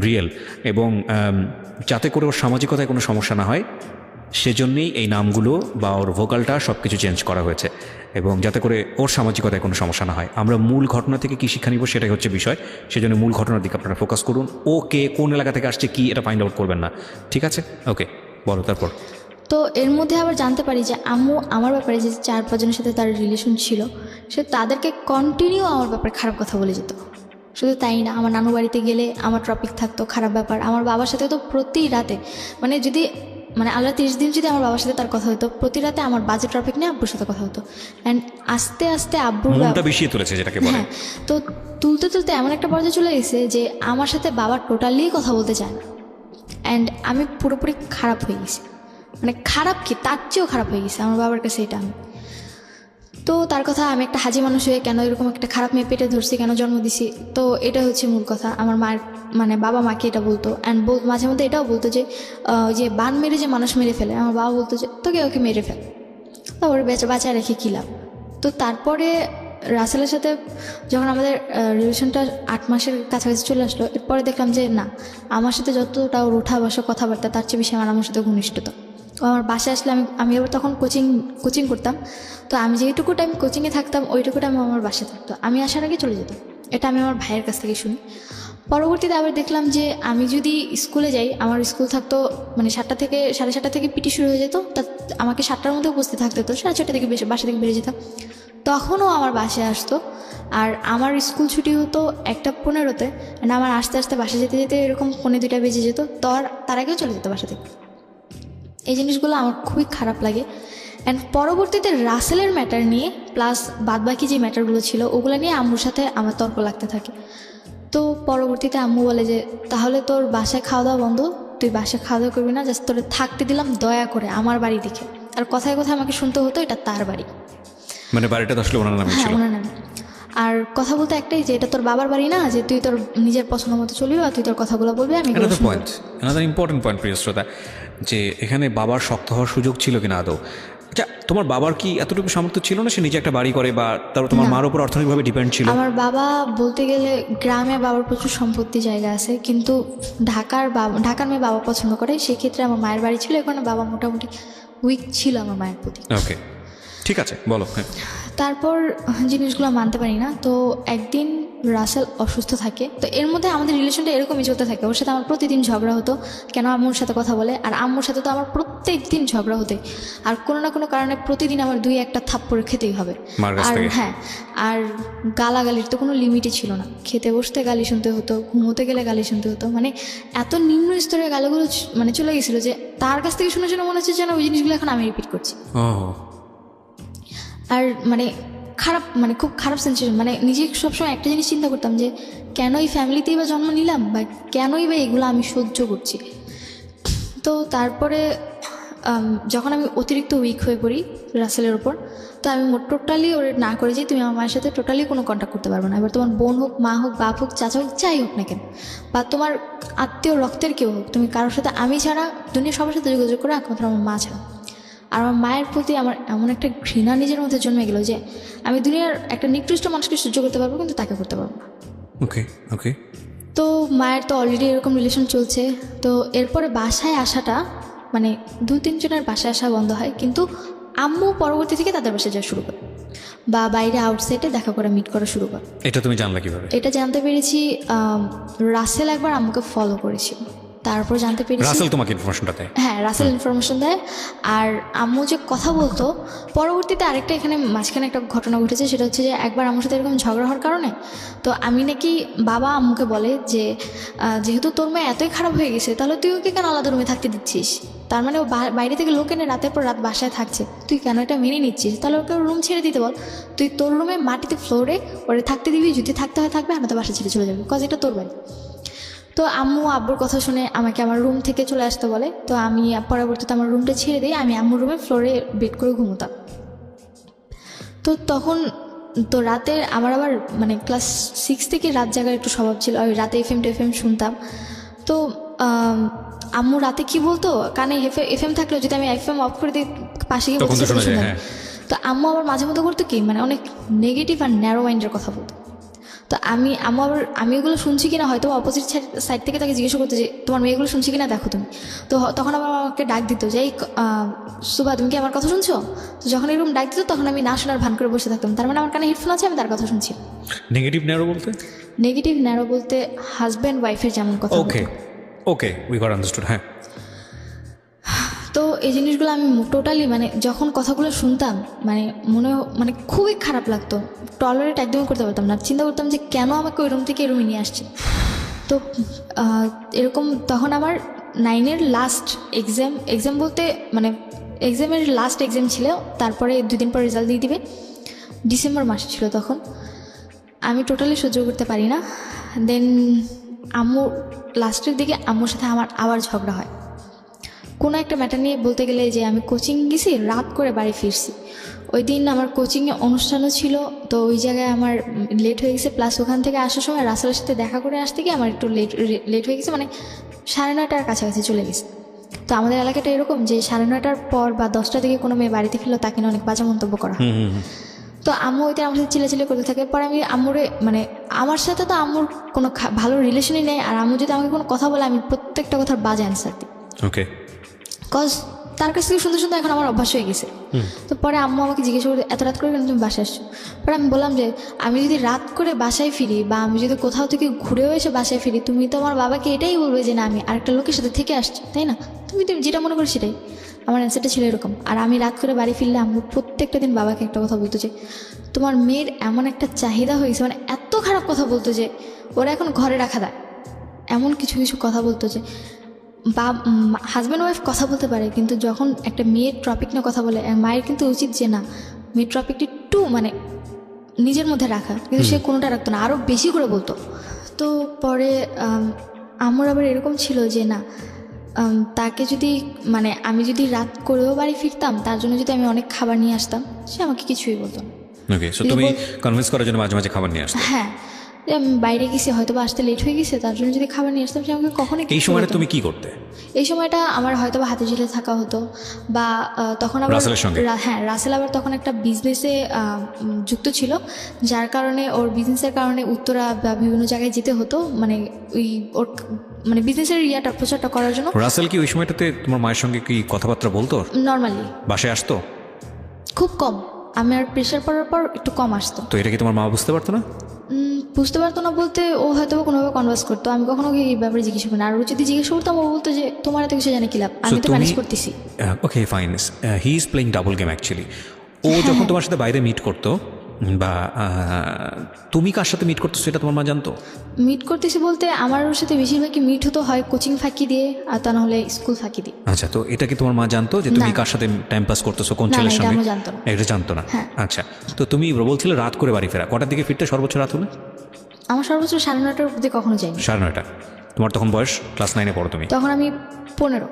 B: রিয়েল, এবং যাতে করে ওর সামাজিকতায় কোনো সমস্যা না হয় সেজন্যেই এই নামগুলো বা ওর ভোকালটা সব কিছু চেঞ্জ করা হয়েছে, এবং যাতে করে ওর সামাজিকতায় কোনো সমস্যা না হয়। আমরা মূল ঘটনা থেকে কী শিক্ষা নিব সেটাই হচ্ছে বিষয়, সেজন্য মূল ঘটনার দিকে আপনারা ফোকাস করুন। ও কে, কোন এলাকা থেকে আসছে, কি এটা ফাইন্ড আউট করবেন না, ঠিক আছে? ওকে, বলো তারপর।
A: তো এর মধ্যে আবার জানতে পারি যে আম্মু আমার ব্যাপারে যে 4-5 জনের সাথে তার রিলেশন ছিল, সে তাদেরকে কন্টিনিউ আমার ব্যাপারে খারাপ কথা বলে যেত। শুধু তাই না, আমার নানু বাড়িতে গেলে আমার টপিক থাকতো খারাপ ব্যাপার। আমার বাবার সাথে তো প্রতি রাতে মানে যদি মানে আল্লাহ 30 দিন যদি আমার বাবার সাথে তার কথা হতো, প্রতি রাতে আমার বাজে টপিক নিয়ে আব্বুর সাথে কথা হতো। অ্যান্ড আস্তে আস্তে আব্বুর
B: মনটা বিষিয়ে তুলেছে যেটাকে বলে।
A: হ্যাঁ, তো তুলতে তুলতে এমন একটা পর্যায়ে চলে গেছে যে আমার সাথে বাবা টোটালি কথা বলতে চায় না। অ্যান্ড আমি পুরোপুরি খারাপ হয়ে গেছি, মানে খারাপ কি তার চেয়েও খারাপ হয়ে গেছে আমার বাবার কাছে এটা। আমি তো তার কথা, আমি একটা হাজি মানুষ হয়ে কেন এরকম একটা খারাপ মেয়ে পেটে ধরছি, কেন জন্ম দিছি, তো এটা হচ্ছে মূল কথা। আমার মায়ের মানে বাবা মাকে এটা বলতো, অ্যান্ড মাঝে মধ্যে এটাও বলতো যে যে বান মেরে যে মানুষ মেরে ফেলে, আমার বাবা বলতো যে তোকে ওকে মেরে ফেল, তারপরে বাঁচায় রেখে কী লাভ। তো তারপরে রাসেলের সাথে যখন আমাদের রিলেশনটা 8 মাসের কাছাকাছি চলে আসলো, এরপরে দেখলাম যে না, আমার সাথে যতটা ওর উঠা বসা কথাবার্তা তার চেয়ে বেশি আমার সাথে ঘনিষ্ঠতা। ও আমার বাসায় আসলে আমি আবার তখন কোচিং করতাম, তো আমি যেটুকু টাইম কোচিংয়ে থাকতাম ওইটুকু টাইম আমার বাসায় থাকতো, আমি আসার আগে চলে যেতাম। এটা আমি আমার ভাইয়ের কাছ থেকে শুনি। পরবর্তীতে আবার দেখলাম যে আমি যদি স্কুলে যাই, আমার স্কুল থাকতো মানে 7টা থেকে 7:30 থেকে পিটি শুরু হয়ে যেত, তা আমাকে 7টার মধ্যে উপস্থিত থাকতে হতো, 6:30 থেকে বাসা থেকে বেরিয়ে যেতাম। তখনও আমার বাসায় আসতো, আর আমার স্কুল ছুটি হতো 1:15-তে, আমার আস্তে আস্তে বাসা যেতে যেতে এরকম 1:45 বেজে যেত, তার আগেও চলে যেত বাসা থেকে। এই জিনিসগুলো আমার খুবই খারাপ লাগে। অ্যান্ড পরবর্তীতে রাসেলের ম্যাটার নিয়ে প্লাস বাদবাকি যে ম্যাটারগুলো ছিল ওগুলো নিয়ে আম্মুর সাথে আমার তর্ক লাগতে থাকে। তো পরবর্তীতে আম্মু বলে যে তাহলে তোর বাসায় খাওয়া দাওয়া বন্ধ, তুই বাসায় খাওয়া দাওয়া করবি না, জাস্ট তোরে থাকতে দিলাম দয়া করে আমার বাড়ি দেখে। আর কথায় কথায় আমাকে শুনতে হতো এটা তার বাড়ি,
B: মানে বাড়িটা তো আসলে ওনার নামে
A: হ্যাঁ
B: ছিল।
A: ওনার নামে। আর কথা বলতে একটাই যে এটা তোর বাবার বাড়ি না, যে তুই তোর নিজের পছন্দ মতো চলবি আর তুই তোর কথাগুলো বলবি, আমি এগুলো শুনবো।
B: অ্যানাদার ইম্পর্টেন্ট পয়েন্ট প্রিয় শ্রোতা, যে এখানে বাবার শক্ত হওয়ার সুযোগ ছিল কিনা আদৌ? আচ্ছা, তোমার বাবার কি এতটুকু সামর্থ্য ছিল না সে নিজে একটা বাড়ি করে, বা তারপর তোমার মার উপর অর্থনৈতিকভাবে ডিপেন্ড ছিল?
A: আমার বাবা বলতে গেলে গ্রামে বাবার প্রচুর সম্পত্তি জায়গা আছে, কিন্তু ঢাকার মেয়ে বাবা পছন্দ করে, সেক্ষেত্রে আমার মায়ের বাড়ি ছিল, এখানে বাবা মোটামুটি উইক ছিল আমার মায়ের প্রতি।
B: ওকে, ঠিক আছে, বলো। হ্যাঁ,
A: তারপর জিনিসগুলো মানতে পারি না। তো একদিন রাসেল অসুস্থ থাকে, তো এর মধ্যে আমাদের রিলেশনটা এরকমই চলতে থাকে। ওর সাথে আমার প্রতিদিন ঝগড়া হতো, কেন আম্মুর সাথে কথা বলে, আর আম্মুর সাথে তো আমার প্রত্যেক দিন ঝগড়া হতে, আর কোনো না কোনো কারণে প্রতিদিন আমার 2-1টা থাপ্পড় খেতেই হবে। আর হ্যাঁ, আর গালাগালির তো কোনো লিমিটই ছিল না, খেতে বসতে গালি শুনতে হতো, ঘুমোতে গেলে গালি শুনতে হতো, মানে এত নিম্ন স্তরের গালিগুলো মানে চলে গেছিলো যে তার কাছ থেকে শুনে শুনে মনে হচ্ছে যেন ওই জিনিসগুলো এখন আমি রিপিট করছি। আর মানে খারাপ, মানে খুব খারাপ সেন্সেশন, মানে নিজে সবসময় একটা জিনিস চিন্তা করতাম যে কেন এই ফ্যামিলিতেই বা জন্ম নিলাম, বা কেনই বা এগুলো আমি সহ্য করছি। তো তারপরে যখন আমি অতিরিক্ত উইক হয়ে পড়ি রাসেলের ওপর, তো আমি টোটালি ওর না করে যাই, তুমি আমার মায়ের সাথে টোটালি কোনো কন্ট্যাক্ট করতে পারবে না। এবার তোমার বোন হোক, মা হোক, বাপ হোক, চাচা হোক, যাই হোক না কেন, বা তোমার আত্মীয় রক্তের কেউ হোক, তুমি কারোর সাথে আমি ছাড়া দুনিয়া সবার সাথে যোগাযোগ করে একমাত্র আমার মা ছাড়া। আর আমার মায়ের প্রতি আমার এমন একটা ঘৃণা নিজের মধ্যে জন্মে গেলো যে আমি দুনিয়ার একটা নিকৃষ্ট মানুষকে সহ্য করতে পারবো, কিন্তু তাকে করতে পারবো না।
B: ওকে ওকে।
A: তো মায়ের তো অলরেডি এরকম রিলেশন চলছে, তো এরপরে বাসায় আসাটা মানে 2-3 জনের বাসায় আসা বন্ধ হয়, কিন্তু আম্মু পরবর্তী থেকে তাদের বাসায় যাওয়া শুরু করে, বা বাইরে আউটসাইডে দেখা করে মিট করা শুরু করে।
B: এটা তুমি জানলা কিভাবে?
A: এটা জানতে পেরেছি রাসেল একবার আম্মুকে ফলো করেছিল। তারপর জানতে পেরেছি
B: রাসেল তোমাকে ইনফরমেশনটা দেয়?
A: হ্যাঁ, রাসেল ইনফরমেশন দেয়। আর আম্মু যে কথা বলতো, পরবর্তীতে আরেকটা এখানে মাঝখানে একটা ঘটনা ঘটেছে, সেটা হচ্ছে যে একবার আম্মুর সাথে এরকম ঝগড়া হওয়ার কারণে তো আমি নাকি, বাবা আম্মুকে বলে যে যেহেতু তোর মেয়ে এতই খারাপ হয়ে গেছে, তাহলে তুই ওকে কেন আলাদা রুমে থাকতে দিচ্ছিস? তার মানে ও বাইরে থেকে লোক এনে রাতের পর রাত বাসায় থাকছে, তুই কেন এটা মেনে নিচ্ছিস? তাহলে ওকে রুম ছেড়ে দিতে বল। তুই তোর রুমে মাটিতে ফ্লোরে ওরে থাকতে দিবি, যদি থাকতে হয় থাকবে, আর তো বাসা ছেড়ে চলে যাবে, কজ এটা তোর বাড়ি। তো আম্মু আব্বুর কথা শুনে আমাকে আমার রুম থেকে চলে আসতে বলে। তো আমি পরবর্তীতে আমার রুমটা ছেড়ে দিই, আমি আম্মুর রুমে ফ্লোরে বেড করে ঘুমোতাম। তো তখন তো রাতে আমার আবার মানে ক্লাস 6 থেকে রাত জাগার একটু স্বভাব ছিল, ওই রাতে এফএম শুনতাম। তো আম্মু রাতে কি বলতো, কানে এফএম থাকলেও যদি আমি এফএম অফ করে দিই, পাশে গিয়ে বলতে শুনতাম। তো আম্মু আবার মাঝে মধ্যে করতো কি, মানে অনেক নেগেটিভ আর ন্যারো মাইন্ডের কথা বলতো। তো আমি ওগুলো শুনছি কিনা, হয়তো অপোজিট সাইড থেকে তাকে জিজ্ঞেস করতে যে তোমার মেয়েগুলো শুনছি কিনা দেখো তুমি। তো তখন আবার আমাকে ডাক দিত যে এই সুভা, তুমি কি আমার কথা শুনছো? তো যখন এরকম ডাক দিত, তখন আমি না শোনার ভান করে বসে থাকতাম, তার মানে আমার কানে হেডফোন আছে, আমি তার কথা শুনছি।
B: নেগেটিভ ন্যারো বলতে
A: হাজব্যান্ড ওয়াইফের যেমন কথা।
B: Okay we got understood. হ্যাঁ,
A: তো এই জিনিসগুলো আমি টোটালি মানে যখন কথাগুলো শুনতাম, মানে খুবই খারাপ লাগতো, টলারেট একদমই করতে পারতাম না। চিন্তা করতাম যে কেন আমাকে ওই রুম থেকে এই রুমে নিয়ে আসছে। তো এরকম তখন আমার 9-এর লাস্ট এক্সাম বলতে মানে এক্সামের লাস্ট এক্সাম ছিল, তারপরে 2 দিন পর রেজাল্ট দিয়ে দিবে, ডিসেম্বর মাস ছিল তখন। আমি টোটালি সহ্য করতে পারি না। দেন আম্মু লাস্টের দিকে আম্মুর সাথে আমার আবার ঝগড়া হয় কোনো একটা ম্যাটার নিয়ে, বলতে গেলে যে আমি কোচিং গেছি, রাত করে বাড়ি ফিরছি। ওই দিন আমার কোচিংয়ে অনুষ্ঠানও ছিল, তো ওই জায়গায় আমার লেট হয়ে গেছে। প্লাস ওখান থেকে আসার সময় রাসেলের সাথে দেখা করে আসতে গিয়ে আমার একটু লেট হয়ে গেছে, মানে 9:30টার কাছাকাছি চলে গেছে। তো আমাদের এলাকাটা এরকম যে 9:30টার পর বা 10টা থেকে কোনো মেয়ে বাড়িতে ফিরলেও তাকে নিয়ে অনেক বাজে মন্তব্য করা হয়। তো আম্মু ওইটা আমার সাথে চিল্লাচিল্লি করতে থাকে। পরে আমি আম্মুরে মানে আমার সাথে তো আম্মুর কোনো ভালো রিলেশনই নেই, আর আম্মু যদি আমাকে কোনো কথা বলে আমি প্রত্যেকটা কথার বাজে অ্যান্সার দিই।
B: ওকে,
A: কজ তার কাছ থেকে সুন্দর সুন্দর এখন আমার অভ্যাস হয়ে গেছে। তো পরে আম্মু আমাকে জিজ্ঞেস করে এত রাত করে কেন তুমি বাসায় আসছো? পরে আমি বললাম যে আমি যদি রাত করে বাসায় ফিরি বা আমি যদি কোথাও থেকে ঘুরেও এসে বাসায় ফিরি, তুমি তো আমার বাবাকে এটাই বলবে যে না আমি আরেকটা লোকের সাথে থেকে আসছি, তাই না? তুমি যেটা মনে করো সেটাই। আমার অ্যান্সারটা ছিল এরকম। আর আমি রাত করে বাড়ি ফিরলে আম্মু প্রত্যেকটা দিন বাবাকে একটা কথা বলতো যে তোমার মেয়ের এমন একটা চাহিদা হয়ে গেছে, মানে এত খারাপ কথা বলতো যে ওরা এখন ঘরে রাখা দেয়, এমন কিছু কিছু কথা বলতো যে হাজব্যান্ড ওয়াইফ কথা বলতে পারে, কিন্তু যখন একটা মেয়ের টপিক নিয়ে কথা বলে, মায়ের কিন্তু উচিত যে না মেয়ের টপিকটি একটু মানে নিজের মধ্যে রাখা, কিন্তু সে কোনোটা রাখতো না, আরও বেশি করে বলতো। তো পরে আমার আবার এরকম ছিল যে না তাকে যদি মানে আমি যদি রাত করেও বাড়ি ফিরতাম, তার জন্য যদি আমি অনেক খাবার নিয়ে আসতাম, সে আমাকে কিছুই বলতো না।
B: ওকে, সো তুমি কনভিন্স করার জন্য মাঝে মাঝে খাবার নিয়ে আসতে?
A: হ্যাঁ, যে আমি বাইরে গেছি, হয়তো বা আসতে লেট হয়ে গেছে, তার জন্য যদি খাবার নিয়ে আসতাম, সে আমাকে কখনোই। এই
B: সময়টা তুমি কি করতে?
A: এই সময়টা আমার হয়তো বা হাতে ঝিলে থাকা হতো, বা তখন আবার হ্যাঁ রাসেল আবার তখন একটা বিজনেসে যুক্ত ছিল, যার কারণে ওর বিজনেসের কারণে উত্তরা বা বিভিন্ন জায়গায় যেতে হতো, মানে ওই ওর মানে বিজনেসের প্রচারটা করার জন্য।
B: রাসেল কি ওই সময়টাতে তোমার মায়ের সঙ্গে কি কথাবার্তা বলতো?
A: নর্মালি
B: বাসায় আসতো
A: খুব কম, আমি আর প্রেশার পড়ার পর একটু কম আসতো।
B: তো এটা কি তোমার মা বুঝতে পারতো না?
A: বুঝতে পারতো না বলতে, ও হয়তো কোনোভাবে কনভার্স করতো, আমি কখনো এই ব্যাপারে জিজ্ঞেস করি না। আর ও যদি জিজ্ঞেস করতাম, ও বলতো যে তোমার এত কিছু জানে কি লাভ, আমি তো ম্যানেজ করতেছি।
B: Okay fine, he is playing double game actually. ও যখন তোমার সাথে বাইরে মিট করতো বা তুমি কার সাথে মিট করতো সেটা তোমার মা জানতো?
A: মিট করতেছি বলতে আমার ওর সাথে বেশিরভাগই মিট হতো হয় কোচিং ফাঁকি দিয়ে, আর তা নাহলে স্কুল ফাঁকি দিয়ে।
B: আচ্ছা, তো এটা কি তোমার মা জানতো যে তুমি কার সাথে টাইম পাস করতেছো, কোন ছেলের সঙ্গে? এটা জানতো না। আচ্ছা, তো তুমি বলছিলে রাত করে বাড়ি ফেরা, কটার দিকে ফিরতে সর্বোচ্চ রাত হলে?
A: আমার সর্বোচ্চ 9:30টার মধ্যে কখনো যাইনি।
B: 9:30? তোমার তখন বয়স ক্লাস 9-এ পড়ো তুমি?
A: তখন আমি 15।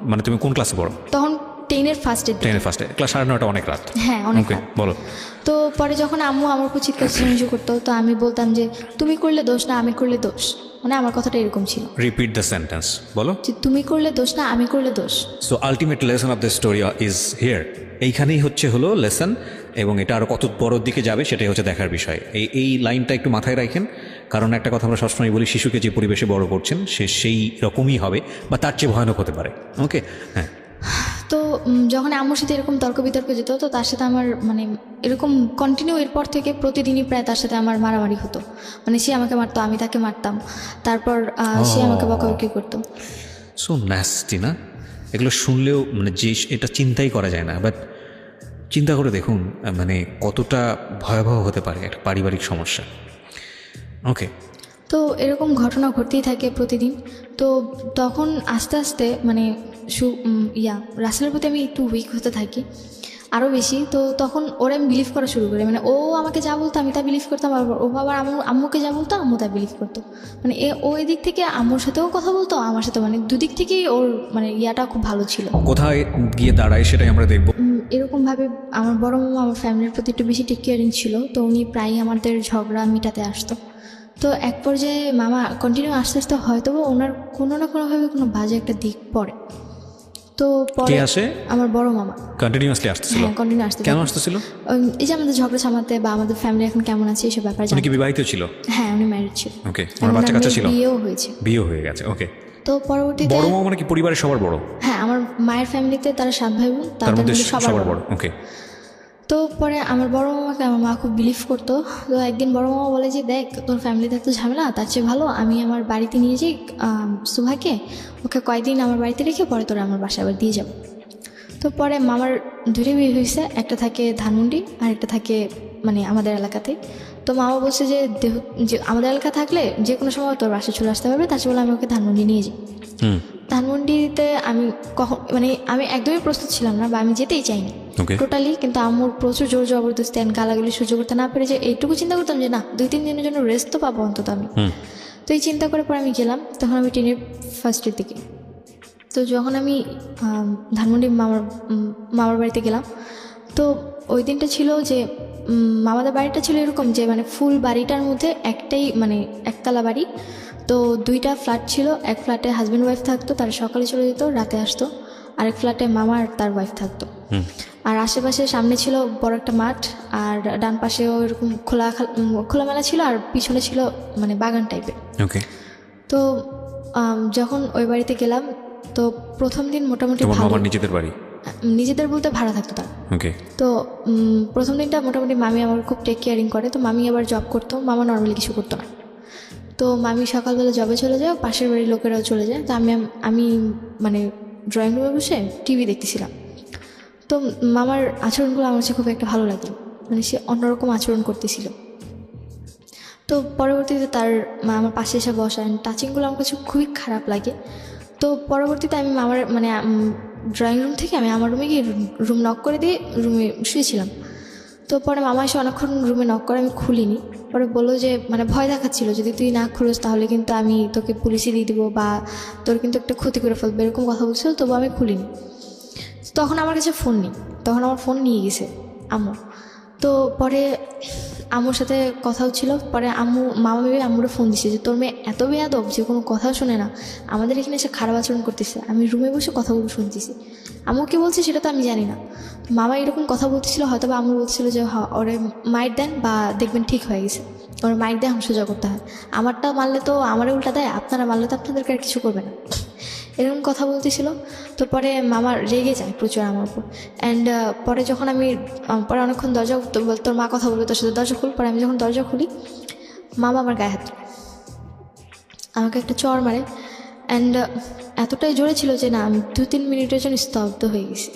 B: মানে তুমি কোন ক্লাসে পড়ো
A: তখন? 10-এর ফার্স্টে।
B: ক্লাস 9:30 অনেক রাত।
A: হ্যাঁ অনেক রাত।
B: বলো।
A: তো পরে যখন আম্মু আমার উপর চিৎকার চেঁচামেচি করতো, তো আমি বলতাম যে তুমি করলে দোষ না আমি করলে দোষ, মানে আমার কথাটা এরকম ছিল।
B: রিপিট দ্য সেন্টেন্স, বলো।
A: যে তুমি করলে দোষ না আমি করলে দোষ।
B: So ultimate lesson of the story is here. এইখানেই হলো লেসন, এবং এটা আরও কত বড়োর দিকে যাবে সেটাই হচ্ছে দেখার বিষয়। এই লাইনটা একটু মাথায় রাখেন, কারণ একটা কথা আমরা সবসময় বলি, শিশুকে যে পরিবেশে বড় করছেন সে সেই রকমই হবে বা তার চেয়ে ভয়ানক হতে পারে। ওকে, হ্যাঁ।
A: তো যখন আম্মুর সাথে এরকম তর্ক বিতর্ক যেত তো তার সাথে আমার মানে এরকম কন্টিনিউ এরপর থেকে প্রতিদিনই প্রায় তার সাথে আমার মারামারি হতো, মানে সে আমাকে মারতো, আমি তাকে মারতাম, তারপর সে আমাকে বকাবকি করতো।
B: সো ন্যাস্টি না, এগুলো শুনলেও মানে যে এটা চিন্তাই করা যায় না, বাট চিন্তা করে দেখুন মানে কতটা ভয়াবহ হতে পারে একটা পারিবারিক সমস্যা। ওকে,
A: তো এরকম ঘটনা ঘটতেই থাকে প্রতিদিন। তো তখন আস্তে আস্তে মানে রাসেলের প্রতি আমি একটু উইক হতে থাকি আরও বেশি। তো তখন ওরা আমি বিলিভ করা শুরু করি, মানে ও আমাকে যা বলতো আমি তা বিলিভ করতাম, আর ও আবার আম্মুকে যা বলতো আম্মু তা বিলিভ করতো। মানে ও এদিক থেকে আম্মুর সাথেও কথা বলতো, আমার সাথেও, মানে দুদিক থেকেই ওর মানে ইয়াটা খুব ভালো ছিল।
B: কোথায় গিয়ে দাঁড়ায় সেটাই আমরা দেখব।
A: এরকমভাবে আমার বড় মামা আমার ফ্যামিলির প্রতি একটু বেশি টেক কেয়ারিং ছিল, তো উনি প্রায়ই আমাদের ঝগড়া মিটাতে আসতো। তো এক পর্যায়ে মামা কন্টিনিউ আস্তে আস্তে হয়তো ওনার কোনো না কোনোভাবে কোনো বাজে একটা দিক পড়ে। তো পরে
B: আসে
A: আমার বড় মামা
B: কন্টিনিউয়াসলি আসতেছিল।
A: হ্যাঁ, কন্টিনিউ আসতে।
B: কেন আসতেছিল?
A: এই যে আমাদের ঝগড়া সামাতে বা আমাদের ফ্যামিলি এখন কেমন আছে এইসব ব্যাপারে।
B: উনি কি বিবাহিত ছিল?
A: হ্যাঁ, উনি ম্যারিড ছিল।
B: ওকে, ওনার বাচ্চা কাচ্চা ছিল?
A: বিয়েও হয়েছে।
B: বিয়ে হয়ে গেছে। ওকে,
A: তো পরবর্তীতে
B: বড় মামা মানে কি পরিবারের সবার বড়?
A: হ্যাঁ, আমার মায়ের ফ্যামিলিতে তারা 7 ভাই বোন,
B: তার
A: তাদের
B: মধ্যে
A: মধ্যে
B: সবার বড়। ওকে,
A: তো পরে আমার বড় মামাকে আমার মা খুব বিলিভ করতো। তো একদিন বড় মামা বলে যে দেখ তোর ফ্যামিলিতে এত ঝামেলা, তার চেয়ে ভালো আমি আমার বাড়িতে নিয়ে যাই সুভাকে, ওকে কয়েকদিন আমার বাড়িতে রেখে পরে তোরা আমার বাসায় আবার দিয়ে যাবো। তো পরে মামার দুটো বিয়ে হয়েছে, একটা থাকে ধানমন্ডি আর একটা থাকে মানে আমাদের এলাকাতে। তো মামা বলছে যে যে আমাদের এলাকা থাকলে যে কোনো সময় তোর বাসায় চলে আসতে পারবে, তার চেয়ে বলে আমি ওকে ধানমন্ডি নিয়ে যাই। ধানমন্ডিতে আমি মানে আমি একদমই প্রস্তুত ছিলাম না, বা আমি যেতেই চাইনি টোটালি। কিন্তু আম্মুর প্রচুর জোর জবরদস্তি আর গালাগালি সহ্য করতে না পেরে যে এইটুকু চিন্তা করতাম যে না 2-3 দিনের জন্য রেস্ট তো পাবো অন্তত আমি। তো এই চিন্তা করে পরে আমি গেলাম, তখন আমি টেনের ফার্স্টের দিকে। তো যখন আমি ধানমন্ডি মামার বাড়িতে গেলাম, তো ওই দিনটা ছিল যে মামাদের বাড়িটা ছিল এরকম যে মানে ফুল বাড়িটার মধ্যে একটাই মানে একতলা বাড়ি। তো 2টা ফ্ল্যাট ছিল, এক ফ্ল্যাটে হাজব্যান্ড ওয়াইফ থাকতো, তারা সকালে চলে যেত, রাতে আসতো। আরেক ফ্ল্যাটে মামা আর তার ওয়াইফ থাকতো। আর আশেপাশে সামনে ছিল বড় একটা মাঠ, আর ডান পাশেও এরকম খোলামেলা ছিল, আর পিছনে ছিল মানে বাগান টাইপের।
B: ওকে,
A: তো যখন ওই বাড়িতে গেলাম, তো প্রথম দিন মোটামুটি ভালো।
B: নিজেদের বাড়ি?
A: নিজেদের বলতে ভাড়া থাকতো তার।
B: ওকে,
A: তো প্রথম দিনটা মোটামুটি মামি আমার খুব টেক কেয়ারিং করে। তো মামি আবার জব করতো, মামা নর্মালি কিছু করতো না। তো মামি সকালবেলা জবে চলে যায়, পাশের বাড়ির লোকেরাও চলে যায়। তো আমি মানে ড্রয়িং রুমে বসে টিভি দেখতেছিলাম। তো মামার আচরণগুলো আমার কাছে খুব একটা ভালো লাগে, মানে সে অন্যরকম আচরণ করতেছিল। তো পরবর্তীতে তার মা আমার পাশে এসে বসায়, টাচিংগুলো আমার কাছে খুবই খারাপ লাগে। তো পরবর্তীতে আমি মামার মানে ড্রয়িং রুম থেকে আমি আমার রুমে গিয়ে রুম নক করে দিয়ে রুমে শুয়েছিলাম। তো পরে মামা এসে অনেকক্ষণ রুমে নক করে, আমি খুলিনি। পরে বললো যে মানে ভয় দেখাচ্ছিল, যদি তুই না খুলিস তাহলে কিন্তু আমি তোকে পুলিশে দিয়ে দেবো বা তোর কিন্তু একটা ক্ষতি করে ফেলবে, এরকম কথা বলছিল। তবু আমি খুলিনি। তখন আমার কাছে ফোন নেই, তখন আমার ফোন নিয়ে গেছে আম্মু। তো পরে আম্মুর সাথে কথা হচ্ছিল, পরে মামা ভেবে আম্মুরে ফোন দিছে যে তোর মেয়ে এত বেয়াদব যে কোনো কথা শোনে না, আমাদের এখানে এসে খারাপ আচরণ করতেছে, আমি রুমে বসে কথাগুলো শুনতেছি। আম্মু কি বলছে সেটা তো আমি জানি না। মামা এরকম কথা বলতেছিল, হয়তো বা আম্মু বলছিল যে ওরে মাইট দেন বা দেখবেন ঠিক হয়ে গেছে, ওরা মাইট দিয়ে সোজা করতে হয়, আমারটা মারলে তো আমারে উল্টা দেয়, আপনারা মারলে তো আপনাদেরকে আর কিছু করবে না, এরকম কথা বলতেছিল। তো পরে মামা রেগে যায় প্রচুর আমার উপর। অ্যান্ড পরে যখন আমি পরে অনেকক্ষণ দরজা তোর মা কথা বলবে তোর সাথে, দরজা খুল। পরে আমি যখন দরজা খুলি, মামা আমার গায়ে হাত তোলে, আমাকে একটা চড় মারে। অ্যান্ড এতটাই জোরে ছিল যে না আমি 2-3 মিনিটের জন্য স্তব্ধ হয়ে গেছি।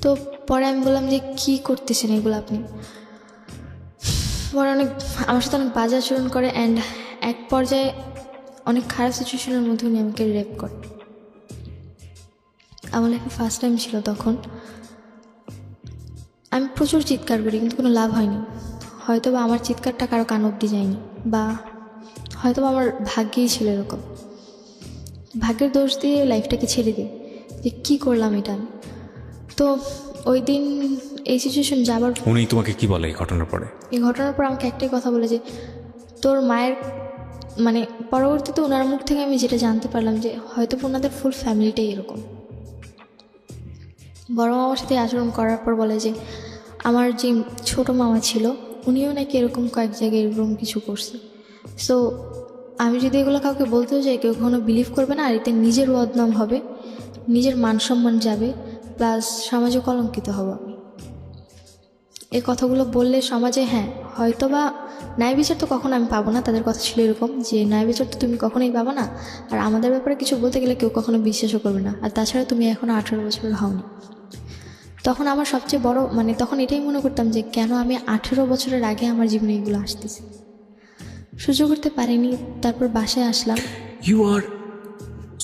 A: তো পরে আমি বললাম যে কী করতেছেন এগুলো আপনি? পরে আমার সাথে অনেক বাজে আচরণ করে। অ্যান্ড এক পর্যায়ে অনেক খারাপ সিচুয়েশনের মধ্যে উনি আমাকে রেপ করে। আমার লাইফে ফার্স্ট টাইম ছিল তখন। আমি প্রচুর চিৎকার করি, কিন্তু কোনো লাভ হয়নি। হয়তো বা আমার চিৎকারটা কারো কান অব্দি যায়নি, বা হয়তো বা আমার ভাগ্যেই ছিল এরকম। ভাগ্যের দোষ দিয়ে লাইফটাকে ছেড়ে দিই যে কী করলাম এটা। তো ওই দিন এই সিচুয়েশন যাবার,
B: উনি তোমাকে কি বলে এই ঘটনার পরে?
A: এই ঘটনার পর আমাকে একটাই কথা বলে যে তোর মায়ের মানে পরবর্তীতে ওনার মুখ থেকে আমি যেটা জানতে পারলাম যে হয়তো ওনাদের ফুল ফ্যামিলিটাই এরকম। বড় মামার সাথে আচরণ করার পর বলে যে আমার যে ছোট মামা ছিল উনিও নাকি এরকম কয়েক জায়গায় এরকম কিছু করছে। সো আমি যদি এগুলো কাউকে বলতেও যাই কেউ কখনো বিলিভ করবে না, আর এতে নিজের বদনাম হবে, নিজের মান সম্মান যাবে, প্লাস সমাজে কলঙ্কিত হব আমি। এই কথাগুলো বললে সমাজে হয়তো বা ন্যায় বিচার তো কখনো আমি পাবো না। তাদের কথা ছিল এরকম যে ন্যায় বিচার তো তুমি কখনোই পাবো না, আর আমাদের ব্যাপারে কিছু বলতে গেলে কেউ কখনো বিশ্বাসও করবে না, আর তাছাড়া তুমি এখনও 18 বছরের হওনি। তখন আমার সবচেয়ে বড় তখন এটাই মনে করতাম যে কেন আমি 18 বছরের আগে আমার জীবনে এগুলো আসতেছে, সহ্য করতে পারিনি। তারপর বাসায় আসলাম।
B: You are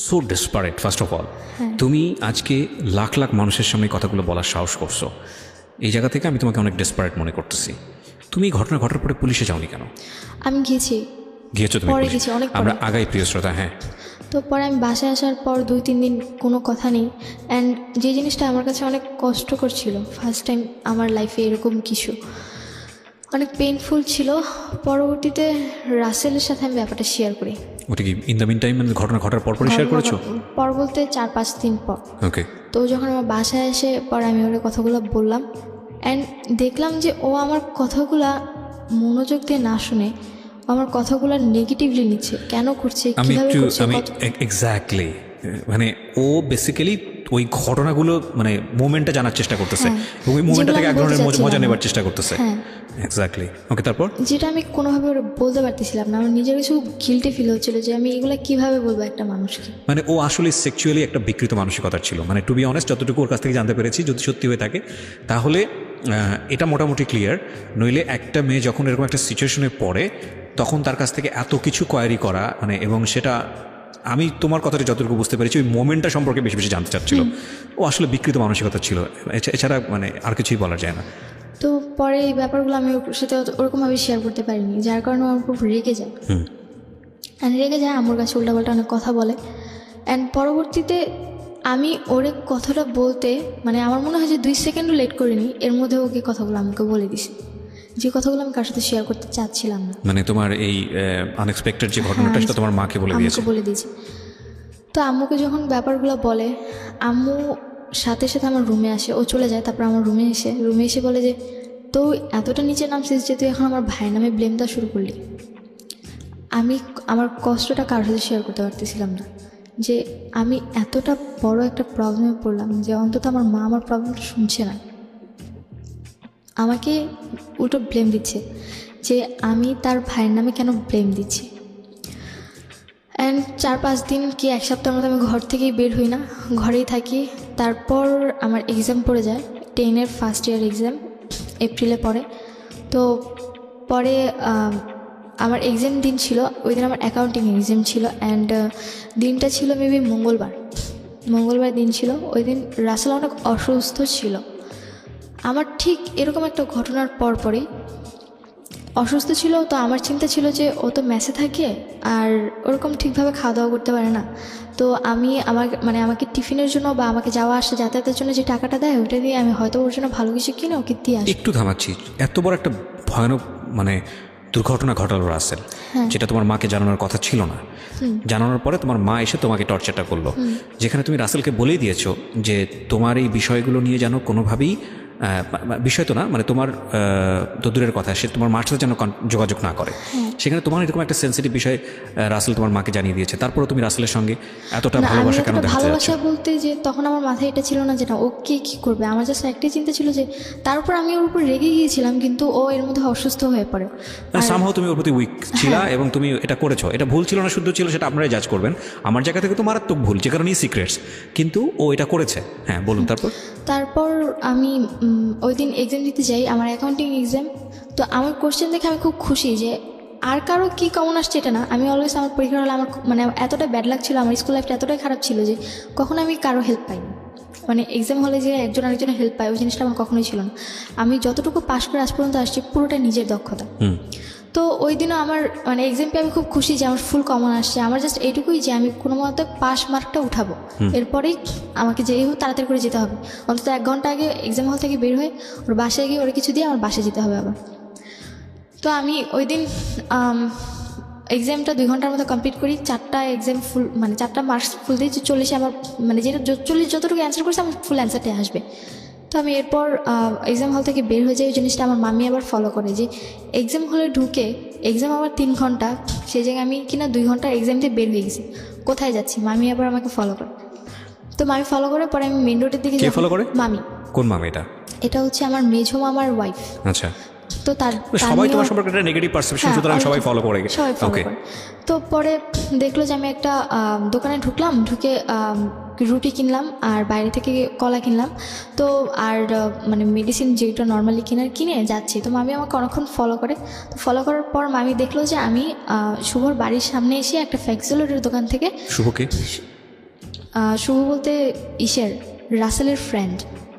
B: so desperate first of all. তুমি আজকে লাখ লাখ মানুষের সামনে কথাগুলো বলার সাহস করছো, এই জায়গা থেকে আমি তোমাকে অনেক ডেসপারেট মনে করতেছি। তুমি ঘটনা ঘটার পরে পুলিশে যাওনি কেন?
A: আমি গিয়েছো তুমি
B: পরে?
A: গেছি অনেক
B: আমরা আগাই প্রিয় শ্রোতা।
A: তো পরে আমি বাসায় আসার পর 2-3 দিন কোনো কথা নেই, অ্যান্ড যে জিনিসটা আমার কাছে অনেক কষ্টকর ছিল, ফার্স্ট টাইম আমার লাইফে এরকম কিছু অনেক পেইনফুল ছিল। পরবর্তীতে রাসেলের সাথে আমি ব্যাপারটা শেয়ার করি।
B: ওটা কি ইন দ্য মিন টাইম ঘটনা ঘটার পর শেয়ার করেছো?
A: পর বলতে 4-5 দিন পর।
B: ওকে।
A: তো যখন আমার বাসায় এসে পর আমি ওর কথাগুলো বললাম, অ্যান্ড দেখলাম যে ও আমার কথাগুলা মনোযোগ দিয়ে না শুনে আমার কথাগুলো নেগেটিভলি নিচ্ছে, কেন করছে, কিভাবে করছে।
B: এক্স্যাক্টলি, ও বেসিক্যালি ওই ঘটনাগুলো মোমেন্টটা জানার চেষ্টা করতেছে, এবং ওই মোমেন্টটা থেকে এক ধরনের মজা নেবার চেষ্টা করতেছে। এক্স্যাক্টলি। ওকে, তারপর? যেটা আমি কোনোভাবে ওরা বলতে পারতেছিলাম না, আমার নিজের কিছু গিল্টি ফিল হচ্ছিল যে আমি এগুলো কিভাবে বলবো একটা মানুষকে। ও আসলে সেক্সুয়ালি একটা বিকৃত মানসিকতার ছিল। টু বি অনেস্ট, যতটুকু ওর কাছ থেকে জানতে পেরেছি, যদি সত্যি হয়ে থাকে তাহলে এটা মোটামুটি ক্লিয়ার। নইলে একটা মেয়ে যখন এরকম একটা সিচুয়েশনে পড়ে তখন তার কাছ থেকে এত কিছু কোয়ারি করা এবং সেটা আমি তোমার কথাটা যতটুকু বুঝতে পেরেছি ওই মোমেন্টটা সম্পর্কে বেশি বেশি জানতে চাচ্ছিল। ও আসলে বিকৃত মানসিকতা ছিল, এছাড়া আর কিছুই বলা যায় না।
A: তো পরে এই ব্যাপারগুলো আমি ওর সাথে ওরকমভাবে শেয়ার করতে পারিনি, যার কারণে আমার খুব রেগে যায়। রেগে যায়, আমার কাছে উল্টাপাল্টা অনেক কথা বলে। অ্যান্ড পরবর্তীতে আমি ওরে কথাটা বলতে আমার মনে হয় যে 2 সেকেন্ডও লেট করিনি, এর মধ্যে ওকে কথাগুলো আমাকে বলে দিছে, যে কথাগুলো আমি কার সাথে শেয়ার করতে চাচ্ছিলাম না।
B: তোমার এই আনএক্সপেক্টেড যে ঘটনাটা সেটা তোমার মাকে বলে
A: দিয়েছে। তো আম্মুকে যখন ব্যাপারগুলো বলে, আম্মু সাথে সাথে আমার রুমে আসে, ও চলে যায়, তারপর আমার রুমে এসে বলে যে তো এতটা নিচে নামছিস যে তুই এখন আমার ভাইয়ের নামে ব্লেমটা শুরু করলি। আমি আমার কষ্টটা কারোর সাথে শেয়ার করতে পারতেছিলাম না, যে আমি এতটা বড় একটা প্রবলেমে পড়লাম যে অন্তত আমার মা আমার প্রবলেমটা শুনছে না, আমাকে উল্টো ব্লেম দিচ্ছে যে আমি তার ভাইয়ের নামে কেন ব্লেম দিচ্ছি। অ্যান্ড 4-5 দিন কি 1 সপ্তাহের মতো আমি ঘর থেকেই বের হই না, ঘরেই থাকি। তারপর আমার এক্সাম পড়ে যায়, 10-এর ফার্স্ট ইয়ার এক্সাম এপ্রিলে পড়ে। তো পরে আমার এক্সাম দিন ছিল, ওই দিন আমার অ্যাকাউন্টিং এক্সাম ছিল, অ্যান্ড দিনটা ছিল মেবি মঙ্গলবার দিন ছিল। ওই দিন রাসেল অনেক অসুস্থ ছিল। আমার ঠিক এরকম একটা ঘটনার পরপরই অসুস্থ ছিল। তো আমার চিন্তা ছিল যে ও তো মেসে থাকে আর ওরকম ঠিকভাবে খাওয়া দাওয়া করতে পারে না, তো আমি আমাকে টিফিনের জন্য বা আমাকে যাওয়া আসা যাতায়াতের জন্য যে টাকাটা দেয় ওটা দিয়ে আমি হয়তো ওর জন্য ভালো কিছু কিনে ওকে দিয়ে আসি।
B: একটু থামাচ্ছি, এত বড় একটা ভয়ানক দুর্ঘটনা ঘটালো রাসেল, যেটা তোমার মাকে জানানোর কথা ছিল না। জানানোর পরে তোমার মা এসে তোমাকে টর্চারটা করলো, যেখানে তুমি রাসেলকে বলেই দিয়েছো যে তোমার এই বিষয়গুলো নিয়ে যেন কোনোভাবেই বিষয় তো না তোমার তো দূরের কথা, সে তোমার মার সাথে যেন যোগাযোগ না করে। সেখানে তোমার এরকম একটা সেন্সিটিভ বিষয় রাসেল তোমার মাকে জানিয়ে দিয়েছে, তারপরে তুমি রাসেলের সঙ্গে এতটা ভালোবাসা কেন দেখাতে?
A: ভালোবাসা বলতে যে তখন আমার মাথায় এটা ছিল না যে না ওকে কী করবে, আমার জাস্ট একটাই চিন্তা ছিল যে তার উপর আমি ওর উপর রেগে গিয়েছিলাম, কিন্তু ও এর মধ্যে অসুস্থ হয়ে পড়ে।
B: সামহাও তুমি ওর প্রতি উইক ছিলা এবং তুমি এটা করেছো, এটা ভুল ছিল না শুদ্ধ ছিল সেটা আপনারাই জাজ করবেন। আমার জায়গা থেকে তো মারাত্মক ভুল, যে কারণেই সিক্রেটস, কিন্তু ও এটা করেছে। বলুন। তারপর
A: আমি ওই দিন এক্সাম দিতে যাই, আমার অ্যাকাউন্টিং এক্সাম। তো আমার কোশ্চেন দেখে আমি খুব খুশি যে আর কারো কী কমন আসছে এটা না, আমি অলওয়েজ আমার পরীক্ষা হলে আমার এতটা ব্যাড লাগ ছিল, আমার স্কুল লাইফটা এতটাই খারাপ ছিল যে কখনো আমি কারো হেল্প পাইনি। এক্সাম হলে যে একজন আরেকজনের হেল্প পায় ওই জিনিসটা আমার কখনোই ছিল না। আমি যতটুকু পাস করে আজ পর্যন্ত আসছি পুরোটা নিজের দক্ষতা। তো ওই দিনও আমার এক্সাম পেয়ে আমি খুব খুশি যে আমার ফুল কমন আসছে। আমার জাস্ট এইটুকুই যে আমি কোনো মতে পাস মার্কটা উঠাবো, এরপরেই আমাকে যেই হোক তাড়াতাড়ি করে যেতে হবে, অন্তত 1 ঘন্টা আগে এক্সাম হল থেকে বের হয়ে ওর বাসায় গিয়ে ওরা কিছু দিয়ে আমার বাসায় যেতে হবে আবার। তো আমি ওই দিন এক্সামটা 2 ঘন্টার মতো কমপ্লিট করি। 4টা এক্সাম ফুল 4টা মার্কস ফুল দিয়ে 40 আমার যেটা 40 যতটুকু অ্যান্সার করছে আমার ফুল অ্যান্সারটাই আসবে। তো আমি এরপর এক্সাম হল থেকে বের হয়ে যাই। ওই জিনিসটা আমার মাম্মি আবার ফলো করে যে এক্সাম হলে ঢুকে এক্সাম আমার 3 ঘন্টা, সেই জায়গায় আমি কিনা 2 ঘন্টা এক্সাম দিয়ে বের হয়ে গেছি। কোথায় যাচ্ছি? মামি আবার আমাকে ফলো করে। তো মামি ফলো করে পরে আমি মেন রোডের দিকে
B: কে ফলো করে?
A: মামি।
B: কোন মামি এটা?
A: এটা হচ্ছে আমার মেঝো মামার ওয়াইফ।
B: আচ্ছা,
A: তো তার
B: সবাই তোমার সম্পর্কে একটা নেগেটিভ পারসেপশন, সুতরাং সবাই ফলো করে।
A: সবাই ফলো করে। তো পরে দেখলো যে আমি একটা দোকানে ঢুকলাম, ঢুকে রুটি কিনলাম আর বাইরে থেকে কলা কিনলাম। তো আর মানে মেডিসিন যেটা নর্মালি কিনে যাচ্ছি। তো মামি আমাকে অনেকক্ষণ ফলো করে। তো ফলো করার পর মামি দেখলো যে আমি শুভর বাড়ির সামনে এসে একটা ফ্যাক্সিলোডের দোকান থেকে।
B: শুভকে?
A: শুভ বলতে রাসেলের ফ্রেন্ড।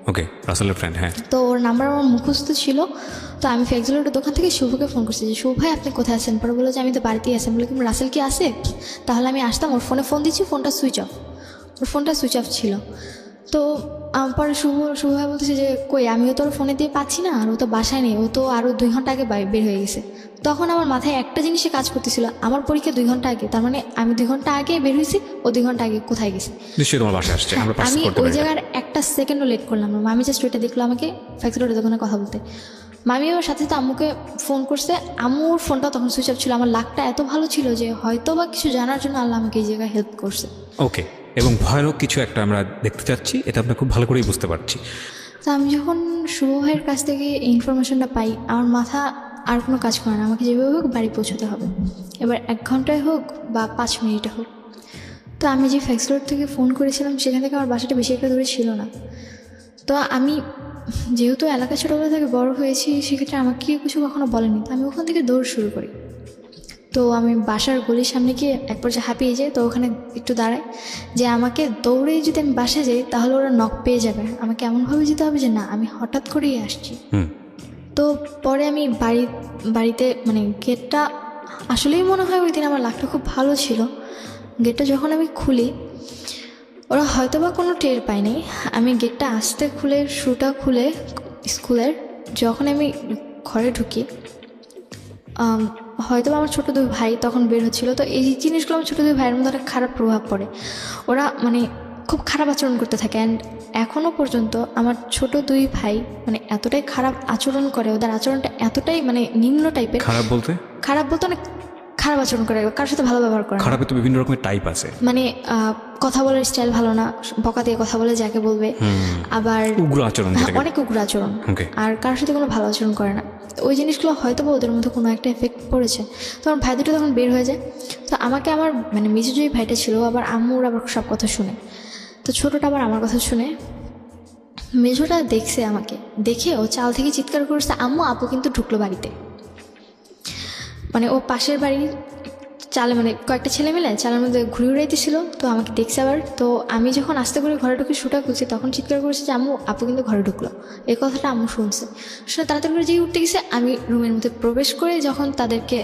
B: ওকে, রাসেলের ফ্রেন্ড, হ্যাঁ।
A: তো ওর নাম্বার আমার মুখস্থ ছিল। তো আমি ফ্যাক্সিলোডের দোকান থেকে শুভকে ফোন করছি যে শুভ ভাই আপনি কোথায় আছেন? পরে বললো যে আমি তো বাড়িতেই আছি। বলে কি রাসেল কি আসে? তাহলে আমি আসতাম। ওর ফোনে ফোন দিচ্ছি, ফোনটা সুইচ অফ। ওর ফোনটা সুইচ অফ ছিল। তো পরে শুভ ভাই বলতেছে যে কই, আমিও তো ওর ফোনে দিয়ে পাচ্ছি না, আর ও তো বাসায় নেই, ও তো আরও 2 ঘন্টা আগে বের হয়ে গেছে। তখন আমার মাথায় একটা জিনিসে কাজ করতেছিল, আমার পরীক্ষা 2 ঘন্টা আগে, তার মানে আমি 2 ঘন্টা আগে বের হয়েছি, ও 2 ঘন্টা আগে কোথায় গেছে?
B: নিশ্চয়ই তোমার বাসায় আসছে।
A: আমি ওই জায়গার একটা সেকেন্ডও লেট করলাম না। মামি জাস্ট ওইটা দেখলো আমাকে ফ্যাক্সিলোডের দোকানে কথা বলতে। মামি আমার সাথে সাথে আম্মুকে ফোন করছে। আম্মুর ফোনটা তখন সুইচ অফ ছিল। আমার লাকটা এত ভালো ছিল যে হয়তো বা কিছু জানার জন্য আল্লাহ আমাকে এই জায়গায় হেল্প করছে।
B: ওকে, এবং ভয়ানক কিছু একটা আমরা দেখতে চাচ্ছি, এটা আমরা খুব ভালো করেই বুঝতে পারছি।
A: তো আমি যখন শুভ ভাইয়ের কাছ থেকে ইনফরমেশনটা পাই, আমার মাথা আর কোনো কাজ করে না। আমাকে যেভাবে হোক বাড়ি পৌঁছতে হবে, এবার 1 ঘন্টায় হোক বা 5 মিনিটে হোক। তো আমি যে ফ্যাক্সিলোড থেকে ফোন করেছিলাম সেখান থেকে আমার বাসাটা বেশি একটা দূরে ছিল না। তো আমি যেহেতু এলাকা ছোটোবেলা থেকে বড় হয়েছি, সেক্ষেত্রে আমাকে কিছু কখনো বলেনি। তো আমি ওখান থেকে দৌড় শুরু করি। তো আমি বাসার গলির সামনে গিয়ে এক পর্যায়ে হাঁপিয়ে যাই। তো ওখানে একটু দাঁড়াই যে আমাকে দৌড়ে যদি আমি বাসায় যাই তাহলে ওরা নক পেয়ে যাবে। আমাকে এমনভাবে যেতে হবে যে না, আমি হঠাৎ করেই আসছি। তো পরে আমি বাড়িতে মানে গেটটা, আসলেই মনে হয় ওই দিন আমার লাকটা খুব ভালো ছিল। গেটটা যখন আমি খুলি, ওরা হয়তো বা কোনো টের পায়নি। আমি গেটটা আস্তে খুলে, শুটা খুলে স্কুলের, যখন আমি ঘরে ঢুকি, হয়তো আমার ছোটো 2 ভাই তখন বের হচ্ছিলো। তো এই জিনিসগুলো আমার ছোটো 2 ভাইয়ের মধ্যে অনেক খারাপ প্রভাব পড়ে। ওরা মানে খুব খারাপ আচরণ করতে থাকে। অ্যান্ড এখনও পর্যন্ত আমার ছোট 2 ভাই মানে এতটাই খারাপ আচরণ করে, ওদের আচরণটা এতটাই মানে নিম্ন টাইপের।
B: খারাপ বলতে
A: অনেক খারাপ আচরণ করে, কারোর সাথে ভালো ব্যবহার করে।
B: খারাপে তো বিভিন্ন রকমের টাইপ আছে।
A: মানে কথা বলার স্টাইল ভালো না, বকা দিয়ে কথা বলে যাকে বলবে। আবার
B: উগ্র আচরণ,
A: অনেক উগ্র আচরণ। আর কারোর সাথে কোনো ভালো আচরণ করে না। ওই জিনিসগুলো হয়তো বা ওদের মধ্যে কোনো একটা এফেক্ট পড়েছে। তো আমার ভাই দুটো তখন বের হয়ে যায়। তো আমাকে আমার মানে মেজো যে ভাইটা ছিল, আবার আম্মুর আবার সব কথা শুনে। তো ছোটোটা আবার আমার কথা শুনে। মেজোটা দেখছে আমাকে, দেখে ও চাল থেকে চিৎকার করছে, আম্মু আপু কিন্তু ঢুকলো বাড়িতে। মানে ও পাশের বাড়ির চালে মানে কয়েকটা ছেলে মিলে চালের মধ্যে ঘুরে উড়াইতেছিল। তো আমাকে দেখছে আবার। তো আমি যখন আস্তে করে ঘরে ঢুকে শুটা খুলছি, তখন চিৎকার করেছে যে আম্মু আপু কিন্তু ঘরে ঢুকলো। এই কথাটা আম্মু শুনছে। শুনে তাড়াতাড়ি করে যেই উঠতে গেছে, আমি রুমের মধ্যে প্রবেশ করে যখন তাদেরকে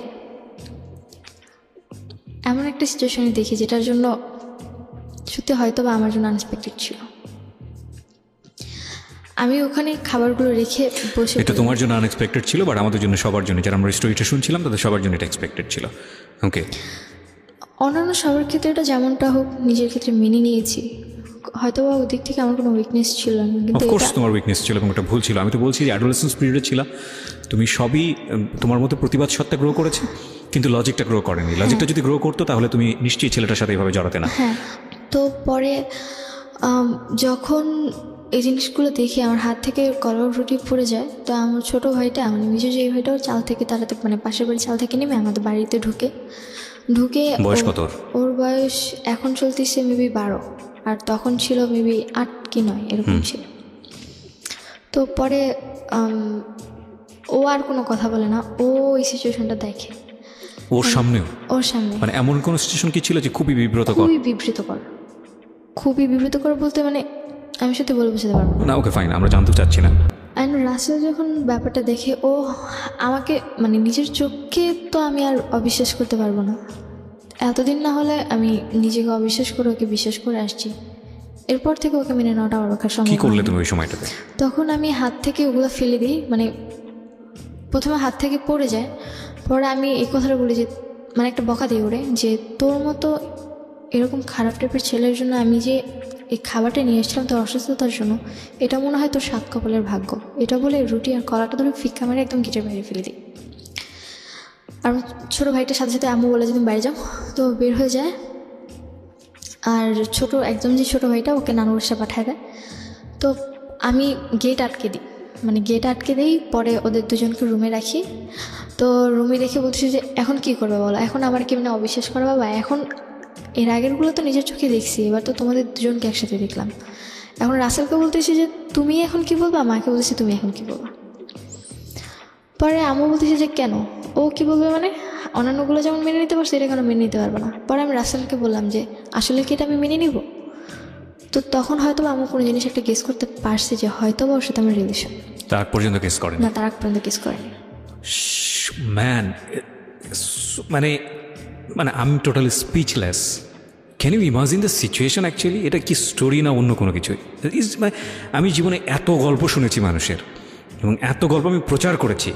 A: এমন একটা সিচুয়েশনে দেখি যেটার জন্য সত্যি হয়তো বা আমার জন্য আনএক্সপেক্টেড ছিল। আমি ওখানে খাবারগুলো রেখে বসে।
B: এটা তোমার জন্য আনএক্সপেক্টেড ছিল, বাট আমাদের জন্য, সবার জন্য, যারা আমরা স্টোরিটা শুনছিলাম তাদের সবার জন্য এটা এক্সপেক্টেড ছিল। ওকে,
A: অন্যান্য সবার ক্ষেত্রে এটা যেমনটা হোক নিজের ক্ষেত্রে মেনে নিয়েছি। হয়তো বা ওদিক থেকে আমার কোনো উইকনেস ছিল না, কিন্তু
B: অফকোর্স তোমার উইকনেস ছিল এবং এটা ভুল ছিল। আমি তো বলছি যে অ্যাডোলেসেন্স পিরিয়ডে ছিল, তুমি সবই তোমার মতো প্রতিবাদ সত্তা গ্রো করেছে, কিন্তু লজিকটা গ্রো করেনি। লজিকটা যদি গ্রো করতো তাহলে তুমি নিশ্চয়ই ছেলেটার সাথে এইভাবে জড়াতে না।
A: হ্যাঁ। তো পরে যখন এই জিনিসগুলো দেখে আমার হাত থেকে কলার রুটি পড়ে যায়, তো আমার ছোটো ভাইটা মানে মিজু যে ভাইটাও চাল থেকে তাড়াতে মানে পাশের বাড়ির চাল থেকে নেমে আমাদের বাড়িতে ঢুকে
B: বয়স কত
A: ওর? বয়স এখন চলতেছে মেবি 12, আর তখন ছিল মেবি 8 কি 9 এরকম ছিল। তো পরে ও আর কোনো কথা বলে না, ও এই সিচুয়েশনটা দেখে
B: ওর সামনে।
A: মানে
B: এমন কোনো সিচুয়েশন কি ছিল যে খুবই বিব্রতকর?
A: খুবই বিব্রতকর বলতে মানে আমি সত্যি বলে বোঝাতে পারবো
B: না। ওকে ফাইন, আমরা জানতে চাচ্ছি না।
A: অ্যান্ড রাসেল যখন ব্যাপারটা দেখে, ও আমাকে মানে নিজের চোখকে তো আমি আর অবিশ্বাস করতে পারবো না। এতদিন না হলে আমি নিজেকে অবিশ্বাস করে ওকে বিশ্বাস করে আসছি। এরপর থেকে ওকে মেনে নেওয়াটা আমার পক্ষে সম্ভব।
B: কি করলে তুমি ওই সময়টাতে?
A: তখন আমি হাত থেকে ওগুলো ফেলে দিই। মানে প্রথমে হাত থেকে পড়ে যায়, পরে আমি এই কথাটা বলি যে মানে একটা বকা দিই ওরে যে তোর মতো এরকম খারাপ টাইপের ছেলের জন্য আমি যে এই খাবারটা নিয়ে এসেছিলাম তোর অসুস্থতার জন্য, এটা মনে হয় তোর 7 কপালের ভাগ্য। এটা বলে রুটি আর কলাটা ধরে ফিক্কা মেরে একদম গিটের বাইরে ফেলে দিই। আর ছোটো ভাইটার সাথে সাথে আম্মু বলে যে তুমি বাইরে যাও, তো বের হয়ে যায়। আর একদম যে ছোটো ভাইটা ওকে নানুর বাসায় পাঠায় দেয়। তো আমি গেট আটকে দিই, মানে গেট আটকে দিই, পরে ওদের দুজনকে রুমে রাখি। তো রুমে রেখে বলতেছি যে এখন কি করবে বলো, এখন আমার কি মানে অবিশ্বাস করা বাবা, এখন এর আগেরগুলো তো নিজের চোখে দেখছি, এবার তো তোমাদের দুজনকে একসাথে দেখলাম। এখন রাসেলকে বলতেছি যে তুমি এখন কি বলবা, মাকে বলতেছি তুমি এখন কি বলবা। পরে আম্মু বলতেছি যে কেন, ও কি বলবে, মানে অন্যান্যগুলো যেমন মেনে নিতে পারছে এটা কেন মেনে নিতে পারবে না। পরে আমি রাসেলকে বললাম যে আসলে কি এটা আমি মেনে নিব। তো তখন হয়তো আম্মু কোনো জিনিস একটা গেস করতে পারছে যে হয়তো বা ওর সাথে আমার রিলেশন।
B: তার পর্যন্ত কেস করেন
A: না, তার আগ পর্যন্ত গেস করেনি।
B: ম্যান, মানে মানে আমি totally speechless. Can you imagine the situation actually? এটা কি স্টোরি না অন্য কোনো কিছুই? মানে আমি জীবনে এত গল্প শুনেছি মানুষের, এবং এত গল্প আমি প্রচার করেছি।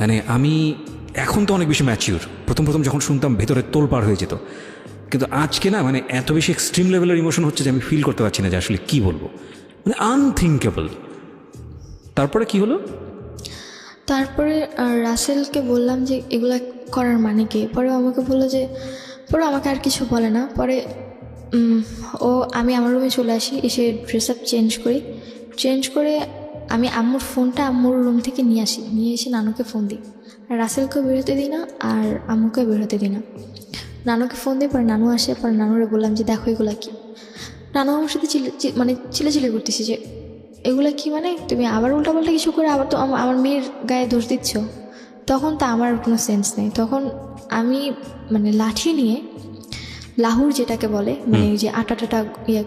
B: মানে আমি এখন তো অনেক বেশি ম্যাচিউর। প্রথম যখন শুনতাম ভেতরে তোলপাড় হয়ে যেত, কিন্তু আজকে না মানে এত বেশি এক্সট্রিম লেভেলের ইমোশন হচ্ছে যে আমি ফিল করতে পারছি না যে আসলে কী বলবো, মানে আনথিঙ্কেবল। তারপরে কি হলো?
A: তারপরে রাসেলকে বললাম যে এগুলা করার মানে কি। পরে আমাকে বললো যে, পরে আমাকে আর কিছু বলে না। পরে আমি আমার রুমে চলে আসি, এসে ড্রেস আপ চেঞ্জ করে আমি আম্মুর ফোনটা আম্মুর রুম থেকে নিয়ে এসে নানুকে ফোন দিই। আর রাসেলকেও বেরোতে দিই না, আর আম্মুকেও বেরোতে দিই না। নানুকে ফোন দিই, পরে নানু আসে। পরে নানুরে বললাম যে দেখো এগুলা কি। নানু আমার সাথে চিলে করতেছি যে এগুলো কি, মানে তুমি আবার উল্টাপাল্টা কিছু করে আবার তো আমার মেয়ের গায়ে দোষ দিচ্ছ। তখন তো আমার কোনো সেন্স নেই। তখন আমি মানে লাঠি নিয়ে, লাহুর যেটাকে বলে, মানে যে আটা টাটা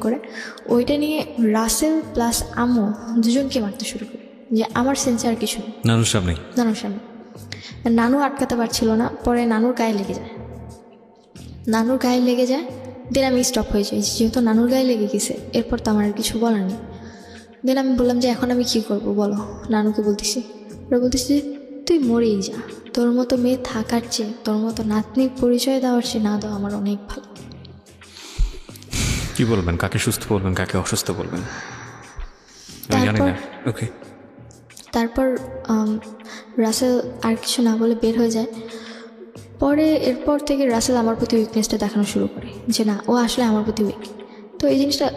A: করে, ওইটা নিয়ে রাসেল প্লাস আম্মু দুজনকে মারতে শুরু করি, যে আমার সেন্স আর কিছু নেই।
B: নানুর সামনে
A: নানু আটকাতে পারছিল না। পরে নানুর গায়ে লেগে যায়। দেন আমি স্টপ হয়ে যাই, যেহেতু নানুর গায়ে লেগে গেছে, এরপর তো আমার আর কিছু বলার নেই। দেন আমি বললাম যে এখন আমি কী করবো বলো। নানুকে বলতেছি, ওরা বলতেছি যে তুই মরেই যা, তোর মতো মেয়ে থাকার চেয়ে, তোর মতো নাতনির পরিচয় দেওয়ার চেয়ে না দেওয়া আমার অনেক ভালো।
B: কি বলবেন, কাকে সুস্থ বলবেন, কাকে অসুস্থ বলবেন?
A: তারপর রাসেল আর কিছু না বলে বের হয়ে যায়। পরে এরপর থেকে রাসেল আমার প্রতি উইকনেসটা দেখানো শুরু করে যে না, ও আসলে আমার প্রতি উইক। তো এই জিনিসটা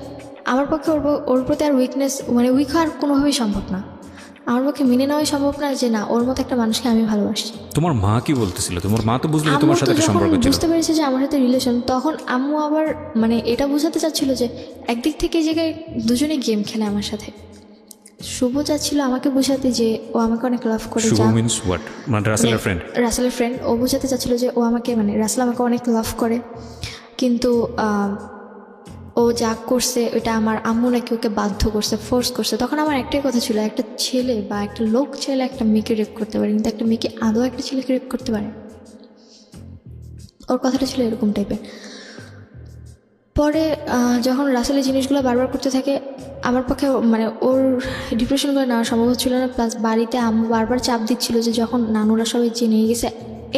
A: আমার পক্ষে ওর প্রতি আর উইক হওয়ার কোনোভাবেই সম্ভব না। আমার পক্ষে মেনে নেওয়াই সম্ভব না যে না, ওর মতো একটা মানুষকে আমি ভালোবাসি।
B: তোমার মা কি বলতেছিল? তোমার মা তো বুঝলো তোমার সাথে একটা সম্পর্ক ছিল,
A: বুঝতে পেরেছে যে আমার সাথে রিলেশন। তখন আম্মু আবার মানে এটা বোঝাতে চাচ্ছিল যে একদিক থেকে এই জায়গায় দুজনে গেম খেলে আমার সাথে। শুভ চাচ্ছিল আমাকে বোঝাতে যে ও আমাকে অনেক লাভ করে। রাসেলের ফ্রেন্ড। ও বোঝাতে চাচ্ছিল যে রাসেল আমাকে অনেক লাভ করে, কিন্তু ও যা করছে ওটা আমার আম্মু নাকি ওকে বাধ্য করছে, ফোর্স করছে। তখন আমার একটাই কথা ছিল, একটা ছেলে বা একটা লোক ছেলে একটা মেয়েকে রেপ করতে পারে, কিন্তু একটা মেয়েকে আদৌ একটা ছেলেকে রেপ করতে পারে? ওর কথাটা ছিল এরকম টাইপের। পরে যখন রাসেল এই জিনিসগুলো বারবার করতে থাকে, আমার পক্ষে মানে ওর ডিপ্রেশনগুলো নেওয়া সম্ভব হচ্ছিল না। প্লাস বাড়িতে আম্মু বারবার চাপ দিচ্ছিল যে যখন নানুরা সবাই জেনে গেছে,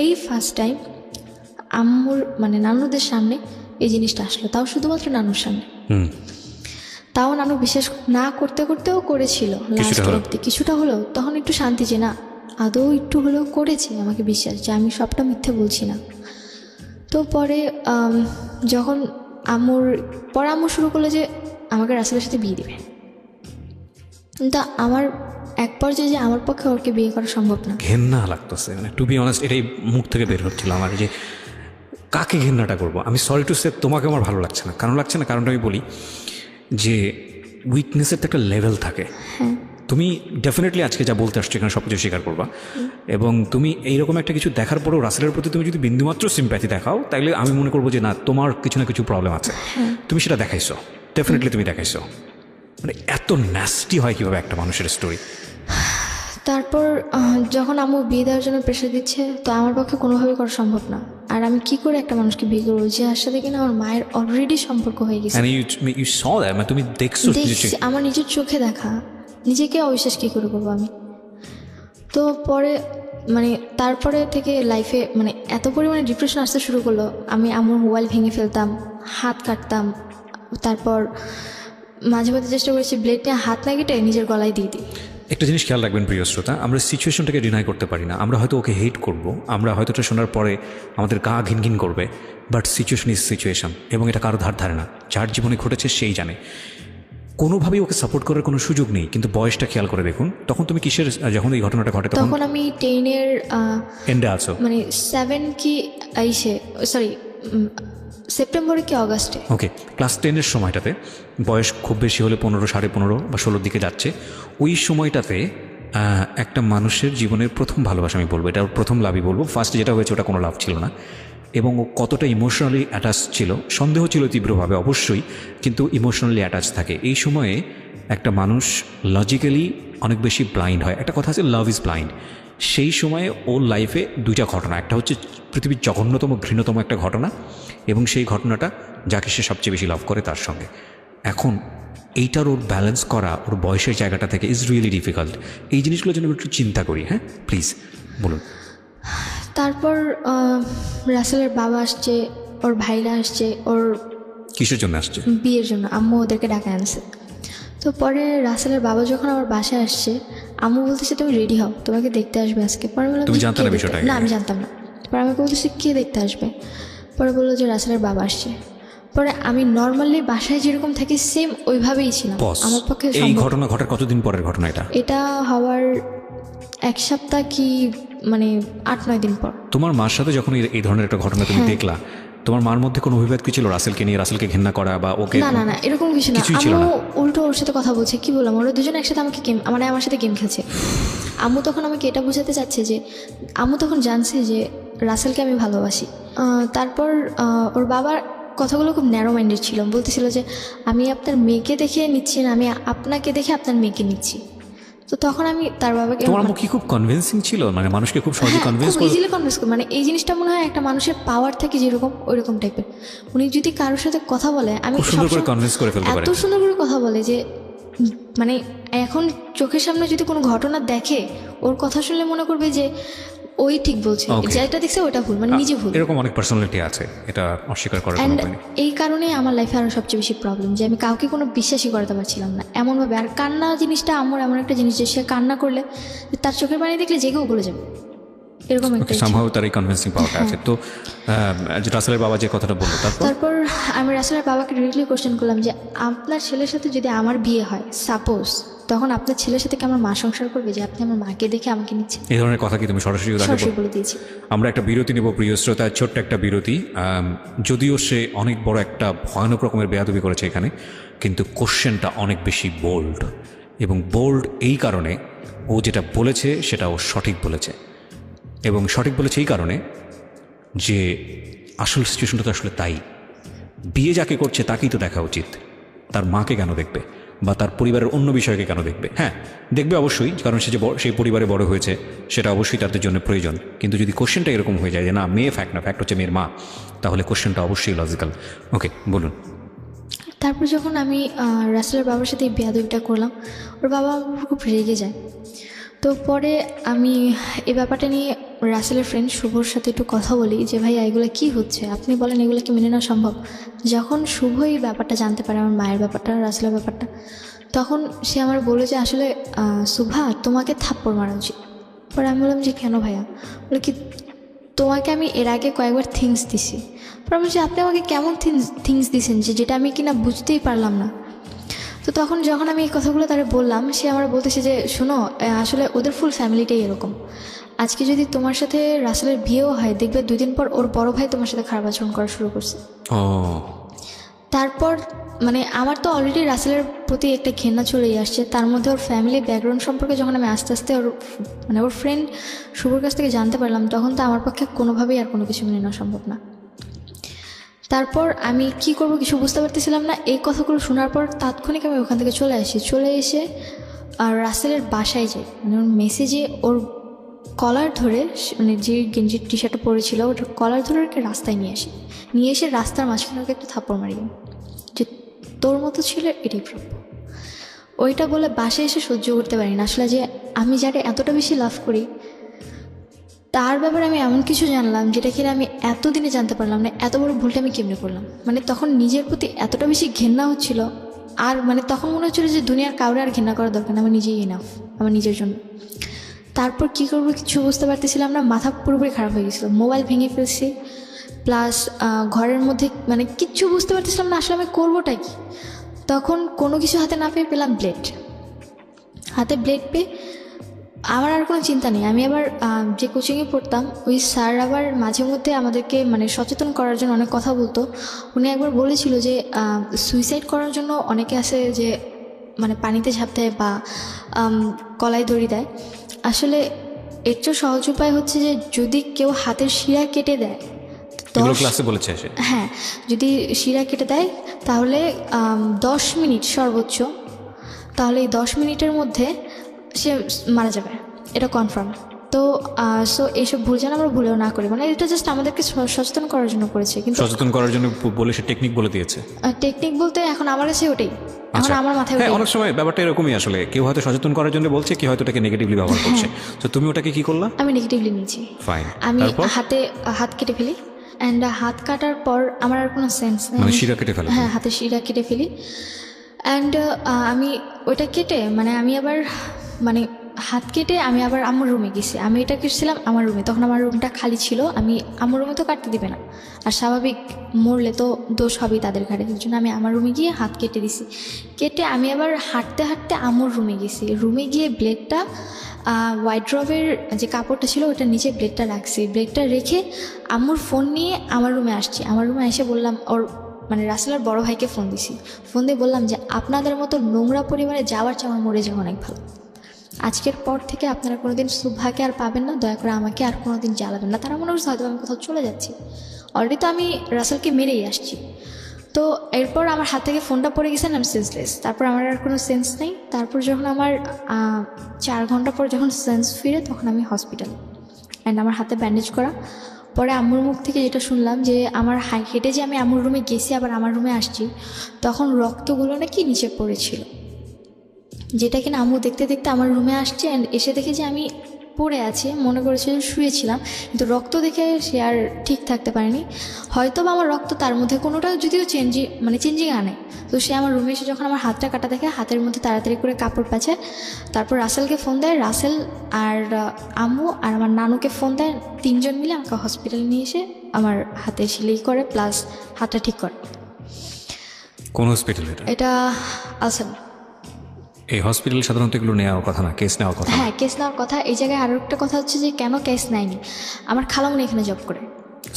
A: এই ফার্স্ট টাইম আম্মুর মানে নানুদের সামনে এই জিনিসটা আসলো, তাও শুধুমাত্র নানুর সামনে। তাও নানু বিশ্বাস না করতেও করেছিল লাস্ট অবধি, কিছুটা হলেও। তখন একটু শান্তি যে না, আদৌ একটু হলেও করেছে, আমাকে বিশ্বাস যে আমি সবটা মিথ্যে বলছি না। তো পরে যখন আম্মু শুরু করলো যে আমাকে রাসেলের সাথে বিয়ে দেবে, তা আমার এক পর্যায়ে যে আমার পক্ষে ওকে বিয়ে করা সম্ভব না।
B: ঘেন্না লাগতেছে, মানে টু বি অনেস্ট এটাই মুখ থেকে বের হচ্ছিল আমার, যে কাকে ঘেন্নাটা করবো। আমি সরি টু সে, তোমাকে আমার ভালো লাগছে না। কারণটা আমি বলি যে উইকনেসের তো একটা লেভেল থাকে। তুমি ডেফিনেটলি আজকে যা বলতে আসছো এখানে সব কিছু স্বীকার করবা, এবং তুমি এইরকম একটা কিছু দেখার পরেও রাসেলের প্রতি তুমি যদি বিন্দুমাত্র সিম্প্যাথি দেখাও, তাহলে আমি মনে করবো যে না, তোমার কিছু না কিছু প্রবলেম আছে। তুমি সেটা দেখাইছো, ডেফিনেটলি তুমি দেখাইছো। মানে এত ন্যাস্টি হয় কীভাবে একটা মানুষের স্টোরি।
A: তারপর যখন আম্মু বিয়ে দেওয়ার জন্য প্রেশার দিচ্ছে, তো আমার পক্ষে কোনোভাবেই করা সম্ভব না। আর আমি কি করে একটা মানুষকে বিয়ে করবো যার সাথে কিনা আমার মায়ের অলরেডি সম্পর্ক হয়ে গেছে?
B: তুমি দেখছি
A: আমার নিজের চোখে দেখা, নিজেকে অবিশ্বাস কী করে করবো আমি? তো পরে মানে তারপরে থেকে লাইফে মানে এত পরিমাণে ডিপ্রেশন আসতে শুরু করলো, আমি আম্মুর মোবাইল ভেঙে ফেলতাম, হাত কাটতাম। তারপর মাঝে মাঝে চেষ্টা করেছি ব্লেড নিয়ে হাত না কেটে নিজের গলায় দিয়ে দিই।
B: একটা জিনিস খেয়াল রাখবেন প্রিয় শ্রোতা, আমরা সিচুয়েশনটাকে ডিনাই করতে পারি না। আমরা হয়তো ওকে হেট করব, আমরা হয়তো এটা শোনার পরে আমাদের গা ঘিন ঘিন করবে, বাট সিচুয়েশন ইজ সিচুয়েশন, এবং এটা কারো ধার ধারে না। যার জীবনে ঘটেছে সেই জানে। কোনোভাবেই ওকে সাপোর্ট করার কোনো সুযোগ নেই। কিন্তু বয়সটা খেয়াল করে দেখুন, তখন তুমি কিসের, যখন এই ঘটনাটা ঘটে
A: তখন আমি 10-এর
B: এন্ডে আছো,
A: মানে 7 কি সেপ্টেম্বরে কি অগাস্টে।
B: ওকে, ক্লাস 10-এর সময়টাতে, বয়স খুব বেশি হলে 15, 15.5 বা 16 দিকে যাচ্ছে। ওই সময়টাতে একটা মানুষের জীবনের প্রথম ভালোবাসা আমি বলবো, এটা ওর প্রথম লাভই বলবো। ফার্স্ট যেটা হয়েছে ওটা কোনো লাভ ছিল না, এবং ও কতটা ইমোশনালি অ্যাটাচ ছিল, সন্দেহ ছিল তীব্রভাবে অবশ্যই, কিন্তু ইমোশনালি অ্যাটাচ থাকে। এই সময়ে একটা মানুষ লজিক্যালি অনেক বেশি ব্লাইন্ড হয়। একটা কথা আছে, লাভ ইজ ব্লাইন্ড। সেই সময়ে ওর লাইফে দুইটা ঘটনা, একটা হচ্ছে পৃথিবীর জঘন্যতম ঘৃণ্যতম একটা ঘটনা, এবং সেই ঘটনাটা যাকে সে সবচেয়ে বেশি লাভ করে তার সঙ্গে। এখন এইটার ওর ব্যালেন্স করা ওর বয়সের জায়গাটা থেকে ইজ রিয়েলি ডিফিকাল্ট। এই জিনিসগুলো যেন একটু চিন্তা করি। হ্যাঁ, প্লিজ বলুন।
A: তারপর রাসেলের বাবা আসছে, ওর ভাইরা আসছে, ওর
B: কিসের জন্য আসছে?
A: বিয়ের জন্য। আম্মু ওদেরকে ডাকা আনছে। তো পরে রাসেলের বাবা যখন আমার বাসায় আসছে, আম্মু বলতেছে তুমি রেডি হও, তোমাকে দেখতে আসবে আজকে। পরে বললাম
B: তুমি জানতে না বিষয়টা?
A: না, আমি জানতাম না। পরে আমাকে বলতেছে কে দেখতে আসবে? পরে বললো যে রাসেলের বাবা আসছে। পরে আমি নর্মালি বাসায় যেরকম থাকি সেম ওইভাবেই ছিলাম। আমার পক্ষে
B: এই ঘটনা ঘটার কতদিন পরের ঘটনা এটা?
A: এটা হওয়ার 1 সপ্তাহ কি মানে 8-9 দিন পর।
B: তোমার মার সাথে যখন এই ধরনের একটা ঘটনা তুমি দেখলা, তোমার মার মধ্যে কোনো অভিব্যক্তি ছিল রাসেলকে নিয়ে, রাসেলকে ঘৃণা করা বা ওকে?
A: না, এরকম কিছু না। আম্মু উল্টো ওর সাথে কথা বলছে। কি বললাম, ওরা দুজন একসাথে আমাকে আমার সাথে গেম খেলছে। আম্মু তখন আমাকে এটা বোঝাতে চাচ্ছে যে আম্মু তখন জানছে যে রাসেলকে আমি ভালোবাসি। তারপর ওর বাবার কথাগুলো খুব ন্যারো মাইন্ডেড ছিল। বলতেছিল যে আমি আপনার মেয়েকে দেখে নিচ্ছি না, আমি আপনাকে দেখে আপনার মেয়েকে নিচ্ছি। তো তখন আমি তার বাবাকে,
B: তোমার মুখে খুব কনভিন্সিং ছিল, মানে মানুষকে খুব সহজে কনভিন্স করে,
A: ইজিলি কনভিন্স করে। মানে এই জিনিসটা মনে হয় একটা মানুষের পাওয়ার থাকে যেরকম, ওইরকম টাইপের। উনি যদি কারোর সাথে কথা বলে, আমি
B: সুন্দর করে কনভিন্স করে ফেলতে পারে,
A: এত সুন্দর করে কথা বলে যে মানে এখন চোখের সামনে যদি কোনো ঘটনা দেখে, ওর কথা শুনলে মনে করবে যে ওই ঠিক বলছে, যেটা দেখছে ওটা ভুল, মানে নিজে ভুল।
B: এরকম অনেক পার্সোনালিটি আছে, এটা অস্বীকার করার কোনো উপায় নেই।
A: এই কারণে আমার লাইফে আরও সবচেয়ে বেশি প্রবলেম যে আমি কাউকে কোনো বিশ্বাসই করাতে পারছিলাম না এমনভাবে। আর কান্না জিনিসটা আমার এমন একটা জিনিস যে সে কান্না করলে তার চোখের পানি দেখলে জেগেও বলে যাবে, এরকম একটা
B: সম্ভব তার এই কনভিন্সিং পাওয়ারটা আছে। তো রাসেলের বাবা যে কথাটা বললো,
A: তারপর আমি রাসেলের বাবাকে ডিরেক্টলি কোশ্চেন করলাম যে আপনার ছেলের সাথে যদি আমার বিয়ে হয়, সাপোজ, তখন আপনার ছেলের সাথে কি আমার মা সংসার করবে যে আপনি আমার মাকে দেখে আমাকে নিচ্ছেন?
B: এই ধরনের কথা কি তুমি সরাসরি
A: বলে দিয়েছি?
B: আমরা একটা বিরতি নেব প্রিয় শ্রোতা, ছোট্ট একটা বিরতি। যদিও সে অনেক বড় একটা ভয়ানক রকমের বেয়াদবি করেছে এখানে, কিন্তু কোশ্চেনটা অনেক বেশি বোল্ড, এবং বোল্ড এই কারণে ও যেটা বলেছে সেটা ও সঠিক বলেছে, এবং সঠিক বলেছে এই কারণে যে আসল সিচুয়েশনটা তো আসলে তাই। বিয়ে যাকে করছে তাকেই তো দেখা উচিত, তার মাকে কেন দেখবে বা তার পরিবারের অন্য বিষয়কে কেন দেখবে? হ্যাঁ, দেখবে অবশ্যই, কারণ সে যে সেই পরিবারে বড় হয়েছে সেটা অবশ্যই তাদের জন্য প্রয়োজন। কিন্তু যদি কোশ্চেনটা এরকম হয়ে যায় যে না, মেয়ে ফ্যাক্ট না, ফ্যাক্ট হচ্ছে মেয়ের মা, তাহলে কোশ্চেনটা অবশ্যই লজিক্যাল। ওকে, বলুন।
A: তারপর যখন আমি রাসেলের বাবার সাথে এই বেয়াদবিটা করলাম, ওর বাবা খুব রেগে যায়। তো পরে আমি এই ব্যাপারটা নিয়ে রাসেলের ফ্রেন্ড শুভর সাথে একটু কথা বলি যে ভাই এগুলো কি হচ্ছে, আপনি বলেন এগুলো কি মেনে নেওয়া সম্ভব? যখন শুভ এই ব্যাপারটা জানতে পারে, আমার মায়ের ব্যাপারটা, রাসেলের ব্যাপারটা, তখন সে আমার বলে যে আসলে শুভা, তোমাকে থাপ্পড় মারা উচিত। পরে আমি বললাম যে কেন ভাইয়া? বলে কি তোমাকে আমি এর আগে কয়েকবার থিংস দিছি। পরে আমি বলছি আপনি আমাকে কেমন থিংস দিছেন যেটা আমি কিনা বুঝতেই পারলাম না। তো তখন যখন আমি এই কথাগুলো তারা বললাম, সে আমার বলতেছে যে শোনো, আসলে ওদের ফুল ফ্যামিলিটাই এরকম। আজকে যদি তোমার সাথে রাসেলের বিয়েও হয়, দেখবে 2 দিন পর ওর বড় ভাই তোমার সাথে খারাপ আচরণ করা শুরু করছে। তারপর মানে আমার তো অলরেডি রাসেলের প্রতি একটা ঘৃণা চলেই আসছে, তার মধ্যে ওর ফ্যামিলি ব্যাকগ্রাউন্ড সম্পর্কে যখন আমি আস্তে আস্তে ওর ফ্রেন্ড শুভর কাছ থেকে জানতে পারলাম, তখন তো আমার পক্ষে কোনোভাবেই আর কোনো কিছু মেনে নেওয়া সম্ভব না। তারপর আমি কি করব কিছু বুঝতে পারতেছিলাম না। এই কথাগুলো শোনার পর তাৎক্ষণিক আমি ওখান থেকে চলে এসে আর রাসেলের বাসায় যাই। মানে ওর মেসেজে ওর কলার ধরে, মানে যে গেঞ্জির টি শার্টটা পরেছিল ওটার কলার ধরে ওকে রাস্তায় নিয়ে এসে রাস্তার মাঝখানে ওকে একটা থাপ্পড় মারি যে তোর মতো ছিল এটাই প্রাপ্য। ওইটা বলে বাসায় এসে সহ্য করতে পারি না আসলে, যে আমি যারা এতটা বেশি লাভ করি তার ব্যাপারে আমি এমন কিছু জানলাম যেটা কিনা আমি এতদিনে জানতে পারলাম না। এত বড় ভুলটা আমি কেমনে করলাম? মানে তখন নিজের প্রতি এতটা বেশি ঘেন্না হচ্ছিল আর মানে তখন মনে হচ্ছিলো যে দুনিয়ার কাউরে আর ঘৃণা করার দরকার না, আমার নিজেই ইনাফ আমার নিজের জন্য। তারপর কী করবো কিছু বুঝতে পারতেছিলাম না, মাথা পুরোপুরি খারাপ হয়ে গেছিলো, মোবাইল ভেঙে ফেলছি, প্লাস ঘরের মধ্যে মানে কিচ্ছু বুঝতে পারতেছিলাম না আসলে আমি করবোটা কি। তখন কোনো কিছু হাতে না পেয়ে পেলাম ব্লেড, হাতে ব্লেড পেয়ে আমার আর কোনো চিন্তা নেই। আমি আবার যে কোচিংয়ে পড়তাম ওই স্যার আবার মাঝে মধ্যে আমাদেরকে মানে সচেতন করার জন্য অনেক কথা বলতো। উনি একবার বলেছিল যে সুইসাইড করার জন্য অনেকে আছে যে মানে পানিতে ঝাঁপ দেয় বা কলাই দড়ি দেয়। আসলে এর চেয়ে সহজ উপায় হচ্ছে যে যদি কেউ হাতের শিরা কেটে দেয়,
B: ক্লাসে বলেছে সে,
A: হ্যাঁ, যদি শিরা কেটে দেয় তাহলে 10 মিনিট সর্বোচ্চ, তাহলে এই 10 মিনিটের মধ্যে সে মারা যাবে, এটা কনফার্ম। তো সো এইসব ভুল যেন আমরা ভুলেও না করি, মানে এটা জাস্ট আমাদেরকে সচেতন করার জন্য করেছে। কিন্তু
B: সচেতন করার জন্য বলে সে টেকনিক বলে দিয়েছে।
A: টেকনিক বলতে এখন আমার কাছে ওটাই, এখন আমার মাথায়
B: হ্যাঁ, অনেক সময় ব্যাপারটা এরকমই আসলে, কেউ হয়তো সচেতন করার জন্য বলছে, কেউ হয়তো এটাকে নেগেটিভলি ব্যবহার করছে। তো তুমি ওটাকে কি করলা?
A: আমি নেগেটিভলি নিয়েছি।
B: ফাইন।
A: আমি হাত কেটে ফেলি, অ্যান্ড হাত কাটার পর আমার আর কোনো সেন্স নেই,
B: মানে শিরা কেটে ফেলে?
A: হ্যাঁ, হাতে শিরা কেটে ফেলি। অ্যান্ড আমি ওইটা কেটে মানে আমি আবার মানে হাত কেটে আমি আবার আমার রুমে গেছি। আমি এটা কেটেছিলাম আমার রুমে, তখন আমার রুমটা খালি ছিল। আমি আমার রুমে তো কাটতে দিবে না, আর স্বাভাবিক মরলে তো দোষ হবেই তাদের ঘাড়ে, এই জন্য আমি আমার রুমে গিয়ে হাত কেটে দিছি। কেটে আমি আবার হাঁটতে হাঁটতে আমার রুমে গেছি। রুমে গিয়ে ব্লেডটা ওয়াইড্রবের যে কাপড়টা ছিল ওটার নিচে ব্লেডটা রাখছি। ব্লেডটা রেখে আম্মুর ফোন নিয়ে আমার রুমে আসছি। আমার রুমে এসে বললাম, ওর মানে রাসেলের বড় ভাইকে ফোন দিছি। ফোন দিয়ে বললাম যে আপনাদের মতো নোংরা পরিবারে যাওয়ার চেয়ে আমার মরে যাওয়া অনেক ভালো। আজকের পর থেকে আপনারা কোনোদিন সুভাকে আর পাবেন না, দয়া করে আমাকে আর কোনোদিন জ্বালাবেন না। তারা মনে করছে হয়তো আমি কোথাও চলে যাচ্ছি, অলরেডি তো আমি রাসেলকে মেরেই আসছি। তো এরপর আমার হাত থেকে ফোনটা পড়ে গেছে, আমি সেন্সলেস। তারপর আমার আর কোনো সেন্স নেই। তারপর যখন আমার 4 ঘন্টা পর যখন সেন্স ফিরে, তখন আমি হসপিটাল, অ্যান্ড আমার হাতে ব্যান্ডেজ করা। পরে আম্মুর মুখ থেকে যেটা শুনলাম যে আমার হেঁটে যে আমি আম্মুর রুমে গেছি আবার আমার রুমে আসছি, তখন রক্তগুলো নাকি নিচে পড়েছিল, যেটা কিনা আম্মু দেখতে দেখতে আমার রুমে আসছে। অ্যান্ড এসে দেখে যে আমি পড়ে আছি, মনে করেছে শুয়েছিলাম, কিন্তু রক্ত দেখে সে আর ঠিক থাকতে পারেনি। হয়তো বা আমার রক্ত তার মধ্যে কোনোটা যদিও চেঞ্জিং আনে। তো সে আমার রুমে এসে যখন আমার হাতটা কাটা দেখে, হাতের মধ্যে তাড়াতাড়ি করে কাপড় পাচ্ছে। তারপর রাসেলকে ফোন দেয়, রাসেল আর আম্মু আর আমার নানুকে ফোন দেয়। 3 জন মিলে আমাকে হসপিটালে নিয়ে এসে আমার হাতে সেলাই করে প্লাস হাতটা ঠিক করে।
B: কোন হসপিটাল এটা?
A: আলসান।
B: এই হসপিটালে সাধারণত এগুলো নেওয়ার কথা না, কেস নেওয়ার কথা।
A: হ্যাঁ, কেস নেওয়ার কথা। এই জায়গায় আরও একটা কথা হচ্ছে যে কেন কেস নেয়নি, আমার খালামুনি এখানে জব করে।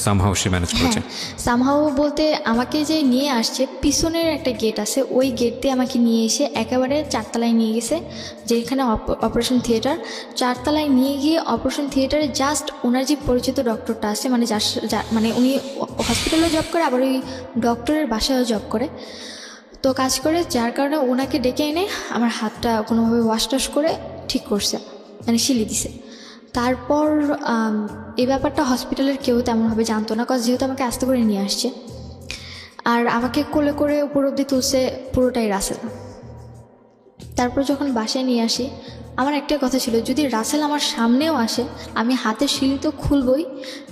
B: সামহাউ সে ম্যানেজ করেছে।
A: সামহাউ বলতে আমাকে যে নিয়ে আসছে, পিছনের একটা গেট আছে, ওই গেট দিয়ে আমাকে নিয়ে এসে একেবারে 4 তলায় নিয়ে গেছে, যেখানে অপারেশন থিয়েটার। 4 তলায় নিয়ে গিয়ে অপারেশন থিয়েটারে জাস্ট ওনার যে পরিচিত ডক্টরটা আছে, মানে মানে উনি হসপিটালেও জব করে, আবার ওই ডক্টরের বাসায়ও জব করে, তো কাজ করে, যার কারণে ওনাকে ডেকে এনে আমার হাতটা কোনোভাবে ওয়াশ করে ঠিক করছে, মানে শিলি দিছে। তারপর এই ব্যাপারটা হসপিটালের কেউ তেমনভাবে জানতো না, কারণ যেহেতু আমাকে আস্তে করে নিয়ে আসছে, আর আমাকে কোলে করে উপর অব্দি তুলছে পুরোটাই রাসেল। তারপর যখন বাসায় নিয়ে আসি, আমার একটাই কথা ছিল, যদি রাসেল আমার সামনেও আসে আমি হাতের শিলি তো খুলবই,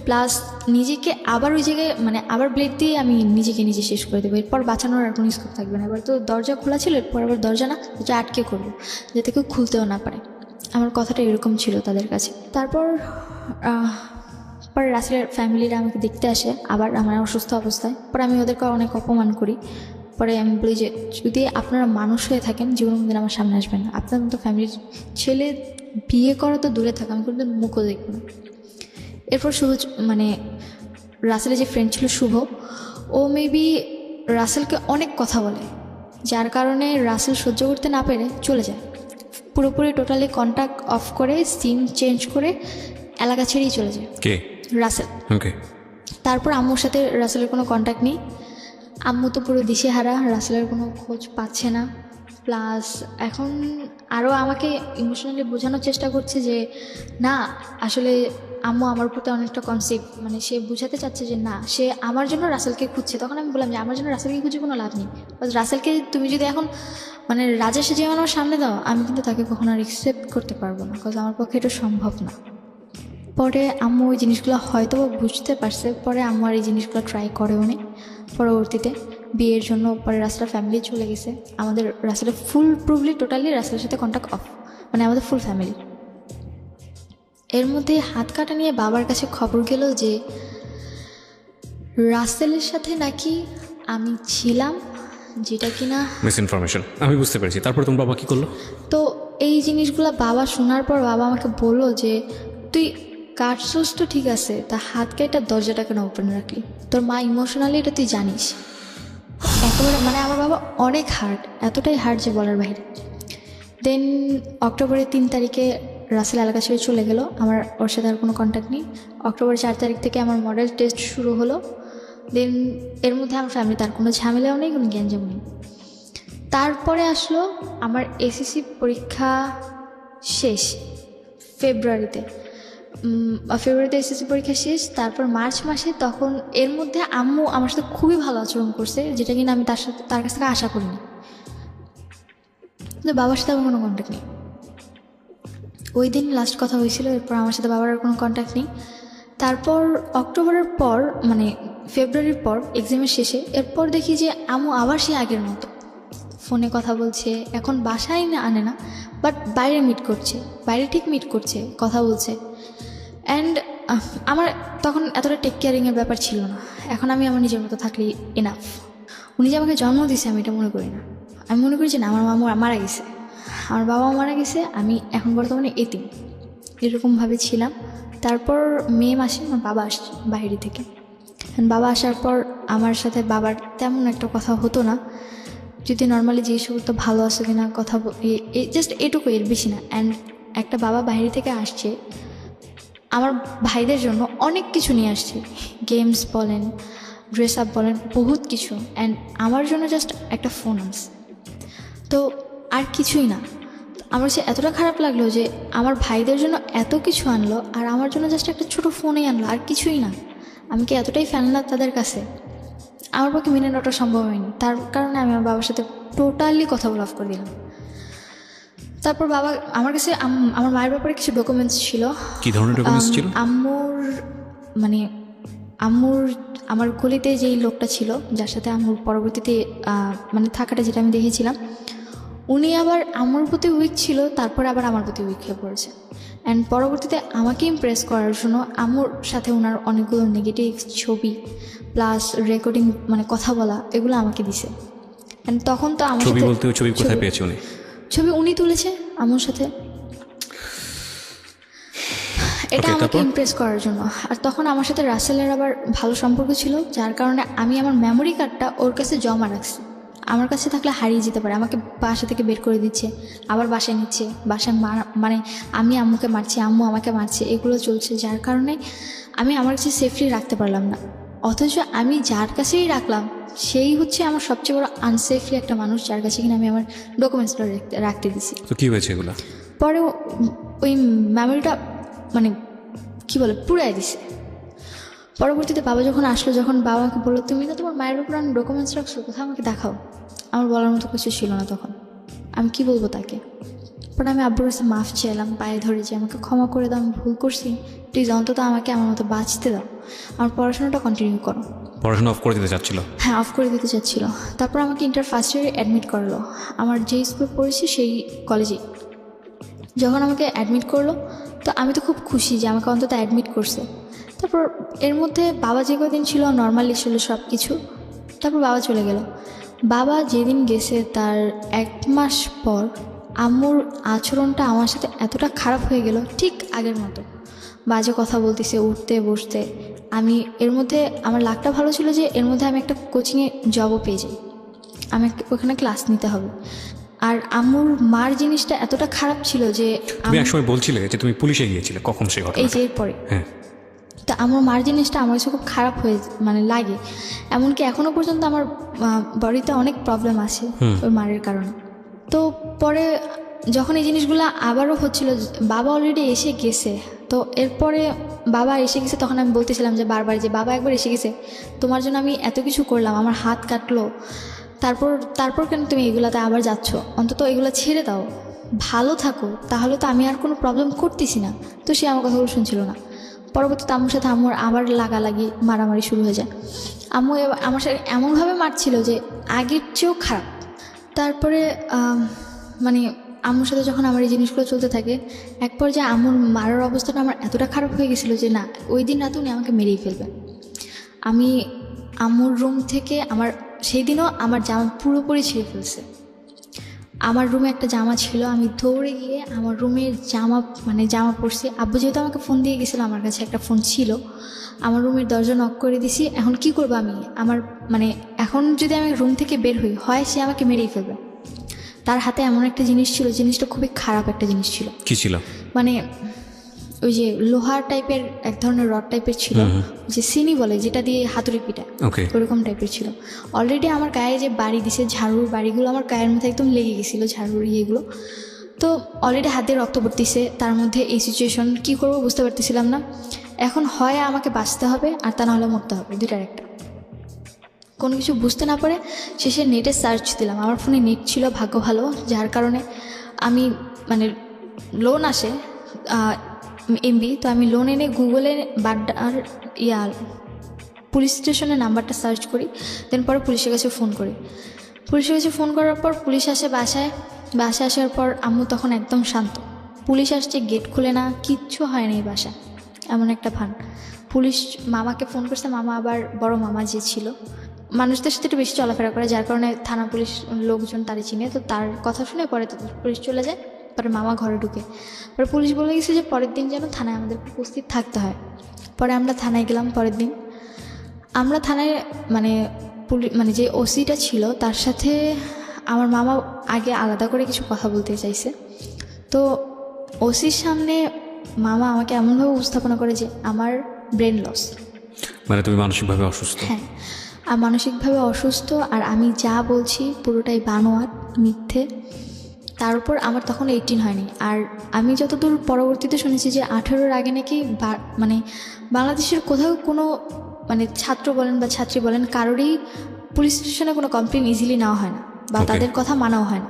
A: প্লাস নিজেকে আবার ওই জায়গায় মানে আবার ব্লেড দিয়ে আমি নিজেকে নিজে শেষ করে দেবো। এরপর বাঁচানোর আর কোনো স্কোপ থাকবে না। এবার তো দরজা খোলা ছিল, এরপর আবার দরজা না, এটা আটকে করবো যাতে কেউ খুলতেও না পারে। আমার কথাটা এরকম ছিল তাদের কাছে। তারপর পরে রাসেলের ফ্যামিলিরা আমাকে দেখতে আসে আবার আমার অসুস্থ অবস্থায়। পরে আমি ওদেরকে অনেক অপমান করি। পরে আমি বলি যে যদি আপনারা মানুষ হয়ে থাকেন জীবনের মধ্যে আমার সামনে আসবেন না, আপনার মতো ফ্যামিলির ছেলে বিয়ে করা তো দূরে থাকা, আমি কিন্তু মুখও দেখব না। এরপর শুভ মানে রাসেলের যে ফ্রেন্ড ছিল শুভ, ও মেবি রাসেলকে অনেক কথা বলে, যার কারণে রাসেল সহ্য করতে না পেরে চলে যায়, পুরোপুরি টোটালি কন্ট্যাক্ট অফ করে সিম চেঞ্জ করে এলাকা ছেড়েই চলে যায়।
B: কে? রাসেল।
A: ওকে। তারপর আম্মুর সাথে রাসেলের কোনো কন্ট্যাক্ট নেই। আম্মু তো পুরো দিশেহারা, রাসেলের কোনো খোঁজ পাচ্ছে না। প্লাস এখন আরও আমাকে ইমোশনালি বোঝানোর চেষ্টা করছে যে না, আসলে আম্মু আমার প্রতি অনেকটা কনসেপ্ট, মানে সে বোঝাতে চাচ্ছে যে না, সে আমার জন্য রাসেলকে খুঁজছে। তখন আমি বললাম যে আমার জন্য রাসেলকে খুঁজে কোনো লাভ নেই, রাসেলকে তুমি যদি এখন মানে রাজেশে যে আমার সামনে দাও, আমি কিন্তু তাকে কখনো আর অ্যাকসেপ্ট করতে পারবো না, বিকজ আমার পক্ষে এটা সম্ভব না। পরে আম্মু ওই জিনিসগুলো হয়তো বুঝতে পারছে, পরে আম্মু আর এই জিনিসগুলো ট্রাই করেও নি পরবর্তীতে। বিয়ের জন্য পরে রাসেলের ফ্যামিলি চলে গেছে, আমাদের রাসেলের ফুল প্রুভলি টোটালি রাসেলের সাথে কন্ট্যাক্ট অফ, মানে আমাদের ফুল ফ্যামিলি। এর মধ্যে হাত কাটা নিয়ে বাবার কাছে খবর গেল যে রাসেলের সাথে নাকি আমি ছিলাম, যেটা কিনা
B: মিস ইনফরমেশন। আমি বুঝতে পেরেছি। তারপরে তোমার বাবা কী করলো?
A: তো এই জিনিসগুলো বাবা শোনার পর বাবা আমাকে বললো যে তুই কাটছোস তো ঠিক আছে, তা হাত কেটে দরজাটা কেন ওপেন রাখলি, তোর মা ইমোশনালি এটা তুই জানিস। একেবারে মানে আমার বাবা অনেক হার্ট, এতটাই হার্ট যে বলার বাইরে। দেন অক্টোবরের 3 তারিখে রাসেল এলাকা ছেড়ে চলে গেল, আমার ওর সাথে আর কোনো কন্ট্যাক্ট নেই। অক্টোবরের 4 তারিখ থেকে আমার মডেল টেস্ট শুরু হলো। দেন এর মধ্যে আমার ফ্যামিলি তার কোনো ঝামেলাও নেই, কোনো গ্যাঞ্জাম নেই। তারপরে আসলো আমার এসএসসি পরীক্ষা শেষ ফেব্রুয়ারিতে এসএসসি পরীক্ষা শেষ। তারপর মার্চ মাসে, তখন এর মধ্যে আম্মু আমার সাথে খুবই ভালো আচরণ করছে, যেটা কিনা আমি তার কাছ থেকে আশা করিনি। কিন্তু বাবার সাথে আমার কোনো কন্ট্যাক্ট নেই। ওই দিন লাস্ট কথা হয়েছিল, এরপর আমার সাথে বাবার আর কোনো কন্ট্যাক্ট নেই। তারপর অক্টোবরের পর মানে ফেব্রুয়ারির পর এক্সামের শেষে এরপর দেখি যে আম্মু আবার সে আগের মতো ফোনে কথা বলছে। এখন বাসায় না আনে না, বাট বাইরে মিট করছে, বাইরে ঠিক মিট করছে, কথা বলছে। অ্যান্ড আমার তখন এতটা টেক কেয়ারিংয়ের ব্যাপার ছিল না। এখন আমি আমার নিজের মতো থাকলেই এনাফ। উনি যে আমাকে জন্ম দিয়েছে আমি এটা মনে করি না। আমি মনে করি যে না, আমার মামু মারা গেছে, আমার বাবা মারা গেছে, আমি এখন বর্তমানে এতিম, এরকমভাবে ছিলাম। তারপর মে মাসে আমার বাবা আসছে বাইরে থেকে। বাবা আসার পর আমার সাথে বাবার তেমন একটা কথা হতো না, যদি নর্মালি জিজ্ঞেস করতো ভালো আছে কিনা, কথা জাস্ট এটুকু, এর বেশি না। অ্যান্ড একটা বাবা বাইরে থেকে আসছে, আমার ভাইদের জন্য অনেক কিছু নিয়ে আসছে, গেমস বলেন, ড্রেস আপ বলেন, বহুত কিছু। অ্যান্ড আমার জন্য জাস্ট একটা ফোন আনছে, তো আর কিছুই না। আমার সে এতটা খারাপ লাগলো যে আমার ভাইদের জন্য এত কিছু আনলো আর আমার জন্য জাস্ট একটা ছোটো ফোনেই আনলো, আর কিছুই না। আমি কি এতটাই ফেলনা তাদের কাছে? আমার পক্ষে মেনে নেওয়াটা সম্ভব হয়নি। তার কারণে আমি আমার বাবার সাথে টোটালি কথা বলা অফ করে দিলাম। তারপর বাবা আমার কাছে আমার মায়ের ব্যাপারে কিছু ডকুমেন্টস ছিল।
B: কি ধরনের ডকুমেন্টস ছিল?
A: আম্মুর আমার গলিতে যেই লোকটা ছিল, যার সাথে আম্মুর পরবর্তীতে মানে থাকাটা যেটা আমি দেখেছিলাম, উনি আবার আম্মুর প্রতি উইক ছিল, তারপর আবার আমার প্রতি উইক হয়ে পড়েছে। অ্যান্ড পরবর্তীতে আমাকে ইমপ্রেস করার জন্য আম্মুর সাথে ওনার অনেকগুলো নেগেটিভ ছবি প্লাস রেকর্ডিং, মানে কথা বলা, এগুলো আমাকে দিছে। অ্যান্ড তখন তো আমার
B: ছবি বলতে ছবি কোথায় পেয়েছে উনি?
A: ছবি উনি তুলেছে আম্মুর সাথে, এটা আমাকে ইমপ্রেস করার জন্য। আর তখন আমার সাথে রাসেলের আবার ভালো সম্পর্ক ছিল, যার কারণে আমি আমার মেমোরি কার্ডটা ওর কাছে জমা রাখছি। আমার কাছে থাকলে হারিয়ে যেতে পারে, আমাকে বাসা থেকে বের করে দিচ্ছে, আবার বাসায় নিচ্ছে, বাসায় মানে আমি আম্মুকে মারছি, আম্মু আমাকে মারছে, এগুলো চলছে, যার কারণে আমি আমার কাছে সেফলি রাখতে পারলাম না। অথচ আমি যার কাছেই রাখলাম সেই হচ্ছে আমার সবচেয়ে বড় আনসেফলি একটা মানুষ, যার কাছে কিনা আমি আমার ডকুমেন্টসটা রাখতে দিছি।
B: তো কী হয়েছে এগুলো?
A: পরে ওই মেমোরিটা মানে কী বলে পুড়াই দিছে। পরবর্তীতে বাবা যখন আসলো, যখন বাবাকে বললো তুমি তো তোমার মায়ের উপর ডকুমেন্টস রাখছো, কোথাও আমাকে দেখাও, আমার বলার মতো কিছু ছিল না তখন। আমি কি বলবো তাকে? পরে আমি আব্বুর কাছে মাফ চাইলাম, পায়ে ধরে যে আমাকে ক্ষমা করে দাও, আমি ভুল করছি, প্লিজ অন্তত আমাকে আমার মতো বাঁচতে দাও, আমার পড়াশোনাটা কন্টিনিউ করো।
B: পড়াশোনা অফ করে দিতে চাচ্ছিল?
A: হ্যাঁ, অফ করে দিতে চাচ্ছিল। তারপর আমাকে ইন্টার ফার্স্ট ইয়ারে অ্যাডমিট করলো, আমার যেই স্কুল পড়েছি সেই কলেজেই। যখন আমাকে অ্যাডমিট করলো তো আমি তো খুব খুশি যে আমাকে অন্তত অ্যাডমিট করছে। তারপর এর মধ্যে বাবা যে কদিন ছিল নর্মালি ছিল সব কিছু। তারপর বাবা চলে গেল। বাবা যেদিন গেছে তার 1 মাস পর আম্মুর আচরণটা আমার সাথে এতটা খারাপ হয়ে গেল, ঠিক আগের মতো বাজে কথা বলতেছে, উঠতে বসতে। আমি এর মধ্যে আমার লাকটা ভালো ছিল যে এর মধ্যে আমি একটা কোচিংয়ে জবও পেয়ে যাই, আমি ওখানে ক্লাস নিতে হবে। আর আম্মুর মার জিনিসটা এতটা খারাপ ছিল যে
B: তুমি একসময় বলছিলে যে তুমি পুলিশে গিয়েছিলে, কখন সেই ঘটনা?
A: এই যে এরপরে।
B: হ্যাঁ,
A: তা আমার মার জিনিসটা আমার কাছে খুব খারাপ হয়ে লাগে, এমনকি এখনও পর্যন্ত আমার বডিতে অনেক প্রবলেম আছে ওই মারের কারণে। তো পরে যখন এই জিনিসগুলো আবারও হচ্ছিল, বাবা অলরেডি এসে গেছে, তো এরপরে বাবা এসে গেছে, তখন আমি বলতেছিলাম যে বারবার যে বাবা একবার এসে গেছে, তোমার জন্য আমি এত কিছু করলাম, আমার হাত কাটলো, তারপর কেন তুমি এগুলাতে আবার যাচ্ছ? অন্তত এগুলো ছেড়ে দাও, ভালো থাকো, তাহলে তো আমি আর কোনো প্রবলেম করতেছি না। তো সে আমার কথাগুলো শুনছিল না। পরবর্তীতে আম্মুর সাথে আম্মুর আবার লাগালাগি মারামারি শুরু হয়ে যায়। আম্মু আমার সাথে এমনভাবে মারছিল যে আগের চেয়েও খারাপ। তারপরে মানে আম্মুর সাথে যখন আমার এই জিনিসগুলো চলতে থাকে, এক পর্যায়ে আম্মুর মারার অবস্থাটা আমার এতটা খারাপ হয়ে গেছিলো যে না, ওই দিন রাতে উনি আমাকে মেরেই ফেলবেন। আমি আম্মুর রুম থেকে সেই দিনও আমার জামা পুরোপুরি ছিঁড়ে ফেলছে। আমার রুমে একটা জামা ছিল, আমি দৌড়ে গিয়ে আমার রুমের জামা পরছি। আব্বু যেহেতু আমাকে ফোন দিয়ে গেছিলো, আমার কাছে একটা ফোন ছিল, আমার রুমের দরজা নক করে দিছি। এখন কি করবো আমি? এখন যদি আমি রুম থেকে বের হই, হয় সে আমাকে মেরেই ফেলবে। তার হাতে এমন একটা জিনিস ছিল, জিনিসটা খুবই খারাপ একটা জিনিস ছিল।
B: কি ছিল?
A: ওই যে লোহার টাইপের এক ধরনের রড টাইপের ছিল, যে সিনি বলে, যেটা দিয়ে হাতুড়ি পিটা, ওরকম টাইপের ছিল। অলরেডি আমার গায়ে যে বাড়ি দিছে, ঝাড়ুর বাড়িগুলো আমার গায়ের মধ্যে একদম লেগে গেছিলো, ঝাড়ুর ইয়েগুলো। তো অলরেডি হাত দিয়ে রক্ত পড়তেছে, তার মধ্যে এই সিচুয়েশন, কী করবো বুঝতে পারতেছিলাম না। এখন হয় আমাকে বাঁচতে হবে, আর তা নাহলে মরতে হবে, দুইটার একটা। কোনো কিছু বুঝতে না পারে শেষে নেটে সার্চ দিলাম। আমার ফোনে নেট ছিল ভাগ্য ভালো, যার কারণে আমি লোন আসে এমবি, তো আমি লোন এনে গুগলে বাড্ডার পুলিশ স্টেশনের নাম্বারটা সার্চ করি, দেন পরে পুলিশের কাছে ফোন করি। পুলিশের কাছে ফোন করার পর পুলিশ আসে বাসায় আসার পর আম্মু তখন একদম শান্ত। পুলিশ আসছে, গেট খুলে না, কিচ্ছু হয় না এই বাসায়, এমন একটা ভান। পুলিশ মামাকে ফোন করছে, মামা আবার বড় মামা যে ছিল, মানুষদের সাথে একটু বেশি চলাফেরা করে, যার কারণে থানা পুলিশ লোকজন তারে চিনে। তো তার কথা শুনে পরে তো পুলিশ চলে যায়, পরে মামা ঘরে ঢুকে। পরে পুলিশ বলে গেছে যে পরের দিন যেন থানায় আমাদের উপস্থিত থাকতে হয়। পরে আমরা থানায় গেলাম। পরের দিন আমরা থানায় যে ওসিটা ছিল তার সাথে আমার মামা আগে আলাদা করে কিছু কথা বলতে চাইছে। তো ওসির সামনে মামা আমাকে এমনভাবে উপস্থাপনা করে যে আমার ব্রেন লস,
B: তুমি মানসিকভাবে অসুস্থ।
A: হ্যাঁ, আর মানসিকভাবে অসুস্থ, আর আমি যা বলছি পুরোটাই বানোয়াট, মিথ্যে। তার উপর আমার তখন 18 হয়নি। আর আমি যতদূর পরবর্তীতে শুনেছি যে 18-র আগে নাকি বাংলাদেশের কোথাও কোনো ছাত্র বলেন বা ছাত্রী বলেন, কারোরই পুলিশ স্টেশনে কোনো কমপ্লেন ইজিলি নেওয়া হয় না, বা তাদের কথা মানাও হয় না।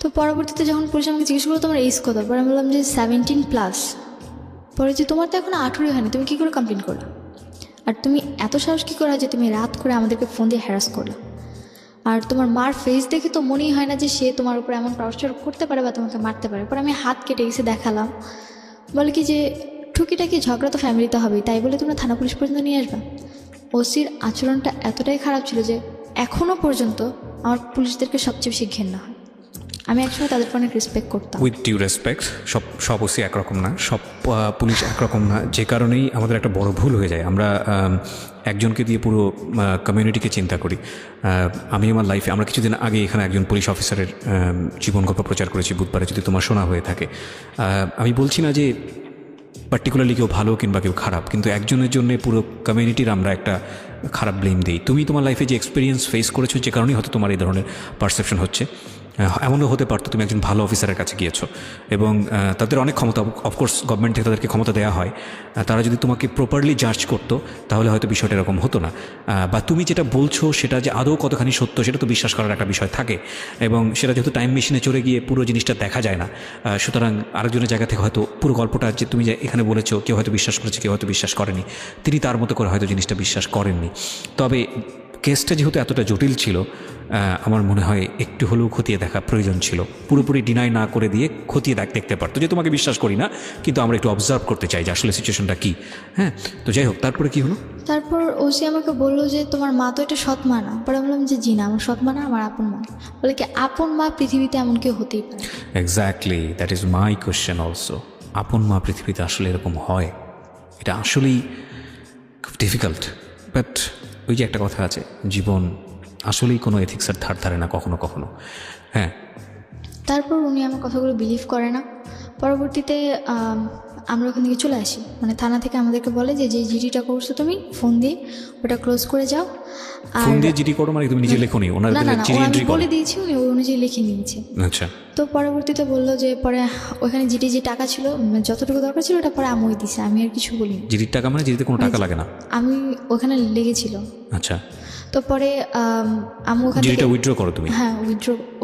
A: তো পরবর্তীতে যখন পুলিশ আমাকে জিজ্ঞেস করলো তোমার এইজ কত, পরে আমি বললাম যে 17+। পরে যে তোমার তো এখন 18 হয়নি, তুমি কী করে কমপ্লেন করলা? আর তুমি এত সাহস কী করা যে তুমি রাত করে আমাদেরকে ফোন দিয়ে হ্যারাস করলা? আর তোমার মার ফেস দেখে তো মনেই হয় না যে সে তোমার উপর এমন টর্চার করতে পারে বা তোমাকে মারতে পারে। পরে আমি হাত কেটে গেছে দেখালাম, বলে কি যে টুকিটাকি ঝগড়া তো ফ্যামিলিতে হবেই, তাই বলে তোমরা থানা পুলিশ পর্যন্ত নিয়ে আসবা। ওসির আচরণটা এতটাই খারাপ ছিল যে এখনও পর্যন্ত আমার পুলিশদেরকে সবচেয়ে বেশি ঘেন্না হয়। আমি একসময় তাদের অনেক রেসপেক্ট করতাম।
B: উইথ ডিউ রেসপেক্ট, সব ওসি একরকম না, সব পুলিশ একরকম না, যে কারণেই আমাদের একটা বড় ভুল হয়ে যায়। আমরা একজনকে দিয়ে পুরো কমিউনিটিকে চিন্তা করি। আমি আমার লাইফে, আমরা কিছুদিন আগে এখানে একজন পুলিশ অফিসারের জীবন গল্প প্রচার করেছি বুধবারে, যদি তোমার শোনা হয়ে থাকে। আমি বলছি না যে পার্টিকুলারলি কেউ ভালো কিংবা কেউ খারাপ, কিন্তু একজনের জন্য পুরো কমিউনিটির আমরা একটা খারাপ ব্লেম দিই। তুমি তোমার লাইফে যে এক্সপিরিয়েন্স ফেস করেছো, যে কারণেই হয়তো তোমার এই ধরনের পারসেপশন হচ্ছে। এমনও হতে পারতো তুমি একজন ভালো অফিসারের কাছে গিয়েছো এবং তাদের অনেক ক্ষমতা, অফকোর্স গভর্নমেন্ট থেকে তাদেরকে ক্ষমতা দেওয়া হয়, তারা যদি তোমাকে প্রপারলি জাজ করতো তাহলে হয়তো বিষয়টা এরকম হতো না। বা তুমি যেটা বলছো সেটা যে আদৌ কতখানি সত্য সেটা তো বিশ্বাস করার একটা বিষয় থাকে, এবং সেটা যেহেতু টাইম মেশিনে চলে গিয়ে পুরো জিনিসটা দেখা যায় না, সুতরাং আরেকজনের জায়গা থেকে হয়তো পুরো গল্পটা যে তুমি যে এখানে বলেছো, কেউ হয়তো বিশ্বাস করেছে, কেউ হয়তো বিশ্বাস করেনি, তিনি তার মতো করে হয়তো জিনিসটা বিশ্বাস করেননি। তবে কেসটা যেহেতু এতটা জটিল ছিল, আমার মনে হয় একটু হলেও খতিয়ে দেখা প্রয়োজন ছিল। পুরোপুরি ডিনাই না করে দিয়ে খতিয়ে দেখতে পারতো, যে তোমাকে বিশ্বাস করি না কিন্তু আমরা একটু অবজার্ভ করতে চাই যে আসলে সিচুয়েশনটা কী। হ্যাঁ, তো যাই হোক, তারপরে কী হলো?
A: তারপর ওসি আমাকে বললো যে তোমার মা তো এটা সৎ মা না। পরে বললাম যে জি না, আমার সৎ মা না, আমার আপন মা। বলে কি আপন মা পৃথিবীতে এমন কেউ হতেই পারে?
B: Exactly, that is my question also. আপন মা পৃথিবীতে আসলে এরকম হয়? এটা আসলেই খুব ডিফিকাল্ট। বাট ওই যে একটা কথা আছে, জীবন আসলেই কোনো এথিক্সের ধার ধারে না কখনো কখনো। হ্যাঁ,
A: তারপর উনি আমার কথাগুলো বিলিভ করে না। পরবর্তীতে আমরা ওখান থেকে চলে আসি, থানা থেকে আমাদেরকে বলে যে যে জিডিটা করছো তুমি ফোন দিয়ে ওটা ক্লোজ করে যাও।
B: ফোন দিয়ে জিডি করো মানে তুমি নিজে লেখোনি? ওনার
A: আমি বলে দিয়েছি, উনি ওই অনুযায়ী লিখে নিয়েছে।
B: আচ্ছা।
A: তো পরবর্তীতে বললো যে পরে ওখানে জিডি যে টাকা ছিল, যতটুকু দরকার ছিল ওটা পরে আমই দিছে, আমি আর কিছু বলিনি।
B: জিডির টাকা মানে জিডিতে কোনো টাকা লাগে না?
A: আমি ওখানে লেগেছিল।
B: আচ্ছা।
A: তো পরে আমি ওখান থেকে
B: উইথড্র করো তুমি?
A: হ্যাঁ,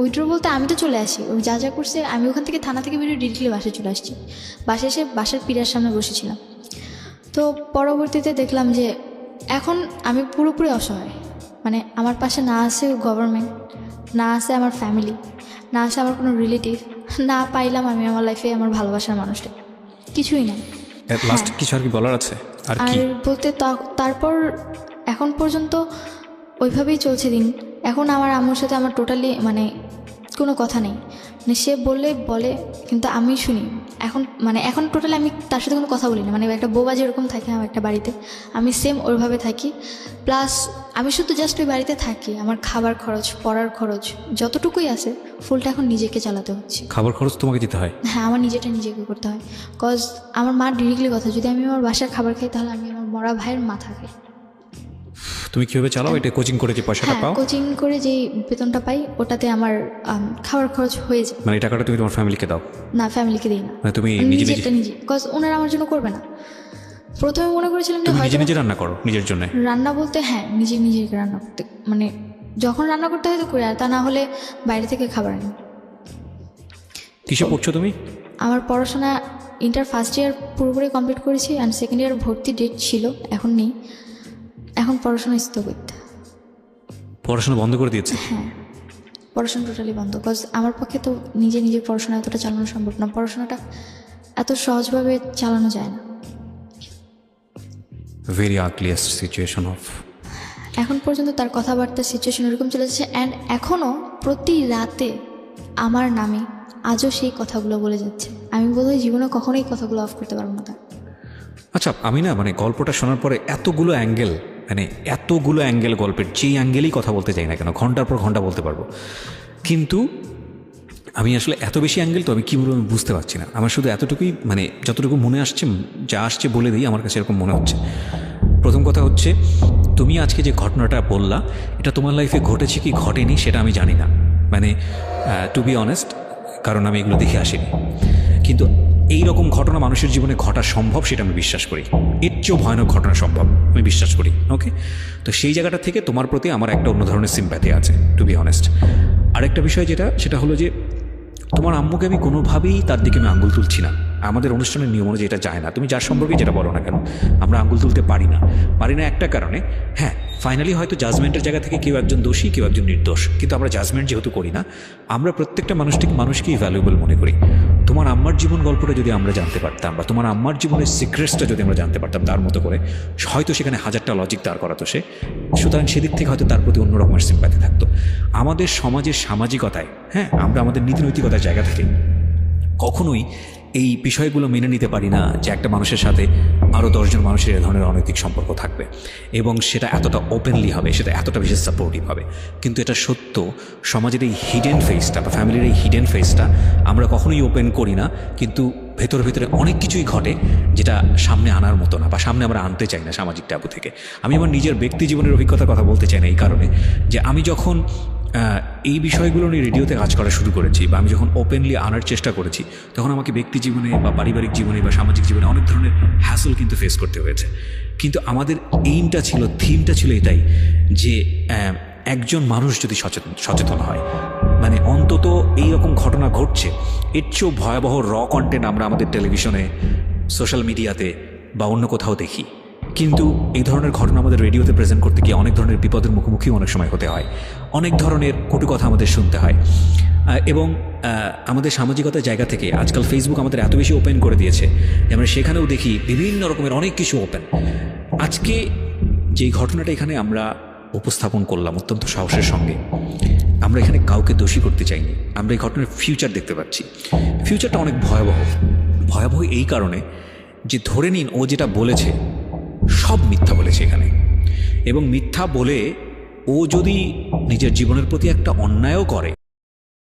A: উইথড্র বলতে আমি তো চলে আসি, ওই যা করছে আমি ওখান থেকে থানা থেকে বেরিয়ে ডিরেক্টলি বাসায় চলে আসছি। বাসায় এসে বাসার পিড়ার সামনে বসেছিলাম। তো পরবর্তীতে দেখলাম যে এখন আমি পুরোপুরি অসহায়, মানে আমার পাশে না আছে গভর্নমেন্ট, না আছে আমার ফ্যামিলি, না আছে আমার কোনো রিলেটিভ, না পাইলাম আমি আমার লাইফে আমার ভালোবাসার মানুষটা, কিছুই নাই।
C: লাস্ট কিছু আর কি বলার আছে? আর
A: আর
C: কি
A: বলতে তারপর এখন পর্যন্ত ওইভাবেই চলছে দিন। এখন আমার আম্মুর সাথে আমার টোটালি মানে কোনো কথা নেই, মানে সে বললে বলে কিন্তু আমি শুনি। এখন টোটালি আমি তার সাথে কোনো কথা বলি না, মানে একটা বোবা যেরকম থাকে আমার একটা বাড়িতে, আমি সেম ওইভাবে থাকি। প্লাস আমি শুধু জাস্ট ওই বাড়িতে থাকি, আমার খাবার খরচ, পড়ার খরচ যতটুকুই আছে ফুলটা এখন নিজেকে চালাতে হচ্ছে।
C: খাবার খরচ তোমাকে দিতে হয়?
A: হ্যাঁ, আমার নিজেটা নিজেকে করতে হয়। কজ আমার মা ডিরেক্টলি কথা, যদি আমি আমার বাসার খাবার খাই তাহলে আমি আমার মরা ভাইয়ের মাথা খাই।
C: তুমি কীভাবে চালাও এটা? কোচিং করে যে পয়সাটা
A: হ্যাঁ,
C: পাও,
A: কোচিং করে যেই বেতনটা পাই ওটাতে আমার খাবার খরচ হয়ে যায়।
C: মানে এই টাকাটা তুমি তোমার ফ্যামিলিকে দাও?
A: না, ফ্যামিলিকে দিই না,
C: মানে তুমি নিজে নিজে
A: নিজেরটা নিজে, কজ ওনারা আমার জন্য করবে না। প্রথমে মনে করেছিলাম যে
C: তুমি নিজে
A: হয়তো
C: নিজে রান্না করো নিজের জন্য?
A: রান্না বলতে হ্যাঁ, নিজে রান্না করতে, মানে যখন রান্না করতে হয় তো করি, আর তা না হলে বাইরে থেকে খাবার আনি।
C: কিসে পড়ছো তুমি?
A: আমার পড়াশোনা ইন্টার ফার্স্ট ইয়ার পুরোপুরি কমপ্লিট করেছি, অ্যান্ড সেকেন্ড ইয়ার ভর্তি ডেট ছিল, এখন নেই। এখন পড়াশোনা স্থগিত।
C: পড়াশোনা বন্ধ করে দিয়েছে?
A: হ্যাঁ, পড়াশোনা টোটালি বন্ধ, কজ আমার পক্ষে তো নিজে পড়াশোনা এতটা চালানো সম্ভব না, পড়াশোনাটা এত সহজভাবে চালানো যায় না।
C: Very earliest situation of.
A: এখন পর্যন্ত তার কথাবার্তা সিচুয়েশন এরকম চলে যাচ্ছে, অ্যান্ড এখনও প্রতি রাতে আমার নামে আজও সেই কথাগুলো বলে যাচ্ছে। আমি বোধহয় জীবনে কখনোই কথাগুলো অফ করতে পারবো না তার।
C: আচ্ছা, আমি না মানে গল্পটা শোনার পরে এতগুলো অ্যাঙ্গেল গল্পের, যেই অ্যাঙ্গেলেই কথা বলতে চাই না কেন, ঘন্টার পর ঘন্টা বলতে পারবো, কিন্তু আমি আসলে এত বেশি অ্যাঙ্গেল তো আমি কী বলবো আমি বুঝতে পারছি না। আমার শুধু এতটুকুই, মানে যতটুকু মনে আসছে, যা আসছে বলে দিই, আমার কাছে এরকম মনে হচ্ছে। প্রথম কথা হচ্ছে, তুমি আজকে যে ঘটনাটা বললা, এটা তোমার লাইফে ঘটেছে কি ঘটেনি সেটা আমি জানি না, মানে টু বি অনেস্ট, কারণ আমি এগুলো দেখে আসিনি। কিন্তু এই রকম ঘটনা মানুষের জীবনে ঘটা সম্ভব সেটা আমি বিশ্বাস করি, এর চেয়েও ভয়ানক ঘটনা সম্ভব আমি বিশ্বাস করি। ওকে, তো সেই জায়গাটা থেকে তোমার প্রতি আমার একটা অন্য ধরনের সিম্প্যাথি আছে, টু বি অনেস্ট। আরেকটা বিষয় সেটা হলো যে তোমার আম্মুকে আমি কোনোভাবেই তার দিকে আমি আঙ্গুল তুলছি না। আমাদের অনুষ্ঠানের নিয়ম অনুযায়ী এটা যায় না, তুমি যার সম্পর্কে যেটা বলো না কেন, আমরা আঙ্গুল তুলতে পারি না একটা কারণে। হ্যাঁ, ফাইনালি হয়তো জাজমেন্টের জায়গা থেকে কেউ একজন দোষী, কেউ একজন নির্দোষ, কিন্তু আমরা জাজমেন্ট যেহেতু করি না, আমরা প্রত্যেকটা মানুষকেই ভ্যালুয়েবল মনে করি। তোমার আম্মার জীবন গল্পটা যদি আমরা জানতে পারতাম, বা তোমার আম্মার জীবনের সিক্রেটসটা যদি আমরা জানতে পারতাম তার মতো করে, হয়তো সেখানে হাজারটা লজিক দাঁড় করাতো সে। সুতরাং সেদিক থেকে হয়তো তার প্রতি অন্য রকমের সিম্প্যাথি থাকতো। আমাদের সমাজের সামাজিকতায়, হ্যাঁ, আমরা আমাদের নীতি নৈতিকতার জায়গা থেকে কখনোই এই বিষয়গুলো মেনে নিতে পারি না যে একটা মানুষের সাথে আরও 10 জন মানুষের এ ধরনের অনৈতিক সম্পর্ক থাকবে, এবং সেটা এতটা ওপেনলি হবে, সেটা এতটা বেশি সাপোর্টিভ হবে। কিন্তু এটা সত্য, সমাজের এই হিডেন ফেসটা বা ফ্যামিলির এই হিডেন ফেসটা আমরা কখনোই ওপেন করি না, কিন্তু ভেতরে অনেক কিছুই ঘটে যেটা সামনে আনার মতো না, বা সামনে আমরা আনতে চাই না সামাজিক ট্যাবু থেকে। আমি আমার নিজের ব্যক্তি জীবনের অভিজ্ঞতার কথা বলতে চাই না এই কারণে যে আমি যখন এই বিষয়গুলো নিয়ে রেডিওতে কাজ করা শুরু করেছি, বা আমি যখন ওপেনলি আনার চেষ্টা করেছি, তখন আমাকে ব্যক্তি জীবনে বা পারিবারিক জীবনে বা সামাজিক জীবনে অনেক ধরনের হ্যাসল কিন্তু ফেস করতে হয়েছে। কিন্তু আমাদের থিমটা ছিল এটাই যে একজন মানুষ যদি সচেতন হয়, মানে অন্তত এইরকম ঘটনা ঘটছে, এর চেয়েও ভয়াবহ কন্টেন্ট আমরা আমাদের টেলিভিশনে, সোশ্যাল মিডিয়াতে বা অন্য কোথাও দেখি। কিন্তু এই ধরনের ঘটনা আমাদের রেডিওতে প্রেজেন্ট করতে গিয়ে অনেক ধরনের বিপদের মুখোমুখি অনেক সময় হতে হয়, অনেক ধরনের কটু কথা আমাদের শুনতে হয়। এবং আমাদের সামাজিকতার জায়গা থেকে আজকাল ফেসবুক আমাদের এত বেশি ওপেন করে দিয়েছে যে আমরা সেখানেও দেখি বিভিন্ন রকমের অনেক কিছু ওপেন। আজকে যেই ঘটনাটা এখানে আমরা উপস্থাপন করলাম অত্যন্ত সাহসের সঙ্গে, আমরা এখানে কাউকে দোষী করতে চাইনি, আমরা এই ঘটনার ফিউচার দেখতে পাচ্ছি। ফিউচারটা অনেক ভয়াবহ এই কারণে যে ধরে নিন ও যেটা বলেছে সব মিথ্যা বলেছে এখানে, এবং মিথ্যা বলে ও যদি নিজের জীবনের প্রতি একটা অন্যায়ও করে,